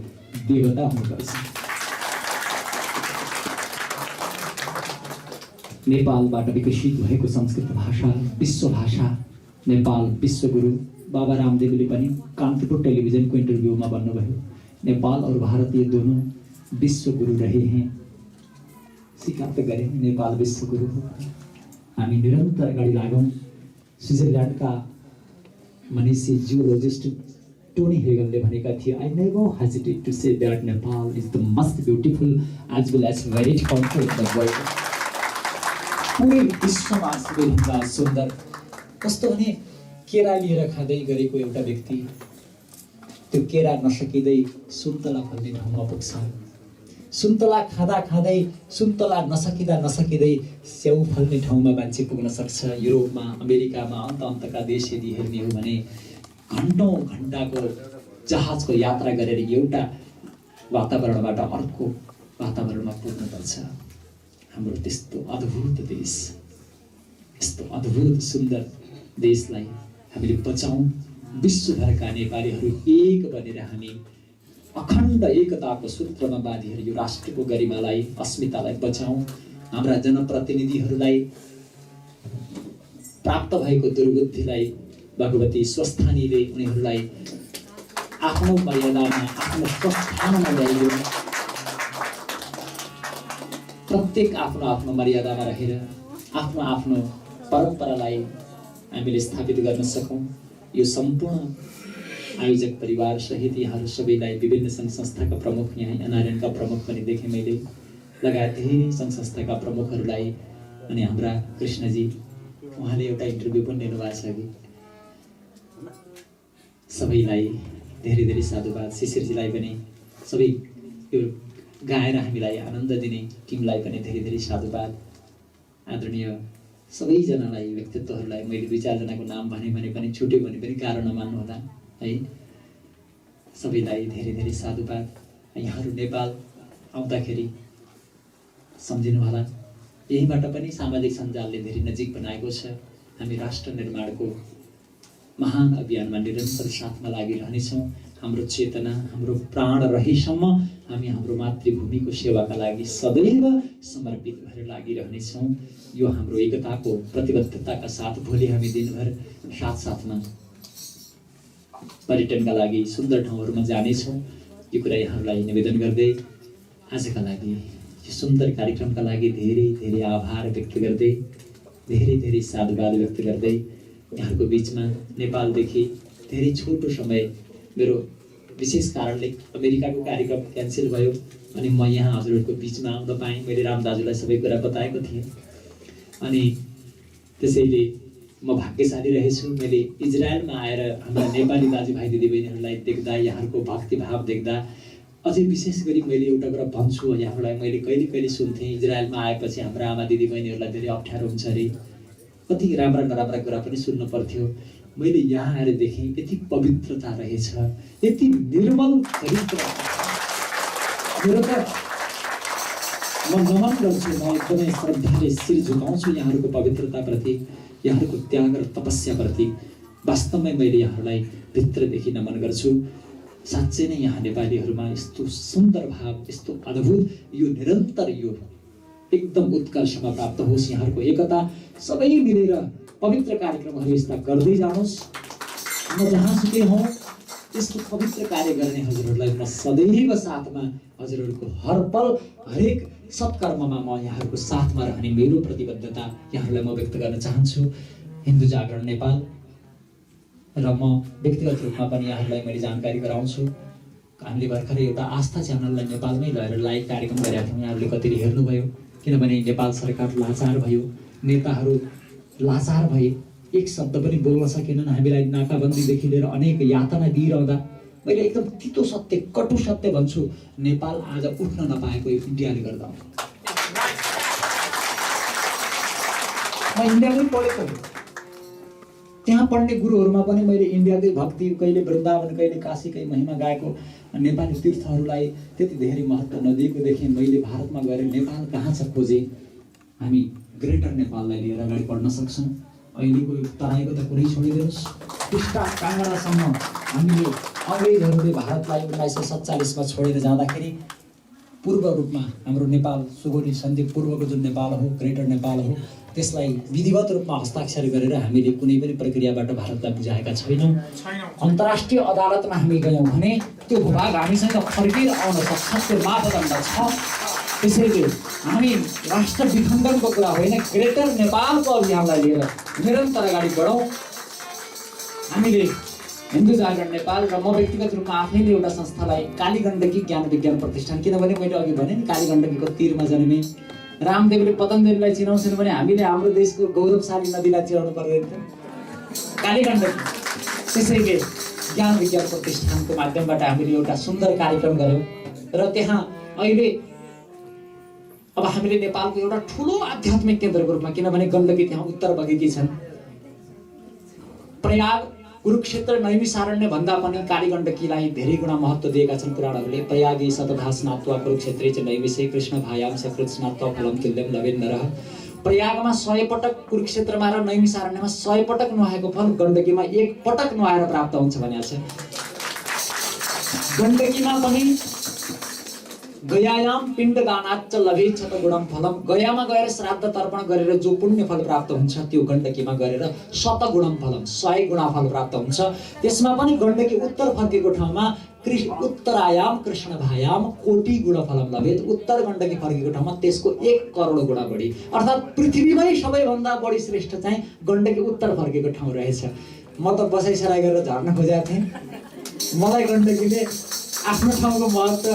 देवता हुनुपर्छ। नेपालबाट विकसित भएको संस्कृत भाषा विश्व भाषा। नेपाल विश्वगुरु बाबा रामदेवले पनि कान्तिपुर टेलिभिजनको इन्टरभ्यूमा भन्नुभयो, नेपाल और भारतीय दोनों विश्व गुरु रहे हैं। स्वीकार त गरे नेपाल विश्व गुरु हो। हामी निरन्तर अगाडि लागौँ। स्विजरल्यान्डका मनीषी जियोलोजिस्ट टोनी हेगनले भनेका थिए, I never hesitate to say that Nepal is the most beautiful as well as varied country in the world. पुरै विश्वमा सबैभन्दा सुन्दर। कस्तो भने केरा लिएर खाँदै गरेको एउटा व्यक्ति त्यो केरा नसकिँदै सुन्तला फल्ने ठाउँमा पुग्छ। सुन्तला खाँदा खाँदै सुन्तला नसकिँदै स्याउ फल्ने ठाउँमा मान्छे पुग्न सक्छ। युरोपमा, अमेरिकामा, अन्तका देश यदि हेर्ने हो भने घन्टौँ घन्टाको जहाजको यात्रा गरेर एउटा वातावरणबाट अर्को वातावरणमा पुग्नुपर्छ। हाम्रो त्यस्तो अद्भुत देश, यस्तो अद्भुत सुन्दर देशलाई हामीले बचाउँ। विश्वभरका नेपालीहरू एक बनेर हामी अखण्ड एकताको सूत्रमा बाँधिएर यो राष्ट्रको गरिमालाई, अस्मितालाई बचाउँ। हाम्रा जनप्रतिनिधिहरूलाई प्राप्त भएको दुर्बुद्धिलाई भगवती स्वस्थानीले उनीहरूलाई आफ्नो मर्यादामा, आफ्नो स्वस्थानमा ल्याइदियो। प्रत्येक आफ्नो आफ्नो मर्यादामा रहेर आफ्नो आफ्नो परम्परालाई हामीले स्थापित गर्न सकौँ। यो सम्पूर्ण आयोजक परिवार सहित यहाँहरू सबैलाई, विभिन्न सङ्घ संस्थाका प्रमुख, यहाँ एनआरएनका प्रमुख पनि देखेँ मैले, लगायत धेरै सङ्घ संस्थाका प्रमुखहरूलाई, अनि हाम्रा कृष्णजी, उहाँले एउटा इन्टरभ्यू पनि लिनुभएको छ कि, सबैलाई धेरै धेरै साधुवाद। शिशिरजीलाई पनि, सबै यो गाएर हामीलाई आनन्द दिने टिमलाई पनि धेरै धेरै साधुवाद। आदरणीय सबैजनालाई, व्यक्तित्वहरूलाई मैले 2-4 जनाको नाम भने पनि छुट्यो भने पनि गाह्रो नमान्नुहोला है। सबैलाई धेरै धेरै साधुवाद। यहाँहरू नेपाल आउँदाखेरि सम्झिनु होला, यहीबाट पनि सामाजिक सञ्जालले धेरै नजिक बनाएको छ। हामी राष्ट्र निर्माणको महान अभियानमा निरन्तर साथमा लागिरहनेछौँ। हाम्रो चेतना, हाम्रो प्राण रहेसम्म हामी हाम्रो मातृभूमिको सेवाका लागि सदैव समर्पित भएर लागिरहनेछौँ। यो हाम्रो एकताको प्रतिबद्धताका साथ भोलि हामी दिनभर साथसाथमा पर्यटनका लागि सुन्दर ठाउँहरूमा जानेछौँ। यो कुरा यहाँहरूलाई निवेदन गर्दै आजका लागि, यो सुन्दर कार्यक्रमका लागि धेरै धेरै आभार व्यक्त गर्दै, धेरै धेरै साधुवाद व्यक्त गर्दै, यहाँहरूको बिचमा नेपालदेखि धेरै छोटो समय मेरो विशेष कारणले अमेरिकाको कार्यक्रम क्यान्सल भयो अनि म यहाँ हजुरहरूको बिचमा आउन पाएँ। मैले राम दाजुलाई सबै कुरा बताएको थिएँ, अनि त्यसैले म भाग्यशाली रहेछु। मैले इजरायलमा आएर हाम्रा नेपाली दाजुभाइ दिदीबहिनीहरूलाई देख्दा, यहाँहरूको भक्तिभाव देख्दा, अझै विशेष गरी मैले एउटा कुरा भन्छु यहाँहरूलाई, मैले कहिले कहिले सुन्थेँ इजरायलमा आएपछि हाम्रा आमा दिदीबहिनीहरूलाई धेरै अप्ठ्यारो हुन्छ अरे, कति राम्रा नराम्रा कुरा पनि सुन्न पर्थ्यो। मैले यहाँ आएर देखेँ यति पवित्रता रहेछ, यति निर्मल चरित्र। म नमन गर्छु, म एकदमै श्रद्धाले शिर झुकाउँछु यहाँहरूको पवित्रताप्रति, यहाँहरूको त्याग र तपस्याप्रति। वास्तवमै मैले यहाँहरूलाई भित्रदेखि नमन गर्छु। साँच्चै नै यहाँ नेपालीहरूमा यस्तो सुन्दर भाव, यस्तो अद्भुत, यो निरन्तर यो एकदम उत्कर्षमा प्राप्त होस्। यहाँहरूको एकता, सबै मिलेर पवित्र कार्यक्रमहरू यस्ता गर्दै जानुहोस्। म जहाँसुकै हौँ यस्तो पवित्र कार्य गर्ने हजुरहरूलाई म सदैव साथमा, हजुरहरूको हर पल हरेक सत्कर्ममा म यहाँहरूको साथमा रहने मेरो प्रतिबद्धता यहाँहरूलाई म व्यक्त गर्न चाहन्छु। हिन्दू जागरण नेपाल र म व्यक्तिगत रूपमा पनि यहाँहरूलाई मैले जानकारी गराउँछु। हामीले भर्खरै एउटा आस्था च्यानललाई नेपालमै लगेर लाइभ कार्यक्रम गरेका थियौँ। यहाँहरूले कतिले हेर्नुभयो, किनभने नेपाल सरकार लाचार भयो, नेताहरू लाचार भए, एक शब्द पनि बोल्न सकेनन्। हामीलाई नाकाबन्दीदेखि लिएर अनेक यातना दिइरहँदा मैले एकदम तितो सत्य, कटु सत्य भन्छु, नेपाल आज उठ्न नपाएको यो इन्डियाले गर्दा हो। म इन्डियामै पढेको हो, त्यहाँ पढ्ने गुरुहरूमा पनि मैले इन्डियाकै भक्ति, कहिले वृन्दावन, कहिले काशीकै महिमा गाएको नेपाली तीर्थहरूलाई त्यति धेरै महत्त्व नदिएको देखेँ। मैले भारतमा गएर नेपाल कहाँ छ खोजेँ। हामी ग्रेटर नेपाललाई लिएर अगाडि बढ्न सक्छौँ। अहिलेको तराईको त कुरै छोडिदिनुहोस्, टिस्टा काङ्गडासम्म हामीले अङ्ग्रेजहरूले भारतलाई 1947 छोडेर जाँदाखेरि पूर्व रूपमा हाम्रो नेपाल सुगौली सन्धि पूर्वको जुन नेपाल हो, ग्रेटर नेपाल हो, त्यसलाई विधिवत रूपमा हस्ताक्षर गरेर हामीले कुनै पनि प्रक्रियाबाट भारतलाई बुझाएका छैनौँ। अन्तर्राष्ट्रिय अदालतमा हामी गयौँ भने त्यो भूभाग हामीसँग फर्केर आउन सक्छ, त्यो मापदण्ड छ। त्यसैले हामी राष्ट्र विखण्डनको कुरा होइन, ग्रेटर नेपालको अभियानलाई लिएर निरन्तर अगाडि बढौँ। हामीले हिन्दू जागरण नेपाल र म व्यक्तिगत रूपमा आफैले एउटा संस्थालाई कालीगण्डकी ज्ञान विज्ञान प्रतिष्ठान, किनभने मैले अघि भने नि कालीगण्डकीको तीरमा जन्मे, रामदेवले पतञ्जलिलाई चिनाउँछन् भने हामीले हाम्रो देशको गौरवशाली नदीलाई चिनाउनु पर्दैन त, कालीगण्डकी। त्यसैले ज्ञान विज्ञान प्रतिष्ठानको माध्यमबाट हामीले एउटा सुन्दर कार्यक्रम गऱ्यौँ र त्यहाँ अहिले अब हामीले नेपालको एउटा ठुलो आध्यात्मिक केन्द्रको रूपमा, किनभने गण्डकी त्यहाँ उत्तर बगेकी छन्, प्रयाग, कुरुक्षेत्र, नैमिषारण्य भन्दा पनि कालीगण्डकीलाई धेरै गुणा महत्त्व दिएका छन् पुराणहरूले। प्रयागी शतधा स्नात्वा कुरुक्षेत्रे च नैमिषे कृष्ण भायाम सकृत स्नात्वा फलम तुल्यम लवेन नरः। प्रयागमा 100 पटक, कुरुक्षेत्रमा र नैमिषारण्यमा 100 पटक नुहाएको फल गण्डकीमा 1 पटक नुहाएर प्राप्त हुन्छ भनेको छ। गण्डकीमा पनि गयायाम पिण्डदानाच्च लभेत शतगुणम फलम, गयामा गएर श्राद्ध तर्पण गरेर जो पुण्य फल प्राप्त हुन्छ त्यो गण्डकीमा गरेर शतगुणम फलम, 100 गुणा फल प्राप्त हुन्छ। त्यसमा पनि गण्डकी उत्तर फर्केको ठाउँमा उत्तरायाम कृष्ण भायाम कोटि गुण फलम लभेत, उत्तर गण्डकी फर्केको ठाउँमा त्यसको 1 करोड गुणा बढी, अर्थात् पृथ्वीमै सबैभन्दा बढी श्रेष्ठ चाहिँ गण्डकी उत्तर फर्केको ठाउँ रहेछ। म त बसाइसराई गरेर झर्न खोजेको थिएँ, मलाई गण्डकीले आफ्नो ठाउँको महत्त्व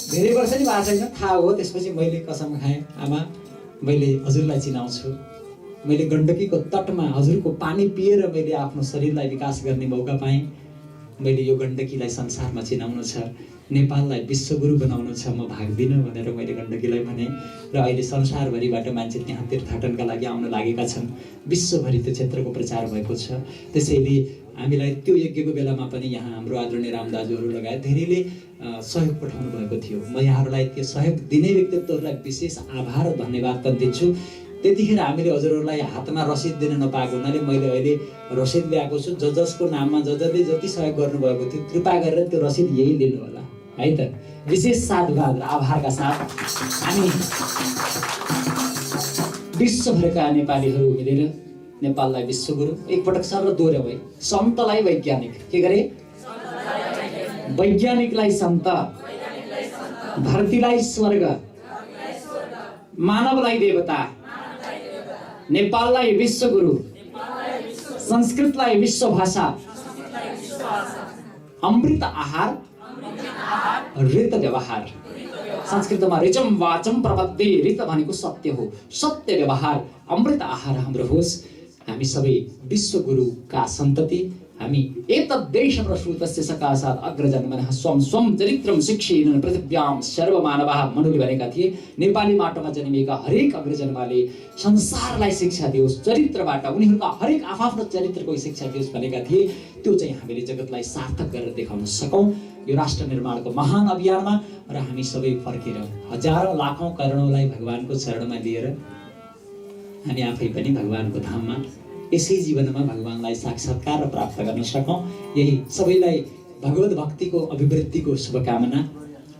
धेरै वर्ष नि भएको छैन थाहा हो। त्यसपछि मैले कसम खाएँ, आमा मैले हजुरलाई चिनाउँछु, मैले गण्डकीको तटमा हजुरको पानी पिएर मैले आफ्नो शरीरलाई विकास गर्ने मौका पाएँ। मैले यो गण्डकीलाई संसारमा चिनाउनु छ, नेपाललाई विश्वगुरु बनाउनु छ, म भाग्दिनँ भनेर मैले गण्डकीलाई भने। र अहिले संसारभरिबाट मान्छे त्यहाँ तीर्थाटनका लागि आउन लागेका छन्, विश्वभरि त्यो क्षेत्रको प्रचार भएको छ। त्यसैले हामीलाई त्यो यज्ञको बेलामा पनि यहाँ हाम्रो आदरणीय रामदाजुहरू लगायत धेरैले सहयोग पठाउनु भएको थियो। म यहाँहरूलाई त्यो सहयोग दिने व्यक्तित्वहरूलाई विशेष आभार धन्यवाद पनि दिन्छु। त्यतिखेर हामीले हजुरहरूलाई हातमा रसिद दिन नपाएको हुनाले मैले अहिले रसिद ल्याएको छु। जसको नाममा जसले जति सहयोग गर्नुभएको थियो कृपा गरेर त्यो रसिद यही लिनु होला है त। विशेष साधुवाद र आभारका साथ हामी विश्वभरका नेपालीहरू मिलेर नेपाललाई विश्वगुरु एकपटक सर दोहोऱ्याउ है। सन्तलाई वैज्ञानिक के गरे, वैज्ञानिकलाई सन्त, धरतीलाई स्वर्ग, मानवलाई देवता, नेपाललाई विश्वगुरु, संस्कृतलाई विश्व भाषा, अमृत आहार, ऋत व्यवहार। संस्कृतमा ऋचम वाचम प्रपद्ये, ऋत भनेको सत्य हो, सत्य व्यवहार, अमृत आहार हाम्रो होस्। हामी सबै विश्वगुरुका सन्तति हामी एतद्देशं श्रुतस्य सकाशात् अग्रजन्मनः स्वं स्वं चरित्रं शिक्षेन पृथिव्यां सर्वमानवाः मनुले भनेका थिए नेपाली माटोमा जन्मिएका हरेक अग्रजन्मले संसारलाई शिक्षा दियोस्, चरित्रबाट उनीहरूका हरेक आफ्नो चरित्रको शिक्षा दियोस् भनेका थिए। त्यो चाहिँ हामीले जगतलाई सार्थक गरेर देखाउन सकौँ यो राष्ट्र निर्माणको महान अभियानमा। र हामी सबै फर्केर हजारौं लाखौं करोडौंलाई भगवानको चरणमा लिएर हामी आफै पनि भगवानको धाममा यसै जीवनमा भगवानलाई साक्षात्कार र प्राप्त गर्न सकौँ। यही सबैलाई भगवत भक्तिको अभिवृद्धिको शुभकामना।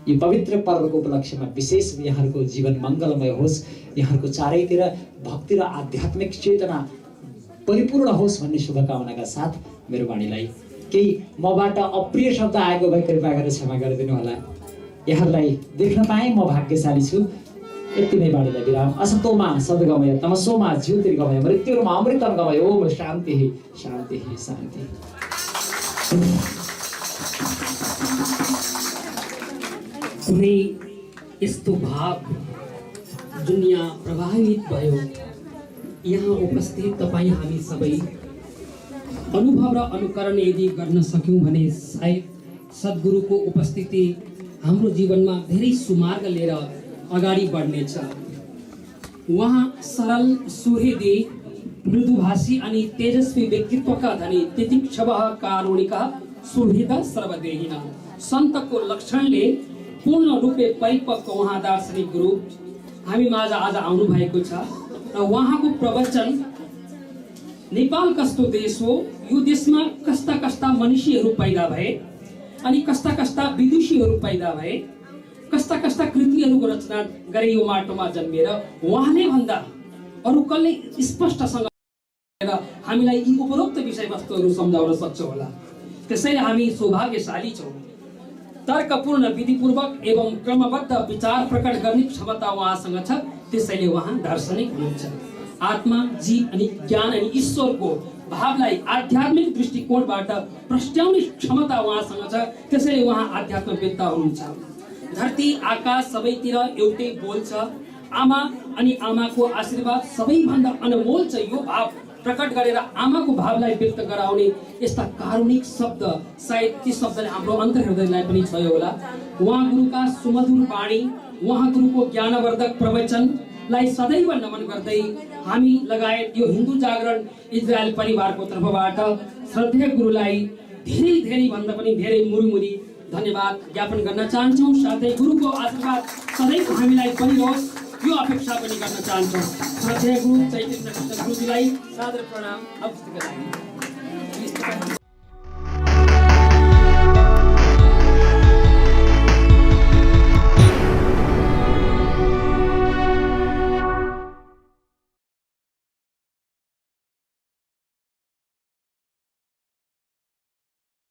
यो पवित्र पर्वको उपलक्ष्यमा विशेष यहाँहरूको जीवन मङ्गलमय होस्, यहाँहरूको चारैतिर भक्ति र आध्यात्मिक चेतना परिपूर्ण होस् भन्ने शुभकामनाका साथ मेरो वाणीलाई केही मबाट अप्रिय शब्द आएको भए कृपा गरेर क्षमा गरिदिनु होला। यहाँहरूलाई देख्न पाएँ म भाग्यशाली छु। यति नै बाणीलाई विराम। असतोमा सद्गमय तमसोमा ज्योतिर्गमय मृत्युर्मा अमृतं गमय। ओम शान्ति शान्ति शान्ति। कुनै यस्तो भाव जुन यहाँ प्रभावित भयो, यहाँ उपस्थित तपाईँ हामी सबै अनुभव र अनुकरण यदि गर्न सक्यौँ भने सायद सद्गुरुको उपस्थिति हाम्रो जीवनमा धेरै सुमार्ग लिएर अगाडि बढ्नेछ। उहाँ सरल सुहृदी मृदुभाषी अनि तेजस्वी व्यक्तित्वका धनी तितिक्षवः कारुणिका सुहृद सर्वदेहिन सन्तको लक्षणले पूर्ण रूपले परिपक्व उहाँ दार्शनिक गुरु हामी माझ आज आउनु भएको छ। र उहाँको प्रवचन नेपाल कस्तो देश हो, यो देशमा कस्ता कस्ता मनुष्यहरू पैदा भए अनि कस्ता कस्ता विदुषीहरू पैदा भए, कस्ता कस्ता कृतिहरूको रचना गरे यो माटोमा जन्मिएर, उहाँले भन्दा अरू कसले स्पष्टसँग हामीलाई यी उपरोक्त विषयवस्तुहरू सम्झाउन सक्छ होला। त्यसैले हामी सौभाग्यशाली छौँ। तर्कपूर्ण विधिपूर्वक एवं क्रमबद्ध विचार प्रकट गर्ने क्षमता उहाँसँग छ। त्यसैले उहाँ दार्शनिक हुनुहुन्छ। आत्मा, जीव अनि ज्ञान अनि ईश्वरको भावलाई आध्यात्मिक दृष्टिकोणबाट प्रस्ट्याउने क्षमता उहाँसँग छ। त्यसैले उहाँ आध्यात्मवेत्ता हुनुहुन्छ। धरती आकाश सबैतिर एउटै बोल्छ। आमा अनि आमाको आशीर्वाद सबैभन्दा अनमोल छ। यो भाव प्रकट गरेर आमाको भावलाई व्यक्त गराउने यस्ता कारुणिक शब्द सायद ती शब्दले हाम्रो अन्तर्हृदयलाई पनि छयो होला। उहाँ गुरुका सुमधुर वाणी, उहाँ गुरुको ज्ञानवर्धक प्रवचनलाई सदैव नमन गर्दै हामी लगायत यो हिन्दू जागरण इजरायल परिवारको तर्फबाट श्रद्धेय गुरुलाई धेरै धेरै भन्दा पनि धेरै मुरीमुरी धन्यवाद ज्ञापन गर्न चाहन्छौँ। साथै गुरुको आशीर्वाद सदैव हामीलाई बनिरहोस् यो अपेक्षा पनि गर्न चाहन्छौँ। श्रद्धेय गुरु चैतन्य गुरुजीलाई सादर प्रणाम।